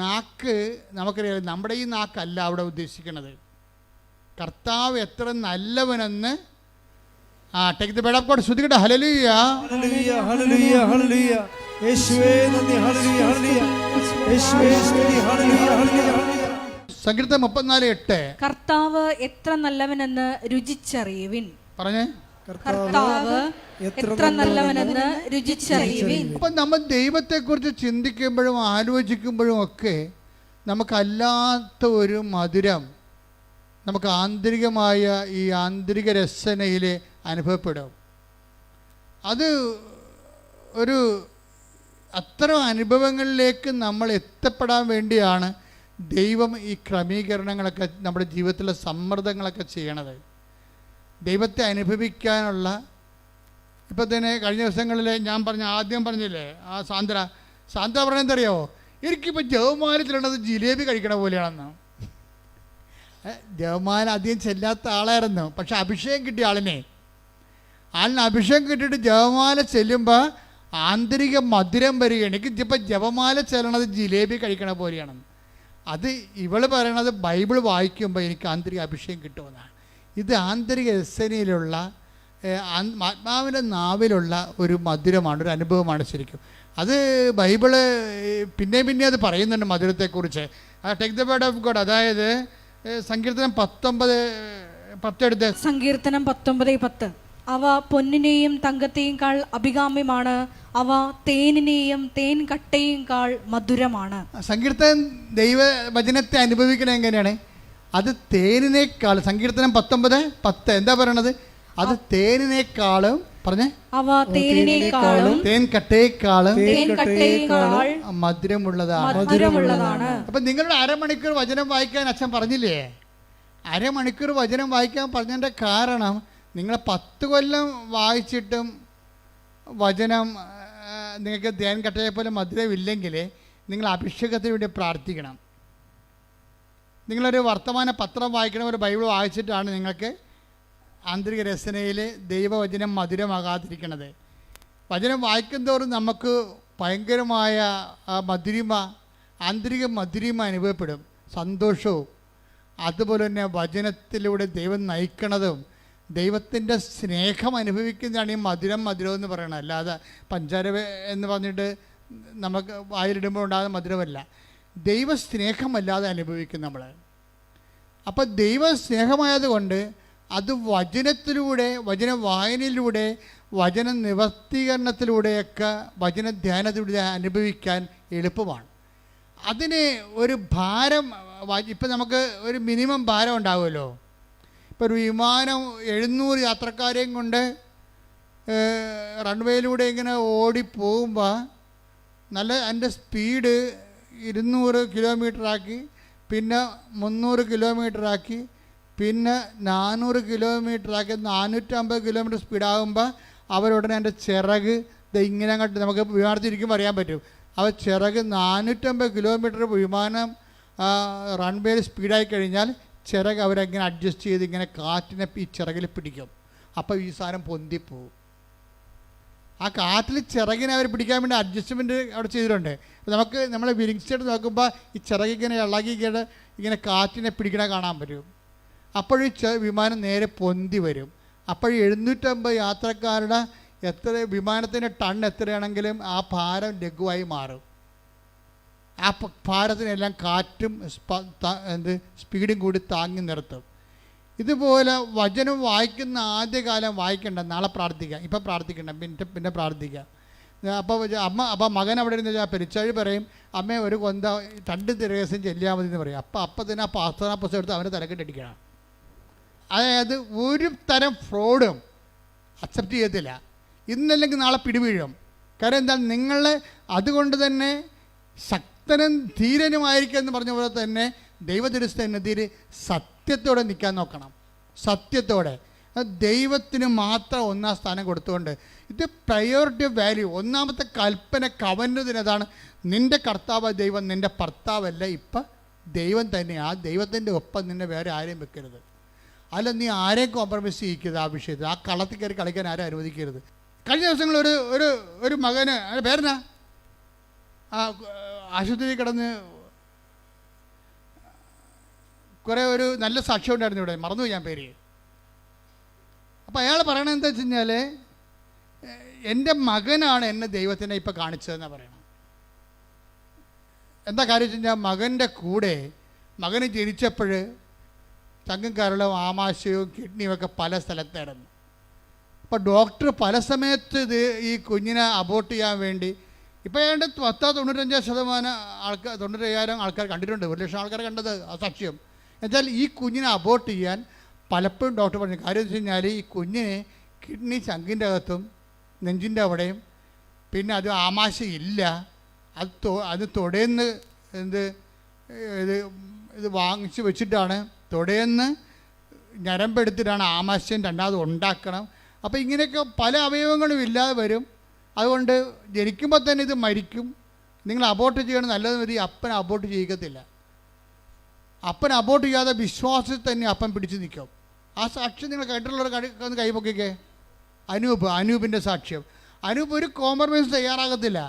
[SPEAKER 4] നാക്ക് നമുക്കറിയാം, നമ്മുടെ ഈ നാക്കല്ല അവിടെ ഉദ്ദേശിക്കുന്നത്. കർത്താവ് എത്ര നല്ലവനെന്ന് take the word of God. ശ്രുതികട്ടെ. ഹല്ലേലൂയ,
[SPEAKER 1] ഹല്ലേലൂയ, ഹല്ലേലൂയ, ഹല്ലേലൂയ. യേശുവേ നന്ദി. ഹല്ലേലൂയ, ഹല്ലേലൂയ. യേശുവേ സ്തുതി. ഹല്ലേലൂയ, ഹല്ലേലൂയ.
[SPEAKER 4] സങ്കീർത്തനം 34:8.
[SPEAKER 2] കർത്താവ് എത്ര നല്ലവനെന്ന് രുചിച്ചറിയുവിൻ.
[SPEAKER 4] പറഞ്ഞേ.
[SPEAKER 2] കർത്താവ് എത്ര നല്ലവനെന്ന് രുചിച്ചറിയുവിൻ.
[SPEAKER 4] അപ്പം നമ്മൾ ദൈവത്തെക്കുറിച്ച് ചിന്തിക്കുമ്പോഴും ആലോചിക്കുമ്പോഴും ഒക്കെ നമുക്കല്ലാത്ത ഒരു മധുരം നമുക്ക് ആന്തരികമായ ഈ ആന്തരിക രസനയിൽ അനുഭവപ്പെടും. അത് ഒരു അത്തരം അനുഭവങ്ങളിലേക്ക് നമ്മൾ എത്തപ്പെടാൻ വേണ്ടിയാണ് ദൈവം ഈ ക്രമീകരണങ്ങളൊക്കെ നമ്മുടെ ജീവിതത്തിലെ സമ്മർദ്ദങ്ങളൊക്കെ ചെയ്യണത്. ദൈവത്തെ അനുഭവിക്കാനുള്ള ഇപ്പം തന്നെ കഴിഞ്ഞ ദിവസങ്ങളിൽ ഞാൻ ആദ്യം പറഞ്ഞില്ലേ, ആ സാന്ദ്ര പറഞ്ഞെന്തറിയാമോ? എനിക്കിപ്പോൾ ജവമാലത്തിലുള്ളത് ജിലേബി കഴിക്കണ പോലെയാണെന്ന്. ജവമാല അധികം ചെല്ലാത്ത ആളായിരുന്നു. പക്ഷെ അഭിഷേകം കിട്ടിയ ആളിനെ അഭിഷേകം കിട്ടിയിട്ട് ജവമാല ചെല്ലുമ്പോൾ ആന്തരിക മധുരം വരികയാണ്. എനിക്ക് ഇപ്പം ജപമാല ചെല്ലണത് ജിലേബി കഴിക്കണ പോലെയാണെന്ന്. അത് ഇവള് പറയണത് ബൈബിൾ വായിക്കുമ്പോൾ എനിക്ക് ആന്തരിക അഭിഷേകം കിട്ടുമെന്നാണ്. ഇത് ആന്തരിക രസനയിലുള്ള ആത്മാവിൻ്റെ നാവിലുള്ള ഒരു മധുരമാണ്, ഒരു അനുഭവമാണ് ശരിക്കും. അത് ബൈബിള് പിന്നെ അത് പറയുന്നുണ്ട് മധുരത്തെക്കുറിച്ച്. Take the word of God. അതായത് സങ്കീർത്തനം 19:10 എടുത്ത്.
[SPEAKER 2] സങ്കീർത്തനം 19:10. അവ പൊന്നിനെയും തങ്കത്തെയും കാൾ അഭികാമ്യമാണ്. അവ തേനിനെയും തേൻ കട്ടയും കാൾ മധുരമാണ്.
[SPEAKER 4] സങ്കീർത്തനം ദൈവവചനത്തെ അനുഭവിക്കണത് എങ്ങനെയാണ്? അത് തേനിനേക്കാൾ, സങ്കീർത്തനം 19:10 എന്താ പറയണത്? അത് തേനിനേക്കാളും പറഞ്ഞേ,
[SPEAKER 2] അവ തേനിനേക്കാളും
[SPEAKER 4] തേൻ കട്ടയേക്കാളും
[SPEAKER 2] മധുരമുള്ളതാണ്.
[SPEAKER 4] അപ്പൊ നിങ്ങളുടെ അരമണിക്കൂർ വചനം വായിക്കാൻ അച്ഛൻ പറഞ്ഞില്ലേ? അരമണിക്കൂർ വചനം വായിക്കാൻ പറഞ്ഞതിൻ്റെ കാരണം നിങ്ങൾ 10 കൊല്ലം വായിച്ചിട്ടും വചനം നിങ്ങൾക്ക് തേൻ കട്ടയെ പോലെ മധുരമില്ലെങ്കിൽ നിങ്ങൾ അഭിഷേകത്തിന് വേണ്ടി പ്രാർത്ഥിക്കണം. നിങ്ങളൊരു വർത്തമാന പത്രം വായിക്കണം, ഒരു ബൈബിൾ വായിച്ചിട്ടാണ് നിങ്ങൾക്ക് ആന്തരിക രചനയിൽ ദൈവവചനം മധുരമാകാതിരിക്കണത്. വചനം വായിക്കുന്തോറും നമുക്ക് ഭയങ്കരമായ മധുരിമ, ആന്തരിക മധുരിമ അനുഭവപ്പെടും, സന്തോഷവും. അതുപോലെ തന്നെ വചനത്തിലൂടെ ദൈവം നയിക്കണതും ദൈവത്തിൻ്റെ സ്നേഹം അനുഭവിക്കുന്നതാണ് ഈ മധുരം എന്ന് പറയണത്. അല്ലാതെ പഞ്ചാര എന്ന് പറഞ്ഞിട്ട് നമുക്ക് വായിലിടുമ്പോൾ ഉണ്ടാകുന്ന മധുരമല്ല, ദൈവസ്നേഹമല്ലാതെ അനുഭവിക്കും നമ്മൾ. അപ്പം ദൈവ സ്നേഹമായതുകൊണ്ട് അത് വചനത്തിലൂടെ, വചന വായനയിലൂടെ, വചന നിവർത്തീകരണത്തിലൂടെയൊക്കെ, വചന ധ്യാനത്തിലൂടെ അനുഭവിക്കാൻ എളുപ്പമാണ്. അതിന് ഒരു ഭാരം, ഇപ്പം നമുക്ക് ഒരു മിനിമം ഭാരം ഉണ്ടാവുമല്ലോ. ഇപ്പോൾ ഒരു വിമാനം 700 യാത്രക്കാരെയും കൊണ്ട് റൺവേയിലൂടെ ഇങ്ങനെ ഓടിപ്പോകുമ്പോൾ നല്ല അതിൻ്റെ സ്പീഡ് 200 കിലോമീറ്ററാക്കി, പിന്നെ 300 കിലോമീറ്ററാക്കി, പിന്നെ 400 കിലോമീറ്ററാക്കി, 450 കിലോമീറ്റർ സ്പീഡാകുമ്പോൾ അവരുടനെ എൻ്റെ ചിറക് ഇങ്ങനെ അങ്ങോട്ട് നമുക്ക് വിമാനത്തിരിക്കുമ്പോൾ അറിയാൻ പറ്റും. അവ ചിറക് 450 കിലോമീറ്റർ വിമാനം റൺവേയിൽ സ്പീഡായി കഴിഞ്ഞാൽ ചിറക് അവരെങ്ങനെ അഡ്ജസ്റ്റ് ചെയ്ത് ഇങ്ങനെ കാറ്റിനെ ഈ ചിറകിൽ പിടിക്കും. അപ്പോൾ ഈ സാധനം പൊന്തിപ്പോവും. ആ കാറ്റിൽ ചിറകിനെ അവർ പിടിക്കാൻ വേണ്ടി അഡ്ജസ്റ്റ്മെൻറ്റ് അവിടെ ചെയ്തിട്ടുണ്ട്. നമുക്ക് നമ്മളെ വിരിങ്സ് എടുത്ത് നോക്കുമ്പോൾ ഈ ചിറകിങ്ങനെ ഇളകിങ്ങനെ ഇങ്ങനെ കാറ്റിനെ പിടിക്കണ കാണാൻ പറ്റും. അപ്പോഴീ വിമാനം നേരെ പൊന്തി വരും. അപ്പോൾ 750 യാത്രക്കാരുടെ വിമാനത്തിൻ്റെ ടൺ എത്രയാണെങ്കിലും ആ ഭാരം ലഘുവായി മാറും. ആ ഭാരത്തിനെല്ലാം കാറ്റും സ്പീഡും കൂടി താങ്ങി നിർത്തും. ഇതുപോലെ വചനം വായിക്കുന്ന ആദ്യകാലം വായിക്കണ്ട, നാളെ പ്രാർത്ഥിക്കാം, ഇപ്പം പ്രാർത്ഥിക്കണ്ട, പിന്നെ പ്രാർത്ഥിക്കാം. അപ്പോൾ മകൻ അവിടെ ഇരുന്ന് പെരിച്ചാഴി പറയും, അമ്മേ ഒരു കൊന്ത 2 ദിവസം ചെല്ലിയാൽ മതി എന്ന് പറയും. അപ്പം തന്നെ ആ പ്രാർത്ഥനാ പുസ്തകം എടുത്ത് അവനെ തലക്കെട്ടടിക്കണം. അതായത് ഒരു തരം ഫ്രോഡും അക്സെപ്റ്റ് ചെയ്യത്തില്ല. ഇന്നല്ലെങ്കിൽ നാളെ പിടിവീഴും. കാരണം എന്താ, നിങ്ങളെ അതുകൊണ്ട് തന്നെ ശക്തനും ധീരനുമായിരിക്കുക എന്ന് പറഞ്ഞ പോലെ തന്നെ ദൈവദൃഷ്ടിയിൽ സത്യത്തോടെ നിൽക്കാൻ നോക്കണം. സത്യത്തോടെ ദൈവത്തിന് മാത്രം 1-ാം സ്ഥാനം കൊടുത്തുകൊണ്ട് ഇത് പ്രയോറിറ്റി വാല്യൂ. 1-ാമത്തെ കൽപ്പന കവന്നതിനതാണ്, നിൻ്റെ കർത്താവ് ദൈവം, നിൻ്റെ ഭർത്താവല്ല, ഇപ്പം ദൈവം തന്നെ. ആ ദൈവത്തിൻ്റെ ഒപ്പം നിന്നെ വേറെ ആരെയും വെക്കരുത്. അല്ല, നീ ആരെയും കോംപ്രമൈസ് ചെയ്യിക്കരുത്. ആ വിഷയത്തിൽ ആ കളത്തിൽ കയറി കളിക്കാൻ ആരും അനുവദിക്കരുത്. കഴിഞ്ഞ ദിവസങ്ങൾ ഒരു മകന്, പേരെന്നാ, ആശുപത്രിയിൽ കിടന്ന് കുറേ ഒരു നല്ല സാക്ഷ്യം ഉണ്ടായിരുന്നു ഇവിടെ, മറന്നു ഞാൻ പേര്. അപ്പോൾ അയാൾ പറയണത് എന്താ വെച്ച് കഴിഞ്ഞാൽ, എൻ്റെ മകനാണ് എന്നെ ദൈവത്തിനെ ഇപ്പം കാണിച്ചതെന്നാണ് പറയണം. എന്താ കാര്യം വെച്ച് കഴിഞ്ഞാൽ, മകൻ്റെ കൂടെ മകന് ജനിച്ചപ്പോൾ ചങ്കും കരളും ആമാശയവും കിഡ്നിയും ഒക്കെ പല സ്ഥലത്തായിരുന്നു. അപ്പോൾ ഡോക്ടർ പല സമയത്ത് ഈ കുഞ്ഞിനെ അബോർട്ട് ചെയ്യാൻ വേണ്ടി, ഇപ്പോൾ ഏതാണ്ട് 95% ആൾക്കാർ, 95,000 ആൾക്കാർ കണ്ടിട്ടുണ്ട്. 1,00,000 ആൾക്കാർ കണ്ടത് ആ സാക്ഷ്യം. എന്നുവെച്ചാൽ ഈ കുഞ്ഞിനെ അബോർട്ട് ചെയ്യാൻ പലപ്പോഴും ഡോക്ടർ പറഞ്ഞു. കാര്യം വെച്ച് കഴിഞ്ഞാൽ ഈ കുഞ്ഞിന് കിഡ്നി ചങ്കിൻ്റെ അകത്തും നെഞ്ചിൻ്റെ അവിടെയും, പിന്നെ അത് ആമാശയില്ല, അത് തൊടേന്ന് ഇത് വാങ്ങിച്ച് വെച്ചിട്ടാണ്, തൊടേന്ന് ഞരമ്പെടുത്തിട്ടാണ് ആമാശയം രണ്ടാമത് ഉണ്ടാക്കണം. അപ്പോൾ ഇങ്ങനെയൊക്കെ പല അവയവങ്ങളും ഇല്ലാതെ വരും. അതുകൊണ്ട് ജനിക്കുമ്പോൾ തന്നെ ഇത് മരിക്കും. നിങ്ങൾ അബോർട്ട് ചെയ്യണം, നല്ലത് മതി. അപ്പൻ അബോർട്ട് ചെയ്യിക്കത്തില്ല. അപ്പൻ അബോർട്ട് ചെയ്യാതെ വിശ്വാസത്തിൽ തന്നെ അപ്പൻ പിടിച്ചു നിൽക്കും. ആ സാക്ഷ്യം നിങ്ങൾ കേട്ടുള്ളവർ ഒന്ന് കൈപൊക്കിക്കേ. അനൂപിൻ്റെ സാക്ഷ്യം. അനൂപ് ഒരു കോംപ്രമൈസ് തയ്യാറാകത്തില്ല.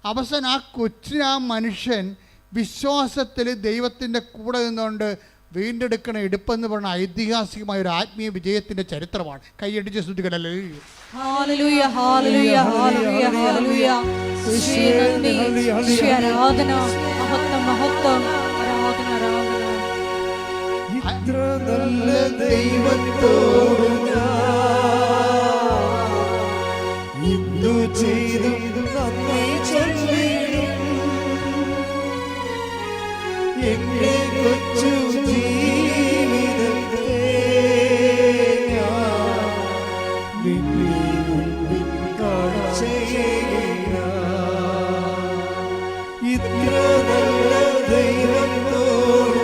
[SPEAKER 4] അവസാനം ആ കൊച്ചിന്, ആ മനുഷ്യൻ വിശ്വാസത്തിൽ ദൈവത്തിൻ്റെ കൂടെ നിന്നുകൊണ്ട് വീണ്ടെടുക്കണ എടുപ്പെന്ന് പറഞ്ഞ ഐതിഹാസികമായ ഒരു ആത്മീയ വിജയത്തിൻ്റെ ചരിത്രമാണ്. കൈയടിച്ച് സ്തുതിക്കണല്ലേ.
[SPEAKER 1] ഇത്ര നല്ല ദൈവത്തോട് ഞാൻ ഇത്ര നല്ല ദൈവത്തോട്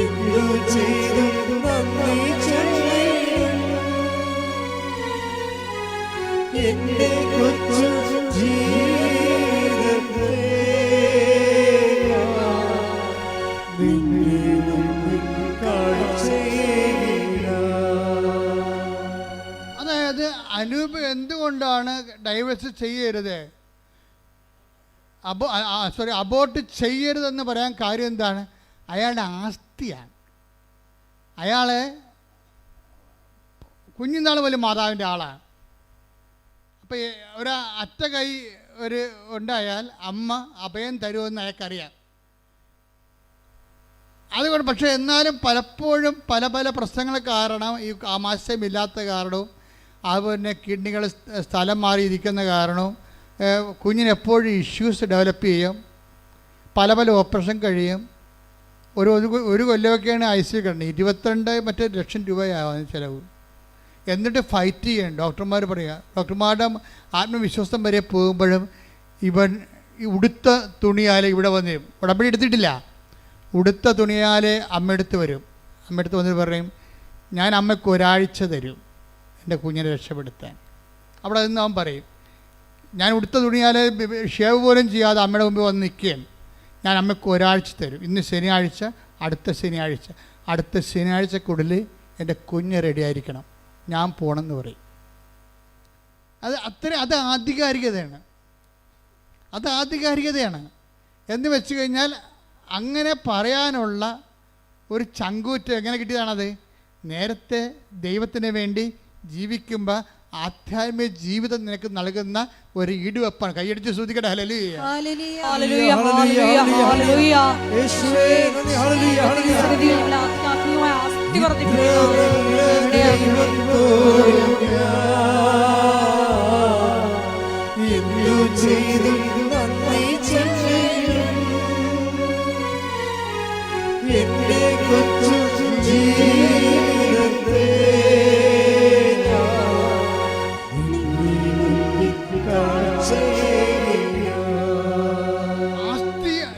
[SPEAKER 1] എന്തു ചെയ്തു നന്ദി ചൊല്ലിടും. എന്റെ കൊച്ചു ജീവിതത്തെ നിന്നെ മുമ്പിൽ കാഴ്ചയേകിടാം.
[SPEAKER 4] അതായത് അനൂപ് എന്തുകൊണ്ടാണ് ഡൈവേഴ്സ് ചെയ്യരുത്, അബോർട്ട് ചെയ്യരുതെന്ന് പറയാൻ കാര്യം എന്താണ്? അയാളുടെ ആസ്തിയാണ്. അയാൾ കുഞ്ഞുനാൾ പോലും മാതാവിൻ്റെ ആളാണ്. അപ്പോൾ ഒരു അറ്റ കൈ ഉണ്ടായാൽ അമ്മ അഭയം തരുമെന്ന് അയാൾക്കറിയാം. അതുകൊണ്ട് പക്ഷേ എന്നാലും പലപ്പോഴും പല പല പ്രശ്നങ്ങൾ കാരണം, ഈ ആമാശയമില്ലാത്ത കാരണവും അതുപോലെ കിഡ്നികൾ സ്ഥലം മാറിയിരിക്കുന്ന കാരണവും കുഞ്ഞിനെപ്പോഴും ഇഷ്യൂസ് ഡെവലപ്പ് ചെയ്യും. പല പല ഓപ്പറേഷൻ കഴിയും. ഒരു കൊല്ലമൊക്കെയാണ് ICU കിടന്നത്. 22 ലക്ഷം രൂപയാവും ചിലവ്. എന്നിട്ട് ഫൈറ്റ് ചെയ്യണം. ഡോക്ടർമാർ പറയുക, ഡോക്ടർമാരുടെ ആത്മവിശ്വാസം വരെ പോകുമ്പോഴും ഇവൻ ഈ ഉടുത്ത തുണിയാലെ ഇവിടെ വന്നു, ഉടമ്പടി എടുത്തിട്ടില്ല, ഉടുത്ത തുണിയാലെ അമ്മയെടുത്ത് വരും. അമ്മയെടുത്ത് വന്നിട്ട് പറയും, ഞാൻ അമ്മയ്ക്ക് ഒരാഴ്ച തരും എൻ്റെ കുഞ്ഞിനെ രക്ഷപ്പെടുത്താൻ. അവിടെ നിന്ന് അവൻ പറയും, ഞാൻ ഉടുത്ത തുണിയാലെ ഷേവ് പോലും ചെയ്യാതെ അമ്മയുടെ മുമ്പിൽ വന്ന് നിൽക്കുകയാണ്, ഞാൻ അമ്മയ്ക്ക് ഒരാഴ്ച തരും. ഇന്ന് ശനിയാഴ്ച, അടുത്ത ശനിയാഴ്ചക്കുള്ളിൽ എൻ്റെ കുഞ്ഞ് റെഡിയായിരിക്കണം, ഞാൻ പോകണമെന്ന് പറയും. അത് ആധികാരികതയാണ്. എന്ന് വെച്ച് കഴിഞ്ഞാൽ അങ്ങനെ പറയാനുള്ള ഒരു ചങ്കൂറ്റം എങ്ങനെ കിട്ടിയതാണത്? നേരത്തെ ദൈവത്തിന് വേണ്ടി ജീവിക്കുമ്പോൾ ആധ്യാത്മിക ജീവിതം നിനക്ക് നൽകുന്ന ഒരു ഈടുവെപ്പാണ്. കൈയടിച്ച് ശ്രദ്ധിക്കട്ടെ. ഹല്ലേലൂയ.
[SPEAKER 1] എന്റെ കൊച്ചു ജീവിതത്തെ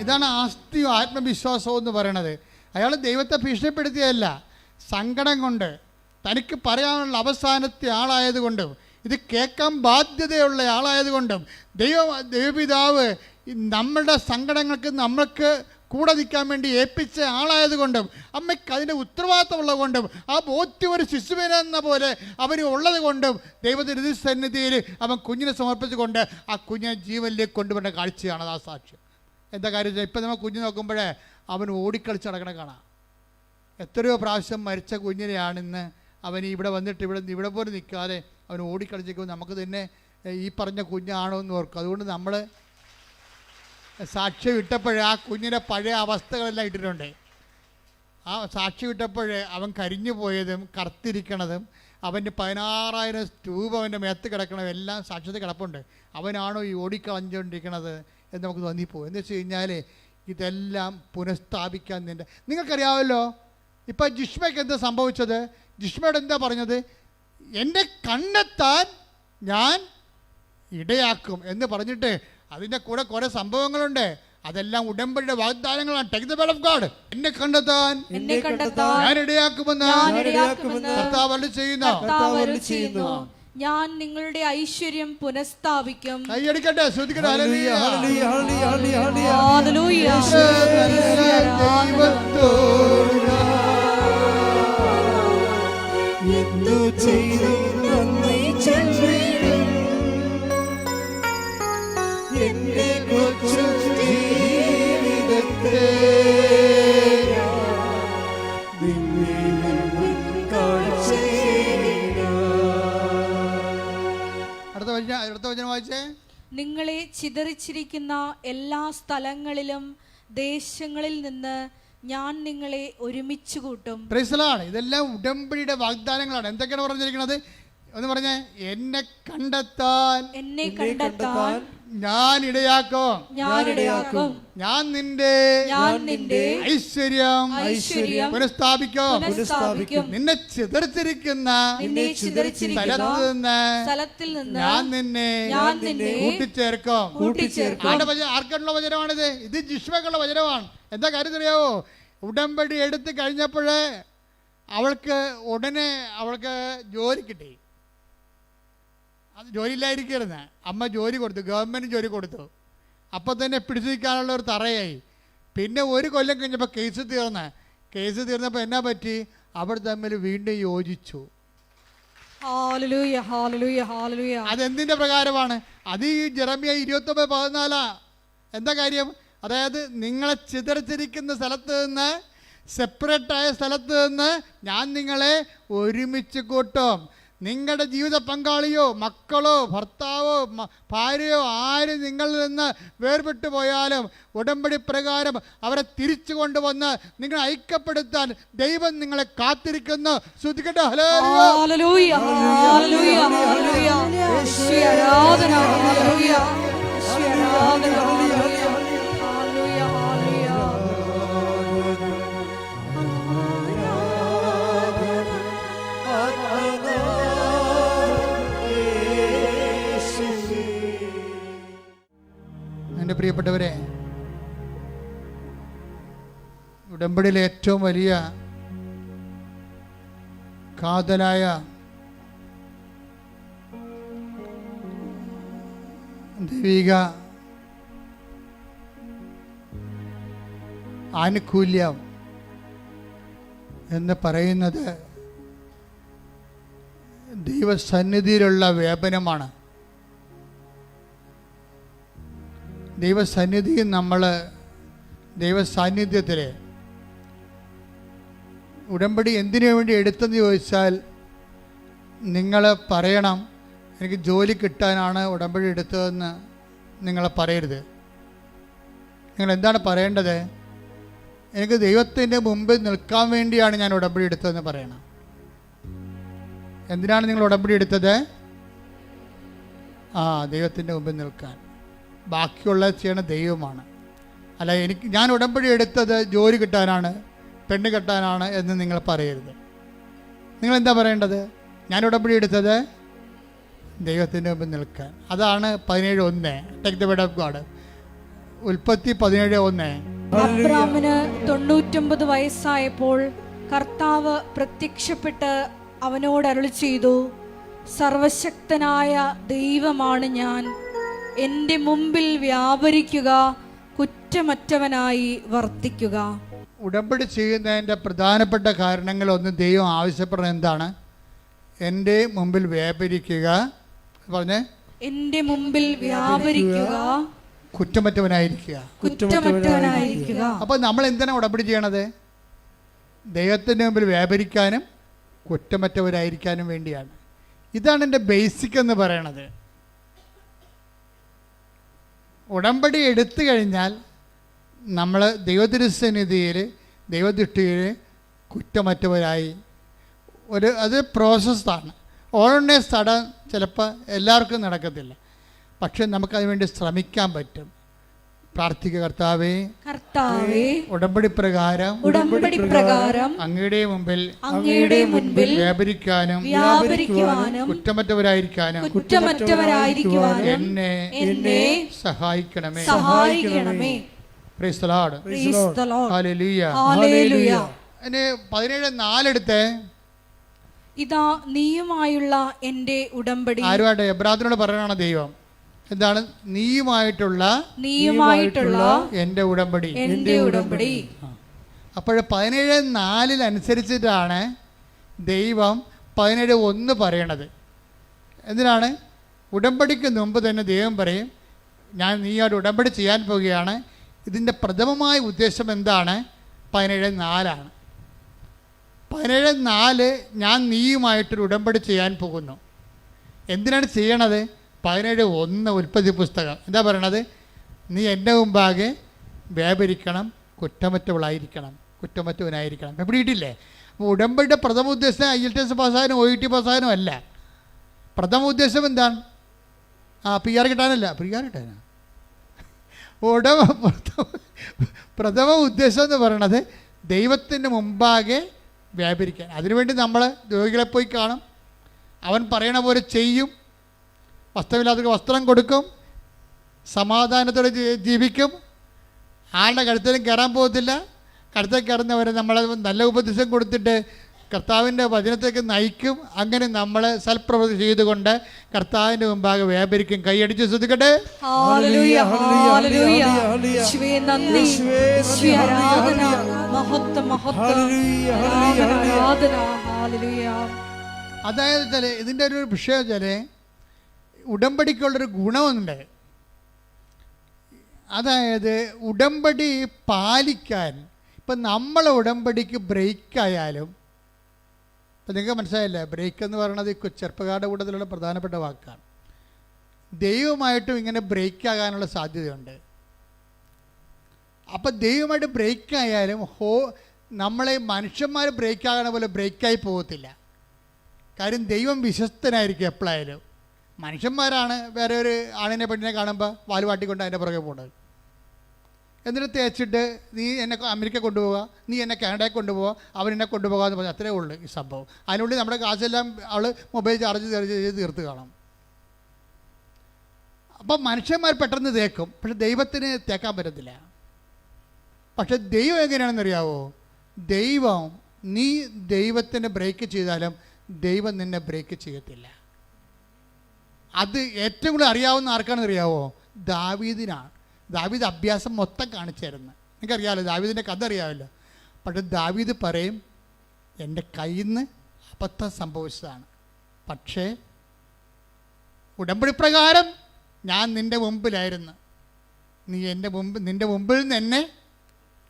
[SPEAKER 4] ഇതാണ് ആസ്തിയും ആത്മവിശ്വാസവും എന്ന് പറയണത്. അയാൾ ദൈവത്തെ ഭീഷണിപ്പെടുത്തിയതല്ല, സങ്കടം കൊണ്ട്, തനിക്ക് പറയാനുള്ള അവസാനത്തെ ആളായതുകൊണ്ടും ഇത് കേൾക്കാൻ ബാധ്യതയുള്ള ആളായതുകൊണ്ടും ദൈവപിതാവ് നമ്മളുടെ സങ്കടങ്ങൾക്ക് നമ്മൾക്ക് കൂടെ നിൽക്കാൻ വേണ്ടി ഏൽപ്പിച്ച ആളായതുകൊണ്ടും അമ്മയ്ക്ക് അതിൻ്റെ ഉത്തരവാദിത്തമുള്ളത് കൊണ്ടും ആ ബോധ്യം ഒരു ശിശുവിനെന്ന പോലെ അവന് ഉള്ളത് കൊണ്ടും ദൈവത്തിൻ്റെ സന്നിധിയിൽ അവൻ കുഞ്ഞിനെ സമർപ്പിച്ചുകൊണ്ട് ആ കുഞ്ഞിനെ ജീവനിലേക്ക് കൊണ്ടുവരുന്ന കാഴ്ചയാണ് ആ സാക്ഷ്യം. എന്താ കാര്യം? ഇപ്പം നമ്മൾ കുഞ്ഞ് നോക്കുമ്പോഴേ അവൻ ഓടിക്കളിച്ച് നടക്കണ കാണാം. എത്രയോ പ്രാവശ്യം മരിച്ച കുഞ്ഞിനെയാണിന്ന് അവൻ ഇവിടെ വന്നിട്ട് ഇവിടെ പോലും നിൽക്കാതെ അവൻ ഓടിക്കളിച്ചേക്കും. നമുക്ക് തന്നെ ഈ പറഞ്ഞ കുഞ്ഞാണോ എന്ന് ഓർക്കും. അതുകൊണ്ട് നമ്മൾ സാക്ഷി വിട്ടപ്പോഴേ ആ കുഞ്ഞിൻ്റെ പഴയ അവസ്ഥകളെല്ലാം ഇട്ടിട്ടുണ്ട്. ആ സാക്ഷി വിട്ടപ്പോഴേ അവൻ കരിഞ്ഞു പോയതും കറുത്തിരിക്കണതും അവൻ്റെ 16,000 രൂപ അവൻ്റെ മേത്ത് കിടക്കണതും എല്ലാം സാക്ഷ്യത്തിൽ കിടപ്പുണ്ട്. അവനാണോ ഈ ഓടിക്കളഞ്ഞുകൊണ്ടിരിക്കണത് എന്ന് നമുക്ക് തോന്നിപ്പോകും. എന്ന് വെച്ച് കഴിഞ്ഞാൽ ഇതെല്ലാം പുനഃസ്ഥാപിക്കാൻ നിങ്ങൾക്കറിയാമല്ലോ. ഇപ്പം ജിഷ്മയ്ക്ക് എന്താ സംഭവിച്ചത്? ജിഷ്മയോട് എന്താ പറഞ്ഞത്? എന്നെ കണ്ടെത്താൻ ഞാൻ ഇടയാക്കും എന്ന് പറഞ്ഞിട്ട് അതിൻ്റെ കൂടെ കുറേ സംഭവങ്ങളുണ്ട്. അതെല്ലാം ഉടമ്പടിയുടെ വാഗ്ദാനങ്ങളാണ്. Take the word of God. എന്നെ കണ്ടെത്താൻ ഞാൻ ഇടയാക്കുമെന്ന് കർത്താവ് അരുളിച്ചെയ്യുന്നു.
[SPEAKER 2] ഞാൻ നിങ്ങളുടെ ഐശ്വര്യം പുനഃസ്ഥാപിക്കും.
[SPEAKER 4] കൈയടിക്കട്ടെ, ശ്രദ്ധിക്കട്ടെ.
[SPEAKER 1] ഹല്ലേലൂയ. എന്തു ചെയ്തു നന്ദി ചൊല്ലിടും എന്റെ കൊച്ചു ജീവിതത്തെ
[SPEAKER 4] അടുത്ത വചനം വായിച്ചേ.
[SPEAKER 2] നിങ്ങളെ ചിതറിച്ചിരിക്കുന്ന എല്ലാ സ്ഥലങ്ങളിലും ദേശങ്ങളിൽ നിന്ന് ഞാൻ നിങ്ങളെ ഒരുമിച്ച് കൂട്ടും.
[SPEAKER 4] Praise the Lord. ഇതെല്ലാം ഉടമ്പടിയുടെ വാഗ്ദാനങ്ങളാണ്. എന്തൊക്കെയാണ് പറഞ്ഞിരിക്കുന്നത്? എന്ന് പറഞ്ഞേ, എന്നെ കണ്ടെത്താൻ ഞാൻ ഇടയാക്കും,
[SPEAKER 2] ഞാനിടയാക്കും.
[SPEAKER 4] ഞാൻ നിന്റെ ഐശ്വര്യം പുനഃസ്ഥാപിക്കും. നിന്നെ ചിതറിച്ചിരിക്കുന്ന സ്ഥലത്തിൽ നിന്ന് ഞാൻ നിന്നെ കൂട്ടിച്ചേർക്കും. ആർക്കുള്ള വചനമാണിത്? ഇത് ജിഷ്മക്കുള്ള വചനമാണ്. എന്താ കാര്യം അറിയാവോ? ഉടമ്പടി എടുത്ത് കഴിഞ്ഞപ്പോഴേ അവൾക്ക് ഉടനെ ജോലി കിട്ടി. അത് ജോലിയില്ലായിരിക്കരുന്ന്. അമ്മ ജോലി കൊടുത്തു, ഗവൺമെൻറ് ജോലി കൊടുത്തു. അപ്പോൾ തന്നെ പിടിച്ചു നിൽക്കാനുള്ള ഒരു തറയായി. പിന്നെ ഒരു കൊല്ലം കഴിഞ്ഞപ്പോൾ കേസ് തീർന്നപ്പോൾ എന്നാ പറ്റി? അവർ തമ്മിൽ വീണ്ടും യോജിച്ചു. അതെന്തിൻ്റെ പ്രകാരമാണ്? അത് ഈ ജെറമ്യ 29:14. എന്താ കാര്യം? അതായത് നിങ്ങളെ ചിതറിച്ചിരിക്കുന്ന സ്ഥലത്ത് നിന്ന്, സെപ്പറേറ്റായ സ്ഥലത്ത് നിന്ന് ഞാൻ നിങ്ങളെ ഒരുമിച്ച് കൂട്ടും. നിങ്ങളുടെ ജീവിത പങ്കാളിയോ മക്കളോ ഭർത്താവോ ഭാര്യയോ ആരും നിങ്ങളിൽ നിന്ന് വേർപെട്ടു പോയാലും ഉടമ്പടി പ്രകാരം അവരെ തിരിച്ചു കൊണ്ടുവന്ന് നിങ്ങളെ ഐക്യപ്പെടുത്താൻ ദൈവം നിങ്ങളെ കാത്തിരിക്കുന്നു. ശ്രദ്ധിക്കട്ടെ. എൻ്റെ പ്രിയപ്പെട്ടവരെ, ഉടമ്പടിയിലെ ഏറ്റവും വലിയ കാതലായ ദൈവിക ആനുകൂല്യം എന്ന് പറയുന്നത് ദൈവസന്നിധിയിലുള്ള വ്യാപനമാണ്. ദൈവസന്നിധിയിൽ നമ്മൾ ദൈവസാന്നിധ്യത്തിൽ ഉടമ്പടി എന്തിനു വേണ്ടി എടുത്തെന്ന് ചോദിച്ചാൽ നിങ്ങൾ പറയണം, എനിക്ക് ജോലി കിട്ടാനാണ് ഉടമ്പടി എടുത്തതെന്ന് നിങ്ങൾ പറയരുത്. നിങ്ങൾ എന്താണ് പറയേണ്ടത്? എനിക്ക് ദൈവത്തിൻ്റെ മുമ്പിൽ നിൽക്കാൻ വേണ്ടിയാണ് ഞാൻ ഉടമ്പടി എടുത്തതെന്ന് പറയണം. എന്തിനാണ് നിങ്ങൾ ഉടമ്പടി എടുത്തത്? ദൈവത്തിൻ്റെ മുമ്പിൽ നിൽക്കാൻ. ബാക്കിയുള്ളത് ചെയ്യണ ദൈവമാണ്. അല്ല, ഞാൻ ഉടമ്പടി എടുത്തത് ജോലി കിട്ടാനാണ്, പെണ്ണ് കെട്ടാനാണ് എന്ന് നിങ്ങൾ പറയരുത്. നിങ്ങൾ എന്താ പറയേണ്ടത്? ഞാൻ ഉടമ്പടി എടുത്തത് ദൈവത്തിൻ്റെ മുമ്പിൽ നിൽക്കാൻ. അതാണ് 17:1. Take the word of God. ഉൽപ്പത്തി 17:1.
[SPEAKER 2] അബ്രാമിന് 99 വയസ്സായപ്പോൾ കർത്താവ് പ്രത്യക്ഷപ്പെട്ട് അവനോട് അരുളി ചെയ്തു, സർവശക്തനായ ദൈവമാണ് ഞാൻ, എൻ്റെ മുമ്പിൽ വ്യാപരിക്കുക, കുറ്റമറ്റവനായി വർത്തിക്കുക.
[SPEAKER 4] ഉടമ്പടി ചെയ്യുന്നതിൻ്റെ പ്രധാനപ്പെട്ട കാരണങ്ങളൊന്ന് ദൈവം ആവശ്യപ്പെടുന്നത് എന്താണ്? എൻ്റെ മുമ്പിൽ വ്യാപരിക്കുക. പറഞ്ഞേ, എൻ്റെ മുമ്പിൽ വ്യാപരിക്കുക, കുറ്റമറ്റവനായിരിക്കുക. അപ്പോൾ നമ്മൾ എന്തിനാണ് ഉടമ്പടി ചെയ്യണത്? ദൈവത്തിൻ്റെ മുമ്പിൽ വ്യാപരിക്കാനും കുറ്റമറ്റവരായിരിക്കാനും വേണ്ടിയാണ്. ഇതാണ് എൻ്റെ ബേസിക് എന്ന് പറയണത്. ഉടമ്പടി എടുത്തു കഴിഞ്ഞാൽ നമ്മൾ ദൈവതിരുസന്നിധിയിൽ ദൈവദൃഷ്ടിയിൽ കുറ്റമറ്റവരായി അത് പ്രോസസ്സാണ്. ഓൾറെഡി സഡൻ ചിലപ്പോൾ എല്ലാവർക്കും നടക്കത്തില്ല, പക്ഷെ നമുക്കതിന് വേണ്ടി ശ്രമിക്കാൻ പറ്റും. പ്രാർത്ഥിക്കുക, കർത്താവേ ഉടമ്പടി പ്രകാരം അങ്ങയുടെ മുമ്പിൽ വ്യാപരിക്കാനും കുറ്റമറ്റവരായിരിക്കാനും എന്നെ സഹായിക്കണമേ. Praise the Lord. ഹല്ലേലൂയ. 17:4 എടുത്തേ.
[SPEAKER 2] ഇതാ നീയുമായുള്ള എൻ്റെ ഉടമ്പടി.
[SPEAKER 4] ആരുമായിട്ട്? എബ്രാത്തിനോട് പറയണ ദൈവം. എന്താണ്? നീയുമായിട്ടുള്ള എൻ്റെ ഉടമ്പടി. അപ്പോൾ 17:4 അനുസരിച്ചിട്ടാണ് ദൈവം 17:1 പറയണത്. എന്തിനാണ്? ഉടമ്പടിക്ക് മുമ്പ് തന്നെ ദൈവം പറയും, ഞാൻ നീയോട് ഉടമ്പടി ചെയ്യാൻ പോവുകയാണ്. ഇതിൻ്റെ പ്രഥമമായ ഉദ്ദേശം എന്താണ്? 17:4 17:4 ഞാൻ നീയുമായിട്ടൊരു ഉടമ്പടി ചെയ്യാൻ പോകുന്നു. എന്തിനാണ് ചെയ്യണത്? 17:1 ഉൽപ്പത്തി പുസ്തകം എന്താ പറയണത്? നീ എൻ്റെ മുമ്പാകെ വ്യാപരിക്കണം, കുറ്റമറ്റവനായിരിക്കണം. പിടിയിട്ടില്ലേ? അപ്പോൾ ഉടമ്പടിയുടെ പ്രഥമ ഉദ്ദേശം IELTS പാസ്സാകാനും OET പാസ്സാകാനും അല്ല. പ്രഥമ ഉദ്ദേശം എന്താണ്? PR കിട്ടാനല്ല, PR കിട്ടാനാണ്. പ്രഥമ ഉദ്ദേശം എന്ന് പറയണത് ദൈവത്തിന് മുമ്പാകെ വ്യാപരിക്കാൻ. അതിനുവേണ്ടി നമ്മൾ രോഗികളെ പോയി കാണും, അവൻ പറയണ പോലെ ചെയ്യും, വസ്ത്രമില്ലാത്തവർക്ക് വസ്ത്രം കൊടുക്കും, സമാധാനത്തോടെ ജീവിക്കും, ആളുടെ കഴുത്തിലും കയറാൻ പോകത്തില്ല. കഴുത്തിൽ കയറുന്നവരെ നമ്മൾ നല്ല ഉപദേശം കൊടുത്തിട്ട് കർത്താവിൻ്റെ വചനത്തേക്ക് നയിക്കും. അങ്ങനെ നമ്മൾ സൽപ്രവൃത്തി ചെയ്തുകൊണ്ട് കർത്താവിൻ്റെ മുമ്പാകെ വ്യാപരിക്കും. കൈയടിച്ച് ശ്രദ്ധിക്കട്ടെ. അതായത് ഇതിൻ്റെ ഒരു വിഷയം വെച്ചാൽ ഉടമ്പടിക്കുള്ളൊരു ഗുണമുണ്ട്. അതായത് ഉടമ്പടി പാലിക്കാൻ ഇപ്പം നമ്മളെ ഉടമ്പടിക്ക് ബ്രേക്കായാലും, ഇപ്പം നിങ്ങൾക്ക് മനസ്സിലായില്ലേ, ബ്രേക്ക് എന്ന് പറയുന്നത് ഈ ചെറുപ്പക്കാരുടെ കൂട്ടത്തിലുള്ള പ്രധാനപ്പെട്ട വാക്കാണ്. ദൈവമായിട്ടും ഇങ്ങനെ ബ്രേക്ക് ആകാനുള്ള സാധ്യതയുണ്ട്. അപ്പം ദൈവമായിട്ട് ബ്രേക്കായാലും നമ്മളെ മനുഷ്യന്മാർ ബ്രേക്കാകണ പോലെ ബ്രേക്കായി പോകത്തില്ല. കാര്യം ദൈവം വിശ്വസ്തനായിരിക്കും എപ്പോഴായാലും. മനുഷ്യന്മാരാണ് വേറെ ഒരു ആണിനെ പെണ്ണിനെ കാണുമ്പോൾ വാലുവാട്ടിക്കൊണ്ട് അതിൻ്റെ പുറകെ പോകുന്നത്. എന്നിട്ട് തേച്ചിട്ട് നീ എന്നെ അമേരിക്ക കൊണ്ടുപോകുക, നീ എന്നെ കാനഡയിൽ കൊണ്ടുപോകുക, അവനെന്നെ കൊണ്ടുപോകുക എന്ന് പറഞ്ഞാൽ അത്രേ ഉള്ളൂ ഈ സംഭവം. അതിനുള്ളിൽ നമ്മുടെ കാശെല്ലാം അവൾ മൊബൈൽ ചാർജ് ചെയ്ത് തീർത്ത് കാണും. അപ്പം മനുഷ്യന്മാർ പെട്ടെന്ന് തേക്കും, പക്ഷെ ദൈവത്തിന് തേക്കാൻ പറ്റത്തില്ല. പക്ഷെ ദൈവം എങ്ങനെയാണെന്നറിയാവോ? ദൈവം നീ ദൈവത്തിന് ബ്രേക്ക് ചെയ്താലും ദൈവം നിന്നെ ബ്രേക്ക് ചെയ്യത്തില്ല. അത് ഏറ്റവും കൂടുതൽ അറിയാവുന്ന ആർക്കാണെന്ന് അറിയാവോ? ദാവീദിനാണ്. ദാവീദ് അഭ്യാസം മൊത്തം കാണിച്ചായിരുന്നു. നിങ്ങൾക്കറിയാമല്ലോ, ദാവീദിൻ്റെ കഥ അറിയാമല്ലോ. പക്ഷെ ദാവീദ് പറയും, എൻ്റെ കയ്യിൽ നിന്ന് അബദ്ധം സംഭവിച്ചതാണ്, പക്ഷേ ഉടമ്പടി പ്രകാരം ഞാൻ നിൻ്റെ മുമ്പിലായിരുന്നു, നീ നിൻ്റെ മുമ്പിൽ നിന്ന് എന്നെ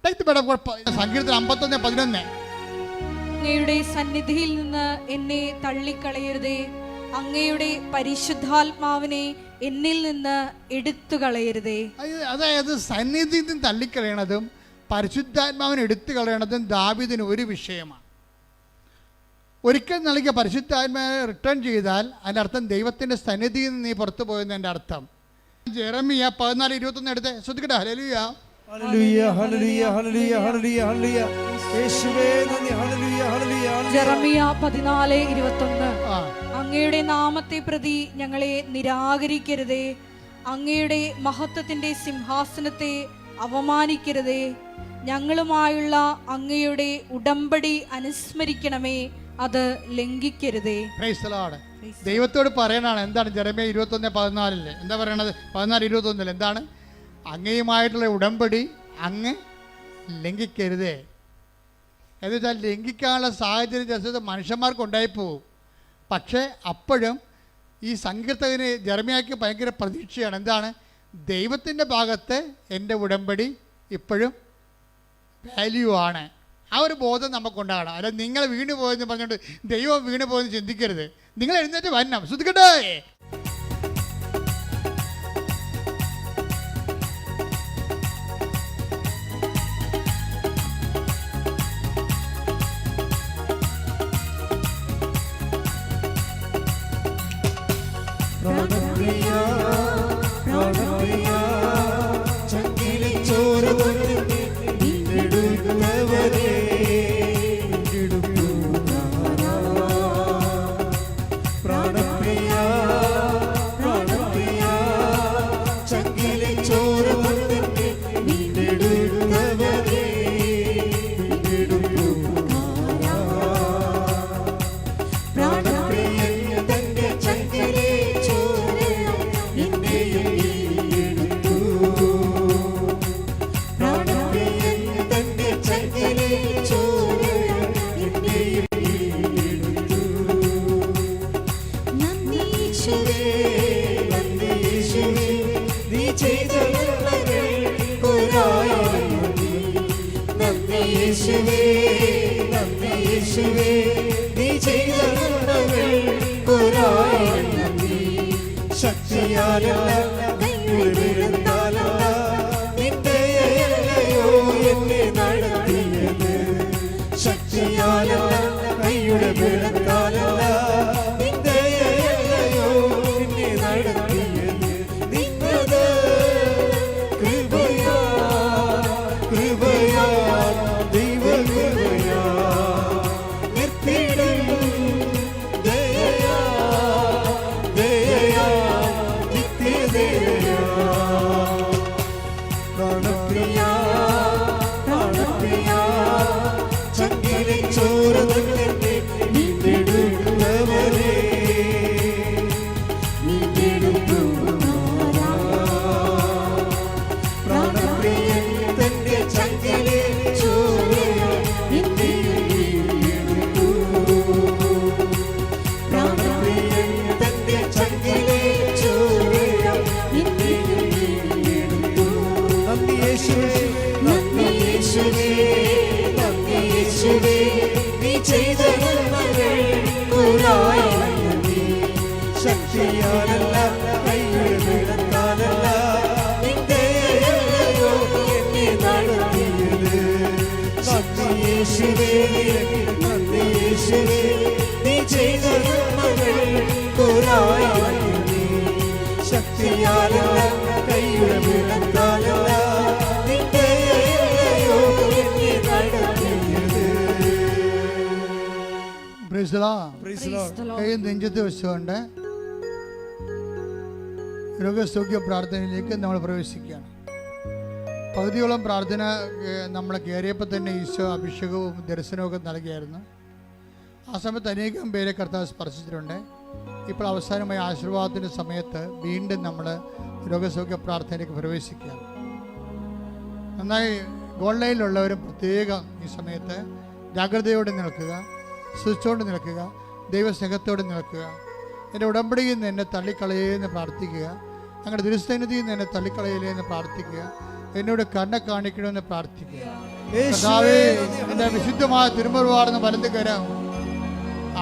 [SPEAKER 4] സങ്കീർത്തനം 51:11
[SPEAKER 2] അങ്ങയുടെ സന്നിധിയിൽ നിന്ന് എന്നെ തള്ളിക്കളയരുതേ, അങ്ങയുടെ പരിശുദ്ധാത്മാവിനെ എന്നിൽ നിന്ന് എടുത്തു കളയരുതേ.
[SPEAKER 4] അതായത് സന്നിധിയിൽ നിന്ന് തള്ളിക്കളയണതും പരിശുദ്ധാത്മാവിനെ എടുത്തു കളയണതും ദാവീദിന് ഒരു വിഷയമാണ്. ഒരിക്കൽ നൽകിയ പരിശുദ്ധാത്മാവിനെ റിട്ടേൺ ചെയ്താൽ അതിൻ്റെ അർത്ഥം ദൈവത്തിൻ്റെ സന്നിധിയിൽ നിന്ന് നീ പുറത്തു പോയെന്ന് എൻ്റെ അർത്ഥം. ജെറമിയ 14:21 എടുത്ത് ശ്രദ്ധിക്കട്ടെ. ഹല്ലേലൂയ
[SPEAKER 1] ഹല്ലേലൂയ ഹല്ലേലൂയ ഹല്ലേലൂയ ഹല്ലേലൂയ ഹല്ലേലൂയ യേശുവേ നന്ദി. ഹല്ലേലൂയ ഹല്ലേലൂയ.
[SPEAKER 2] ജെറമിയ 14:21 അങ്ങയുടെ നാമത്തെ പ്രതി ഞങ്ങളെ നിരാകരിക്കരുതേ, അങ്ങയുടെ മഹത്വത്തിന്റെ സിംഹാസനത്തെ അവമാനിക്കരുതേ, ഞങ്ങളുമായുള്ള അങ്ങയുടെ ഉടമ്പടി അനുസ്മരിക്കണമേ, അത് ലംഘിക്കരുതേ.
[SPEAKER 4] ദൈവത്തോട് പറയണാണ്. എന്താണ് ജെറമിയ 21:14 എന്താ പറയണത്? 14:21 എന്താണ്? അങ്ങയുമായിട്ടുള്ള ഉടമ്പടി അങ്ങ് ലംഘിക്കരുതേ. എന്ന് വെച്ചാൽ ലംഘിക്കാനുള്ള സാഹചര്യം ചില മനുഷ്യന്മാർക്ക് ഉണ്ടായിപ്പോവും. പക്ഷേ അപ്പോഴും ഈ സങ്കീർത്തകന് ജെറമിയായ്ക്ക് ഭയങ്കര പ്രതീക്ഷയാണ്. എന്താണ്? ദൈവത്തിൻ്റെ ഭാഗത്ത് എൻ്റെ ഉടമ്പടി ഇപ്പോഴും വാല്യൂ ആണ്. ആ ഒരു ബോധം നമുക്കുണ്ടാകണം. അല്ല നിങ്ങൾ വീണു പോയെന്ന് പറഞ്ഞുകൊണ്ട് ദൈവം വീണു പോയെന്ന് ചിന്തിക്കരുത്. നിങ്ങൾ എഴുന്നേറ്റ് വരണം. ശ്രദ്ധിക്കട്ടെ.
[SPEAKER 1] കൈയുടെ ശക്തിയാലല്ല കൈയുടെ ബലത്താലല്ല നിന്റെ ദയയല്ലയോ എന്നെ നടത്തിയത്. നന്ദി യേശുവേ, നന്ദി യേശുവേ, നീ ചെയ്ത നന്മകൾ ഒരായിരമേ. ശക്തിയാലല്ല കൈയുടെ ബലത്താലല്ല നിന്റെ ദയയല്ലയോ എന്നെ നടത്തിയത്.
[SPEAKER 4] Praise the Lord.
[SPEAKER 1] Praise the Lord.
[SPEAKER 4] കൈ നെഞ്ചത്ത് വെച്ചുകൊണ്ട് രോഗസൗഖ്യ പ്രാർത്ഥനയിലേക്ക് നമ്മൾ പ്രവേശിക്കുകയാണ്. പകുതിയോളം പ്രാർത്ഥന നമ്മൾ കയറിയപ്പോൾ തന്നെ ഈശോ അഭിഷേകവും ദർശനവും നൽകിയായിരുന്നു. ആ സമയത്ത് അനേകം പേരെ കർത്താവ് സ്പർശിച്ചിട്ടുണ്ട്. ഇപ്പോൾ അവസാനമായ ആശീർവാദത്തിൻ്റെ സമയത്ത് വീണ്ടും നമ്മൾ രോഗസൗഖ്യ പ്രാർത്ഥനയിലേക്ക് പ്രവേശിക്കുകയാണ്. നന്നായി ഓൺലൈനിലുള്ളവരും പ്രത്യേകം ഈ സമയത്ത് ജാഗ്രതയോടെ നിൽക്കുക, സൂക്ഷിച്ചുകൊണ്ട് നിൽക്കുക, ദൈവസ്നേഹത്തോടെ നിൽക്കുക. എൻ്റെ ഉടമ്പടിയിൽ നിന്ന് എന്നെ തള്ളിക്കളയെന്ന് പ്രാർത്ഥിക്കുക. അങ്ങനെ ദുരുസന്നിധിയിൽ നിന്ന് എന്നെ തള്ളിക്കളയില്ലെന്ന് പ്രാർത്ഥിക്കുക. എന്നോട് കരുണ കാണിക്കണമെന്ന് പ്രാർത്ഥിക്കുക. കർത്താവേ, എൻ്റെ വിശുദ്ധമായ തിരുമുറിവാർന്ന വലത് കരം,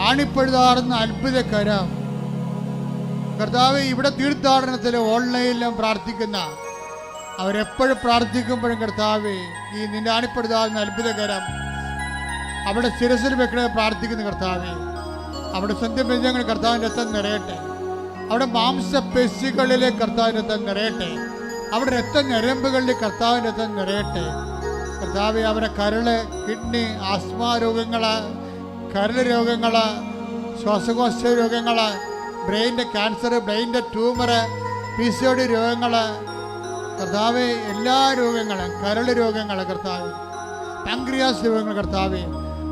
[SPEAKER 4] ആണിപ്പഴുതാറുന്ന അത്ഭുത കരം, കർത്താവേ, ഇവിടെ തീർത്ഥാടനത്തിൽ ഓൺലൈനിലും പ്രാർത്ഥിക്കുന്ന അവരെപ്പോഴും പ്രാർത്ഥിക്കുമ്പോഴും കർത്താവേ, ഈ നിന്റെ ആണിപ്പഴുതാറുന്ന അത്ഭുത കരം അവിടെ ശിരസിൽ വെക്കണേ പ്രാർത്ഥിക്കുന്ന കർത്താവേ, അവിടെ സ്വന്തം ബന്ധങ്ങൾ കർത്താവിൻ്റെ രക്തം നിറയട്ടെ. അവിടെ മാംസപേശികളിലെ കർത്താവിൻ്റെ രക്തം നിറയട്ടെ. അവിടെ രക്തഞരമ്പുകളിലെ കർത്താവിൻ്റെ രക്തം നിറയട്ടെ. കർത്താവെ, അവരെ കരള്, കിഡ്നി, ആസ്മ രോഗങ്ങൾ, കരൾ രോഗങ്ങൾ, ശ്വാസകോശ രോഗങ്ങൾ, ബ്രെയിൻ്റെ ക്യാൻസർ, ബ്രെയിൻ്റെ ട്യൂമർ, PCOD രോഗങ്ങൾ, കർത്താവെ, എല്ലാ രോഗങ്ങളും, കരൾ രോഗങ്ങൾ കർത്താവെ, പാൻക്രിയാസ് രോഗങ്ങൾ കർത്താവെ,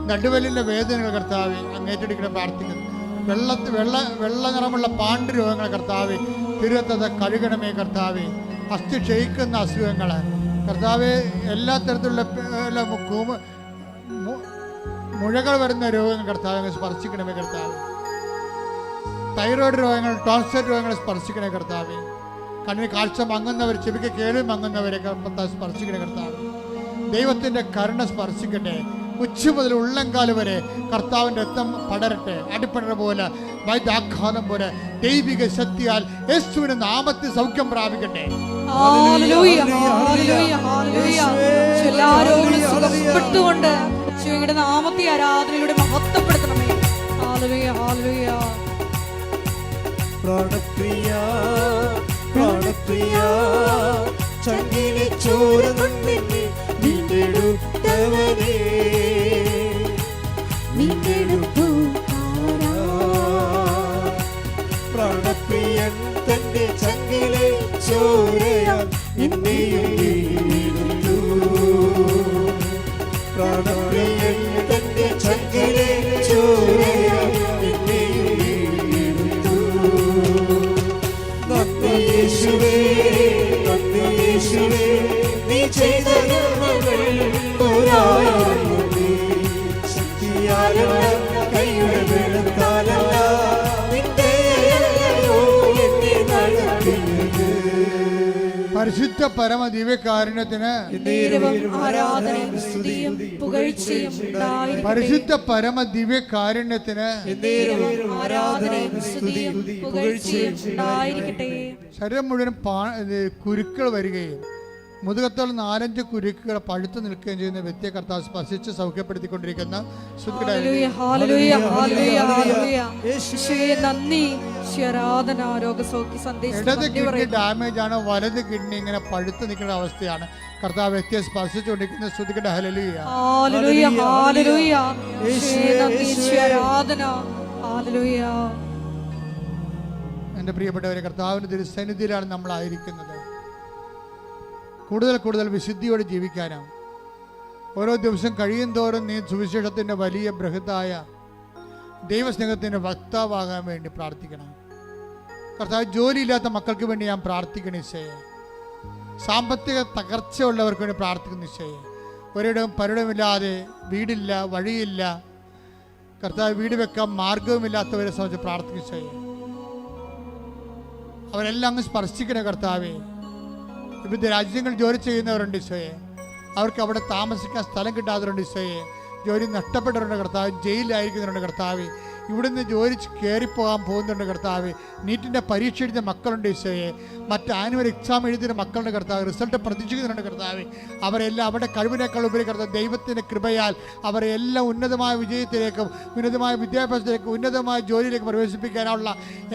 [SPEAKER 4] നടുവലിൻ്റെ വേദനകൾ കർത്താവെ, അങ്ങേറ്റെടുക്കണ പ്രാർത്ഥിക്കുന്നു. വെള്ള നിറമുള്ള പാണ്ട് രോഗങ്ങൾ കർത്താവെ, തിരുവത്തത കഴുകണമേ കർത്താവെ. അസ്ഥി ക്ഷയിക്കുന്ന അസുഖങ്ങൾ കർത്താവെ, എല്ലാ തരത്തിലുള്ള മുഴകൾ വരുന്ന രോഗങ്ങൾ കർത്താവെ സ്പർശിക്കണമേ കർത്താവെ. തൈറോയ്ഡ് രോഗങ്ങൾ, ടോൺസിൽ രോഗങ്ങൾ സ്പർശിക്കണേ കർത്താവെ. കണ്ണിന് കാഴ്ച മങ്ങുന്നവർ, ചെവിക്ക് കേൾവി മങ്ങുന്നവരെ സ്പർശിക്കണേ കർത്താവെ. ദൈവത്തിൻ്റെ കരുണ സ്പർശിക്കട്ടെ. ഉച്ച മുതൽ ഉള്ളംകാല് വരെ കർത്താവിൻ്റെ രക്തം പടരട്ടെ. അടിപ്പടര പോലെ, വൈദ്യാഘാതം പോലെ ദൈവിക ശക്തിയാൽ യേശുവിന്റെ നാമത്തിൽ സൗഖ്യം പ്രാപിക്കട്ടെ.
[SPEAKER 2] സുഖപ്പെട്ടുകൊണ്ട് ശിവയുടെ നാമത്തെ ആരാധനയിലൂടെ മഹത്വപ്പെടുത്തണമേ.
[SPEAKER 1] പ്രാണപ്രിയ, പ്രാണപ്രിയ, ചങ്കിലെ ചോര നുണ്ണിനെ വീണ്ടെടുത്തവനേ, പ്രാണപ്രിയൻ തന്റെ ചങ്കിലെ ചോരയാൽ എന്നെയും വീണ്ടെടുത്തു. പ്രാണപ്രിയൻ തന്റെ ചങ്കിലെ ചോരയാൽ എന്നെയും വീണ്ടെടുത്തു. നന്ദി യേശുവേ, നന്ദി യേശുവേ, നീ ചെയ്ത നന്മകൾ ഒരായിരമേ. ശക്തിയാലല്ല കൈയുടെ ബലത്താലല്ല നിന്റെ ദയയല്ലയോ എന്നെ നടത്തിയത്.
[SPEAKER 4] പരിശുദ്ധ പരമ ദിവ്യകാരുണ്യത്തിന്
[SPEAKER 2] ആരാധനയും സ്തുതിയും പുകഴ്ചയും ഉണ്ടായിരിക്കട്ടെ.
[SPEAKER 4] പരിശുദ്ധ പരമ ദിവ്യകാരുണ്യത്തിന്
[SPEAKER 2] ആരാധനയും സ്തുതിയും പുകഴ്ചയും ഉണ്ടായിരിക്കട്ടെ.
[SPEAKER 4] ശരീരം മുഴുവൻ കുരുക്കൾ വരികയും മുതുകത്തോളം 4-5 കുരുക്കുകൾ പഴുത്തു നിൽക്കുകയും ചെയ്യുന്ന വ്യക്തിയെ കർത്താവ് സ്പർശിച്ച് സൗഖ്യപ്പെടുത്തിക്കൊണ്ടിരിക്കുന്ന ഇടത് കിഡ്നി ഡാമേജ് ആണ്, വലത് കിഡ്നി ഇങ്ങനെ പഴുത്തു നിൽക്കുന്ന അവസ്ഥയാണ്. കർത്താവ് വ്യക്തിയെ സ്പർശിച്ചുകൊണ്ടിരിക്കുന്ന ശ്രുതികട ഹല്ലേലൂയ. എൻ്റെ പ്രിയപ്പെട്ടവരെ, കർത്താവിൻ്റെ തിരുസന്നിധിയിലാണ് നമ്മളായിരിക്കുന്നത്. കൂടുതൽ കൂടുതൽ വിശുദ്ധിയോടെ ജീവിക്കാനാണ്. ഓരോ ദിവസം കഴിയും തോറും നീ സുവിശേഷത്തിൻ്റെ വലിയ ബൃഹത്തായ ദൈവസ്നേഹത്തിൻ്റെ വക്താവാകാൻ വേണ്ടി പ്രാർത്ഥിക്കണം. കർത്താവ്, ജോലിയില്ലാത്ത മക്കൾക്ക് വേണ്ടി ഞാൻ പ്രാർത്ഥിക്കണം ഈശോയെ. സാമ്പത്തിക തകർച്ചയുള്ളവർക്ക് വേണ്ടി പ്രാർത്ഥിക്കുന്ന ഈശോയെ. ഒരിടവും പരിടമില്ലാതെ, വീടില്ല, വഴിയില്ല, കർത്താവ് വീട് വെക്കാൻ മാർഗവുമില്ലാത്തവരെ സംബന്ധിച്ച് പ്രാർത്ഥിക്കുന്ന ഈശോയെ. അവരെല്ലാം അങ്ങ് സ്പർശിക്കണേ കർത്താവേ. വിവിധ രാജ്യങ്ങൾ ജോലി ചെയ്യുന്നവരുണ്ട് ഈശോയെ. അവർക്ക് അവിടെ താമസിക്കാൻ സ്ഥലം കിട്ടാത്തവരുണ്ട് ഈശോയെ. ജോലി നഷ്ടപ്പെട്ടവരുണ്ട് കർത്താവ്. ജയിലിലായിരിക്കുന്നവരുണ്ട് കർത്താവ്. ഇവിടുന്ന് ജോലി കയറിപ്പോകാൻ പോകുന്നുണ്ട് കർത്താവ്. നീറ്റിൻ്റെ പരീക്ഷ എഴുതിയ മക്കളുണ്ട് ഈശോയെ, മറ്റ് ആനുവൽ എക്സാം എഴുതിയ മക്കളുടെ കർത്താവ്, റിസൾട്ട് പ്രതീക്ഷിക്കുന്നുണ്ട് കർത്താവ്. അവരെല്ലാം അവരുടെ കഴിവിനേക്കാൾ ഉപരി കർത്താവ് ദൈവത്തിൻ്റെ കൃപയാൽ അവരെ എല്ലാം ഉന്നതമായ വിജയത്തിലേക്കും ഉന്നതമായ വിദ്യാഭ്യാസത്തിലേക്കും ഉന്നതമായ ജോലിയിലേക്ക് പ്രവേശിപ്പിക്കാനുള്ള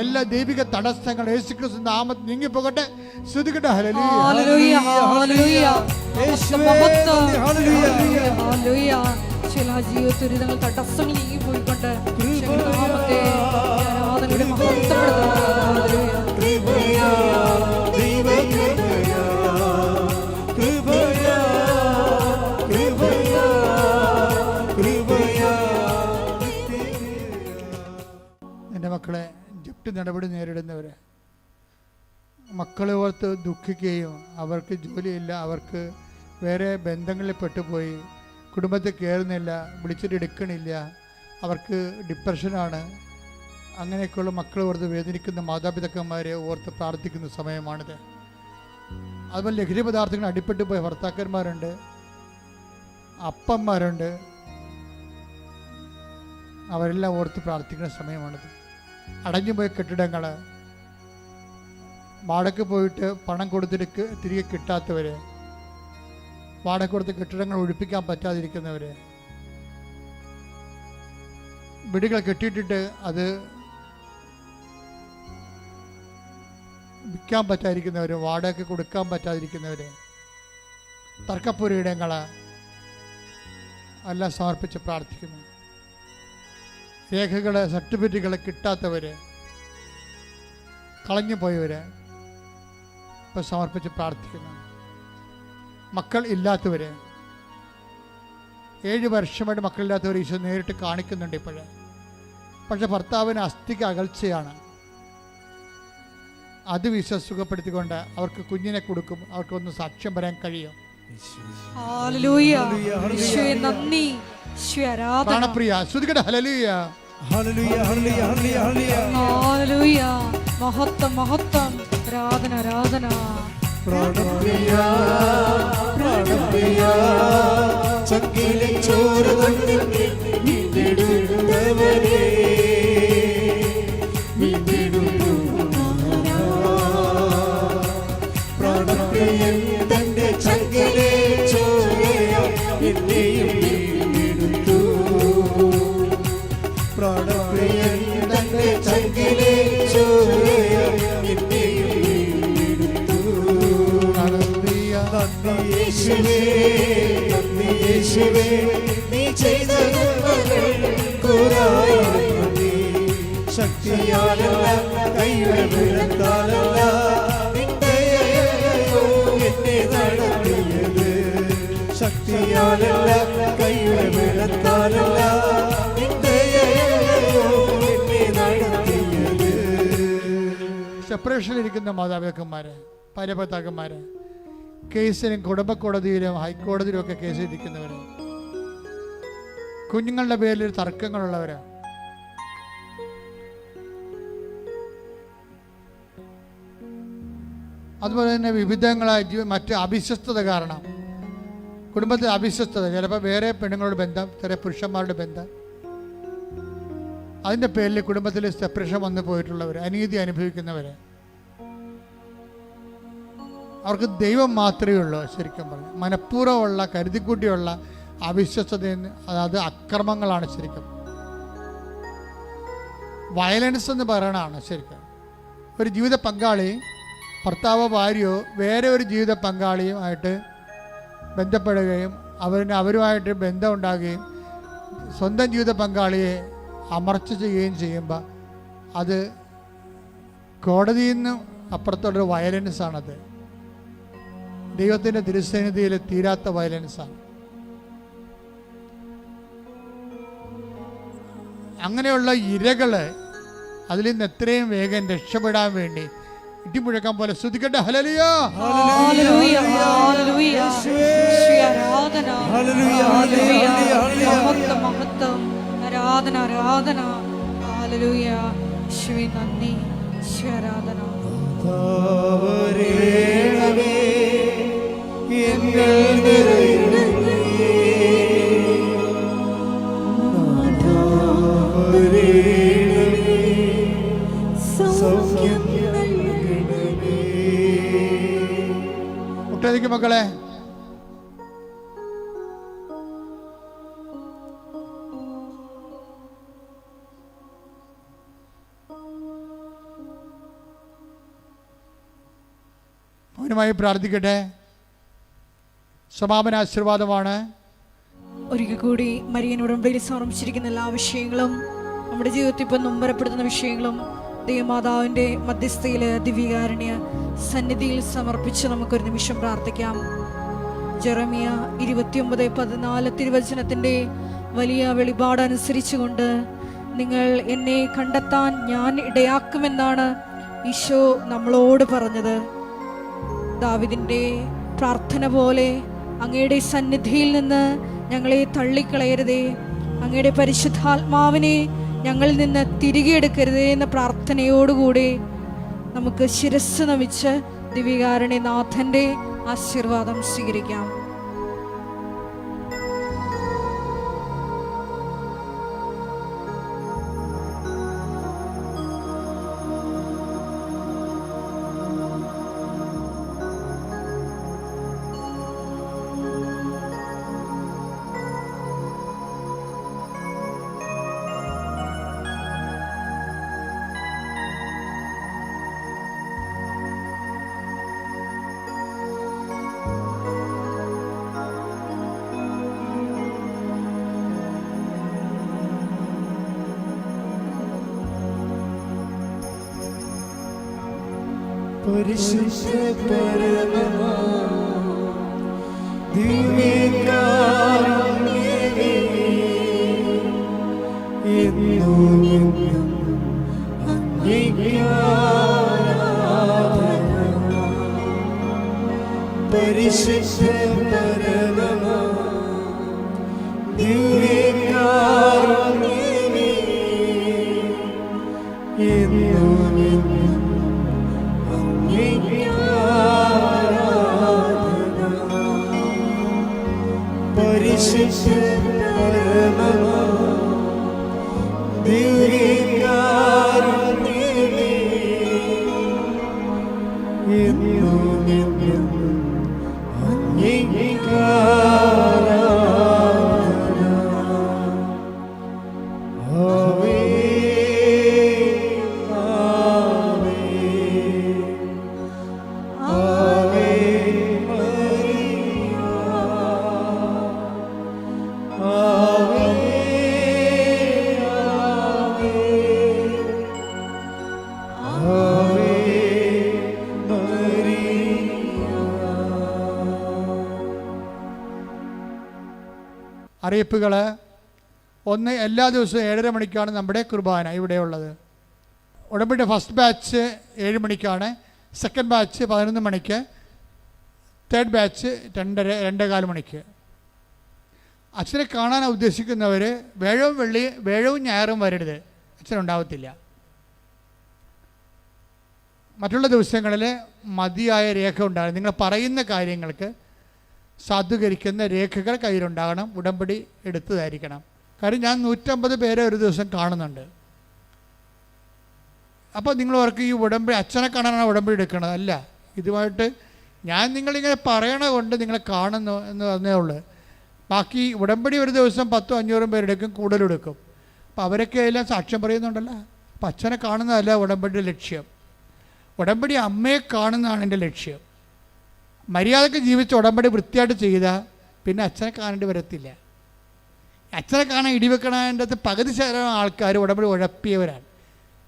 [SPEAKER 4] എല്ലാ ദൈവിക തടസ്സങ്ങൾ യേശുക്രിസ്തു നാമത്തിൽ നീങ്ങിപ്പോകട്ടെ. ശ്രുതികട്ടെ.
[SPEAKER 2] ഹല്ലേലൂയ ഹല്ലേലൂയ ഹല്ലേലൂയ. ചില ജീവിത ദുരിതങ്ങൾ തടസ്സങ്ങൾ നീങ്ങിപ്പോയിക്കൊണ്ട് നാമത്തെ ആരാധനയുടെ
[SPEAKER 4] എൻ്റെ മക്കളെ, ജപ്തി നടപടി നേരിടുന്നവർ മക്കളെ ഓർത്ത് ദുഃഖിക്കുകയും അവർക്ക് ജോലിയില്ല, അവർക്ക് വേറെ ബന്ധങ്ങളിൽ പെട്ടുപോയി, കുടുംബത്തിൽ കയറുന്നില്ല, വിളിച്ചിട്ട് എടുക്കണില്ല, അവർക്ക് ഡിപ്രഷനാണ്, അങ്ങനെയൊക്കെയുള്ള മക്കളെ ഓർത്ത് വേദനിക്കുന്ന മാതാപിതാക്കന്മാരെ ഓർത്ത് പ്രാർത്ഥിക്കുന്ന സമയമാണിത്. അതുപോലെ ലഹരി പദാർത്ഥങ്ങൾ അടിപ്പെട്ടു പോയ ഭർത്താക്കന്മാരുണ്ട്, അപ്പന്മാരുണ്ട്, അവരെല്ലാം ഓർത്ത് പ്രാർത്ഥിക്കുന്ന സമയമാണിത്. അടഞ്ഞുപോയ കെട്ടിടങ്ങൾ, വാടക പോയിട്ട് പണം കൊടുത്തിട്ട് തിരികെ കിട്ടാത്തവർ, വാടക കൊടുത്ത് കെട്ടിടങ്ങൾ ഒഴിപ്പിക്കാൻ പറ്റാതിരിക്കുന്നവർ, വീടുകൾ കെട്ടിയിട്ടിട്ട് അത് വിൽക്കാൻ പറ്റാതിരിക്കുന്നവർ, വാടക കൊടുക്കാൻ പറ്റാതിരിക്കുന്നവർ, തർക്കപ്പുരയിടങ്ങൾ എല്ലാം സമർപ്പിച്ച് പ്രാർത്ഥിക്കുന്നു. രേഖകൾ സർട്ടിഫിക്കറ്റുകൾ കിട്ടാത്തവർ, കളഞ്ഞു പോയവർ ഇപ്പം സമർപ്പിച്ച് പ്രാർത്ഥിക്കുന്നു. മക്കൾ ഇല്ലാത്തവർ, 7 വർഷമായിട്ട് മക്കളില്ലാത്തവർ ഈശോ നേരിട്ട് കാണിക്കുന്നുണ്ട് ഇപ്പോഴേ. പക്ഷെ ഭർത്താവിന് അസ്ഥിക്ക് അകൽച്ചയാണ്. അത് സുഖപ്പെടുത്തിക്കൊണ്ട് അവർക്ക് കുഞ്ഞിനെ കൊടുക്കും, അവർക്കൊന്ന് സാക്ഷ്യം പറയാൻ കഴിയും. പ്രാണപ്രിയ ശ്രുതികട ഹല്ലേലൂയ
[SPEAKER 1] ഹല്ലേലൂയ ഹല്ലേലൂയ ഹല്ലേലൂയ
[SPEAKER 2] ഹല്ലേലൂയ. മഹത്വം മഹത്വം, ആരാധന ആരാധന.
[SPEAKER 1] പ്രാണപ്രിയ പ്രാണപ്രിയ ചങ്കിലെ ചോര കൊണ്ട് വീണ്ടെടുത്തവരേ പ്രാണപ്രിയൻ തന്റെ ചങ്കിലെ ചോരയാ എന്നെയും വീണ്ടെടുത്തു. പ്രാണപ്രിയൻ തന്റെ ചങ്കിലെ ചോരയാ എന്നെയും വീണ്ടെടുത്തു. നന്ദി യേശുവേ, നന്ദി യേശുവേ, നീ ചെയ്ത നന്മകൾക്കൊരായിരം ശക്തിയാലല്ല കൈയുടെ ബലത്താലല്ല എന്നെ നടത്തിയത്. ശക്തിയാലല്ല കൈയുടെ ബലത്താലല്ല എന്നെ നടത്തിയത്.
[SPEAKER 4] സെപ്പറേഷനിലിരിക്കുന്ന മാതാപിതാക്കന്മാര്, ഭാര്യഭർത്താക്കന്മാര്, കേസിലും കുടുംബ കോടതിയിലും ഹൈക്കോടതിയിലും ഒക്കെ കേസിലിരിക്കുന്നവര്, കുഞ്ഞുങ്ങളുടെ പേരിൽ തർക്കങ്ങളുള്ളവര്, അതുപോലെ തന്നെ വിവിധങ്ങളായ മറ്റ് അവിശ്വസ്തത കാരണം കുടുംബത്തിൽ അവിശ്വസ്തത, ചിലപ്പോൾ വേറെ പെണ്ണുങ്ങളുടെ ബന്ധം, ചില പുരുഷന്മാരുടെ ബന്ധം, അതിൻ്റെ പേരിൽ കുടുംബത്തിൽ സെപ്പറേഷൻ വന്നു പോയിട്ടുള്ളവർ, അനീതി അനുഭവിക്കുന്നവർ, അവർക്ക് ദൈവം മാത്രമേ ഉള്ളൂ. ശരിക്കും പറഞ്ഞു മനഃപൂർവ്വമുള്ള കരുതിക്കൂട്ടിയുള്ള അവിശ്വസ്തത, അതായത് അക്രമങ്ങളാണ് ശരിക്കും. വയലൻസ് എന്ന് പറയണതാണ് ശരിക്കും. ഒരു ജീവിത പങ്കാളി, ഭർത്താവോ ഭാര്യയോ വേറെ ഒരു ജീവിത പങ്കാളിയുമായിട്ട് ബന്ധപ്പെടുകയും അവരുമായിട്ട് ബന്ധം ഉണ്ടാകുകയും സ്വന്തം ജീവിത പങ്കാളിയെ അമർച്ച ചെയ്യുകയും ചെയ്യുമ്പോൾ അത് കോടതിയിൽ നിന്നും അപ്പുറത്തുള്ളൊരു വയലൻസാണത്. ദൈവത്തിൻ്റെ തിരുസന്നിധിയിൽ തീരാത്ത വയലൻസാണ്. അങ്ങനെയുള്ള ഇരകള് അതിൽ നിന്ന് എത്രയും വേഗം രക്ഷപ്പെടാൻ വേണ്ടി ഇടിമുഴക്കാൻ പോലെ ശ്രുതിക്കട്ടെ. ഹല്ലേലൂയ
[SPEAKER 2] ഹല്ലേലൂയ ഹല്ലേലൂയ. ആരാധന മഹത്വം മഹത്വം, ആരാധന ആരാധന. ഹല്ലേലൂയ. യേശുവേ നന്ദി, യേശുവേ ആരാധന.
[SPEAKER 1] േ
[SPEAKER 4] പ്രാർത്ഥിക്കും മക്കളെ. മൗനമായി പ്രാർത്ഥിക്കട്ടെ. സമാപന ആശീർവാദമാണ്.
[SPEAKER 2] ഒരിക്കൽ കൂടി മരിയൻ ഉടമ്പടിയിൽ സമർപ്പിച്ചിരിക്കുന്ന എല്ലാ വിഷയങ്ങളും, നമ്മുടെ ജീവിതത്തിൽ ഇപ്പം നൊമ്പരപ്പെടുത്തുന്ന വിഷയങ്ങളും ദൈവമാതാവിൻ്റെ മധ്യസ്ഥയിൽ ദിവ്യകാരുണ്യ സന്നിധിയിൽ സമർപ്പിച്ച് നമുക്കൊരു നിമിഷം പ്രാർത്ഥിക്കാം. ജെറമിയ 29:14 തിരുവചനത്തിൻ്റെ വലിയ വെളിപാടനുസരിച്ചുകൊണ്ട് നിങ്ങൾ എന്നെ കണ്ടെത്താൻ ഞാൻ ഇടയാക്കുമെന്നാണ് ഈശോ നമ്മളോട് പറഞ്ഞത്. ദാവീദിൻ്റെ പ്രാർത്ഥന പോലെ അങ്ങയുടെ സന്നിധിയിൽ നിന്ന് ഞങ്ങളെ തള്ളിക്കളയരുതേ, അങ്ങയുടെ പരിശുദ്ധാത്മാവിനെ ഞങ്ങളിൽ നിന്ന് തിരികെ എടുക്കരുതേ എന്ന പ്രാർത്ഥനയോടുകൂടി നമുക്ക് ശിരസ്സ് നമിച്ച് ദിവ്യകാരുണ്യനാഥൻ്റെ ആശീർവാദം സ്വീകരിക്കാം.
[SPEAKER 1] പരിശുദ്ധ പരമമാ ദിവ്യകാരുണ്യമേ, എന്നും അങ്ങേക്ക് ആരാധന. പരിശുദ്ധ പരമമാ ദിവ്യകാരുണ്യമേ, എന്നും പരിശുദ്ധ പരമമാ ദിവ്യകാരുണ്യമേ, എന്നും അങ്ങേക്ക് ആരാധന. ആവേ ആവേ ആവേ മരിയ, ആവേ ആവേ മരിയ.
[SPEAKER 4] അറിയിപ്പുകൾ. ഒന്ന്, എല്ലാ ദിവസവും 7:30 മണിക്കാണ് നമ്മുടെ കുർബാന ഇവിടെയുള്ളത്. ഉടമ്പടി ഫസ്റ്റ് ബാച്ച് 7 മണിക്കാണ്, സെക്കൻഡ് ബാച്ച് 11 മണിക്ക്, തേർഡ് ബാച്ച് 2:15 മണിക്ക്. അച്ഛനെ കാണാൻ ഉദ്ദേശിക്കുന്നവർ വ്യാഴവും ഞായറും വരരുത്, അച്ഛനുണ്ടാവത്തില്ല. മറ്റുള്ള ദിവസങ്ങളിൽ മതിയായ രേഖ ഉണ്ടാകണം. നിങ്ങൾ പറയുന്ന കാര്യങ്ങൾക്ക് സാധൂകരിക്കുന്ന രേഖകൾ കയ്യിലുണ്ടാകണം. ഉടമ്പടി എടുത്തതായിരിക്കണം. കാര്യം ഞാൻ 150 പേരെ ഒരു ദിവസം കാണുന്നുണ്ട്. അപ്പോൾ നിങ്ങൾ ഓർക്ക് ഈ ഉടമ്പടി അച്ഛനെ കാണാനാണ് ഉടമ്പടി എടുക്കണത്? അല്ല, ഇതുമായിട്ട് ഞാൻ നിങ്ങളിങ്ങനെ പറയണ കൊണ്ട് നിങ്ങളെ കാണുന്നു എന്ന് പറഞ്ഞേ ഉള്ളൂ. ബാക്കി ഉടമ്പടി ഒരു ദിവസം 100-500 പേരെടുക്കും, കൂടുതലെടുക്കും. അപ്പോൾ അവരൊക്കെ എല്ലാം സാക്ഷ്യം പറയുന്നുണ്ടല്ലോ. അപ്പം അച്ഛനെ കാണുന്നതല്ല ഉടമ്പടിയുടെ ലക്ഷ്യം. ഉടമ്പടി അമ്മയെ കാണുന്നതാണ് എൻ്റെ ലക്ഷ്യം. മര്യാദക്ക് ജീവിച്ച് ഉടമ്പടി വൃത്തിയായിട്ട് ചെയ്താൽ പിന്നെ അച്ഛനെ കാണേണ്ടി വരത്തില്ല. അച്ഛനെ കാണാൻ ഇടിവെക്കണതിൻ്റെ അകത്ത് പകുതി ശതമാനം ആൾക്കാർ ഉടമ്പടി ഉഴപ്പിയവരാണ്.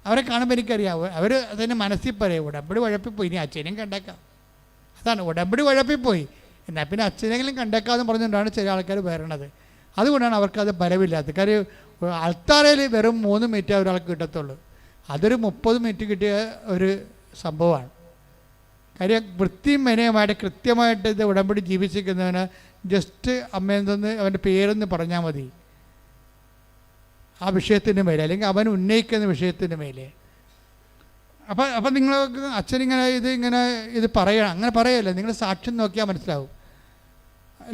[SPEAKER 4] അവരെ കാണുമ്പോൾ എനിക്കറിയാം, അവർ അതിൻ്റെ മനസ്സിൽ പറയും ഉടമ്പടി ഉഴപ്പിപ്പോയി, ഇനി അച്ഛനെയും കണ്ടേക്കാം. അതാണ് ഉടമ്പടി ഉഴപ്പിപ്പോയി, എന്നാൽ പിന്നെ അച്ഛനെങ്കിലും കണ്ടേക്കാമെന്ന് പറഞ്ഞുകൊണ്ടാണ് ചില ആൾക്കാർ വരണത്. അതുകൊണ്ടാണ് അവർക്കത് ബലമില്ലാത്തത്. കാര്യം അൾത്താരയിൽ വെറും 3 മിനിറ്റ് ഒരാൾക്ക് കിട്ടത്തുള്ളൂ. അതൊരു 30 മിനിറ്റ് കിട്ടിയ ഒരു സംഭവമാണ്. കാര്യം വൃത്തിയും മെനയുമായിട്ട് കൃത്യമായിട്ട് ഇത് ഉടമ്പടി ജീവിച്ചിരിക്കുന്നവന് ജസ്റ്റ് അമ്മയെന്തെന്ന് അവൻ്റെ പേരെന്ന് പറഞ്ഞാൽ മതി ആ വിഷയത്തിൻ്റെ മേലെ, അല്ലെങ്കിൽ അവൻ ഉന്നയിക്കുന്ന വിഷയത്തിൻ്റെ മേലെ. അപ്പം നിങ്ങൾ അച്ഛനിങ്ങനെ ഇത് പറയണം, അങ്ങനെ പറയല്ല. നിങ്ങൾ സാക്ഷ്യം നോക്കിയാൽ മനസ്സിലാവും.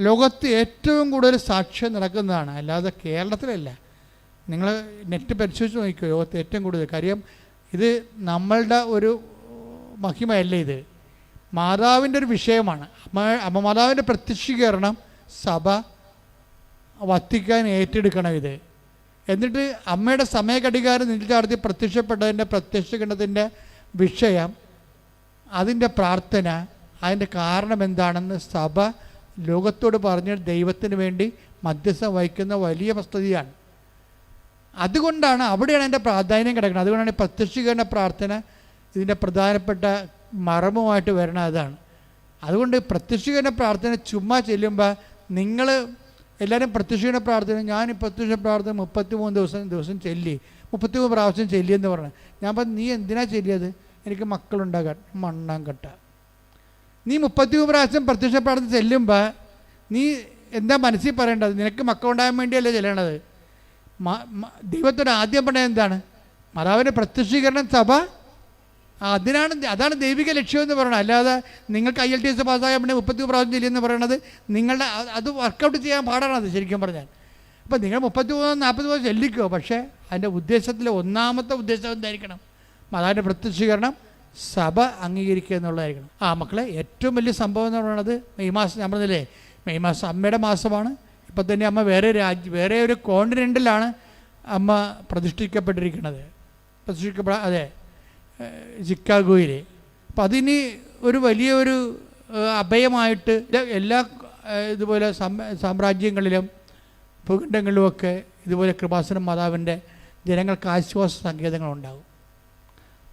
[SPEAKER 4] ലോകത്ത് ഏറ്റവും കൂടുതൽ സാക്ഷ്യം നടക്കുന്നതാണ്, അല്ലാതെ കേരളത്തിലല്ല. നിങ്ങൾ നെറ്റ് പരിശോധിച്ച് നോക്കിക്കോ, ലോകത്ത് ഏറ്റവും കൂടുതൽ. കാര്യം ഇത് നമ്മളുടെ ഒരു മഹിമയല്ല, ഇത് മാതാവിൻ്റെ ഒരു വിഷയമാണ്. മാതാവിൻ്റെ പ്രത്യക്ഷീകരണം സഭ വത്തിക്കാൻ ഏറ്റെടുക്കണം ഇത്. എന്നിട്ട് അമ്മയുടെ സമയഘടികാരം നിലനിർത്തി പ്രത്യക്ഷപ്പെട്ടതിൻ്റെ പ്രത്യക്ഷീകരണത്തിൻ്റെ വിഷയം, അതിൻ്റെ പ്രാർത്ഥന, അതിൻ്റെ കാരണം എന്താണെന്ന് സഭ ലോകത്തോട് പറഞ്ഞ് ദൈവത്തിന് വേണ്ടി മധ്യസ്ഥം വഹിക്കുന്ന വലിയ പദ്ധതിയാണ്. അതുകൊണ്ടാണ് അവിടെയാണ് എൻ്റെ പ്രാധാന്യം കിടക്കുന്നത്. അതുകൊണ്ടാണ് ഈ പ്രത്യക്ഷീകരണ പ്രാർത്ഥന ഇതിൻ്റെ പ്രധാനപ്പെട്ട മർമ്മമായിട്ട് വരുന്നത് അതാണ്. അതുകൊണ്ട് പ്രത്യക്ഷീകരണ പ്രാർത്ഥന ചുമ്മാ ചെല്ലുമ്പോൾ നിങ്ങൾ എല്ലാവരും പ്രത്യക്ഷീകരണ പ്രാർത്ഥന, ഞാൻ ഈ പ്രത്യക്ഷ പ്രാർത്ഥന 33 ദിവസം ചെല്ലി, 33 പ്രാവശ്യം ചെല്ലിയെന്ന് പറഞ്ഞു. ഞാൻ പറഞ്ഞു, നീ എന്തിനാ ചെല്ലിയത്? എനിക്ക് മക്കളുണ്ടാകാൻ. മണ്ണാങ്കട്ട. നീ 33 പ്രാവശ്യം പ്രത്യക്ഷ പ്രാർത്ഥന ചെല്ലുമ്പോൾ നീ എന്താ മനസ്സിൽ പറയേണ്ടത്? നിനക്ക് മക്കളുണ്ടാകാൻ വേണ്ടിയല്ലേ ചെല്ലണത്. ദൈവത്തോട് ആദ്യം പറഞ്ഞത് എന്താണ്? മാതാവിൻ്റെ പ്രത്യക്ഷീകരണം സഭ അതാണ് ദൈവിക ലക്ഷ്യം എന്ന് പറയണം. അല്ലാതെ നിങ്ങൾക്ക് IELTS പാസ്സായാൽ പിന്നെ 33 പ്രാവശ്യം ചെല്ലിയെന്ന് പറയണത് നിങ്ങളുടെ അത് വർക്കൗട്ട് ചെയ്യാൻ പാടാണ്. അത് ശരിക്കും പറഞ്ഞാൽ അപ്പോൾ നിങ്ങൾ 33-40 പ്രാവശ്യം ചെല്ലിക്കോ, പക്ഷേ അതിൻ്റെ ഉദ്ദേശത്തിലെ ഒന്നാമത്തെ ഉദ്ദേശം എന്തായിരിക്കണം? മാതാവിൻ്റെ പ്രത്യക്ഷീകരണം സഭ അംഗീകരിക്കുക എന്നുള്ളതായിരിക്കണം. മക്കളെ, ഏറ്റവും വലിയ സംഭവം എന്ന് പറയുന്നത് മെയ് മാസം, ഞാൻ പറഞ്ഞില്ലേ മെയ് മാസം അമ്മയുടെ മാസമാണ്. ഇപ്പം തന്നെ അമ്മ വേറെ ഒരു കോണ്ടിനെൻറ്റിലാണ് അമ്മ പ്രതിഷ്ഠിക്കപ്പെട്ടിരിക്കുന്നത്. അതെ, ചിക്കാഗോയിൽ. അപ്പം അതിന് ഒരു വലിയൊരു അഭയമായിട്ട് എല്ലാ ഇതുപോലെ സാമ്രാജ്യങ്ങളിലും ഭൂഖണ്ഡങ്ങളിലുമൊക്കെ ഇതുപോലെ കൃപാസനം മാതാവിൻ്റെ ജനങ്ങൾക്ക് ആശ്വാസ സങ്കേതങ്ങളുണ്ടാകും.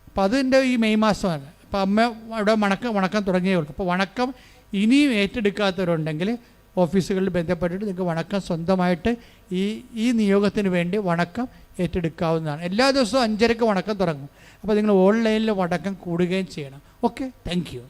[SPEAKER 4] അപ്പോൾ അതിൻ്റെ ഈ മെയ് മാസമാണ്. അപ്പോൾ അമ്മ അവിടെ വണക്കം തുടങ്ങിയേ ഉള്ളൂ. അപ്പോൾ വണക്കം ഇനിയും ഏറ്റെടുക്കാത്തവരുണ്ടെങ്കിൽ ഓഫീസുകളിൽ ബന്ധപ്പെട്ടിട്ട് നിങ്ങൾക്ക് വണക്കം സ്വന്തമായിട്ട് ഈ നിയോഗത്തിന് വേണ്ടി വണക്കം ഏറ്റെടുക്കാവുന്നതാണ്. എല്ലാ ദിവസവും 5:30 വണക്കം തുടങ്ങും. അപ്പോൾ നിങ്ങൾ ഓൺലൈനിൽ വണക്കം കൂടുകയും ചെയ്യണം. Okay, thank you.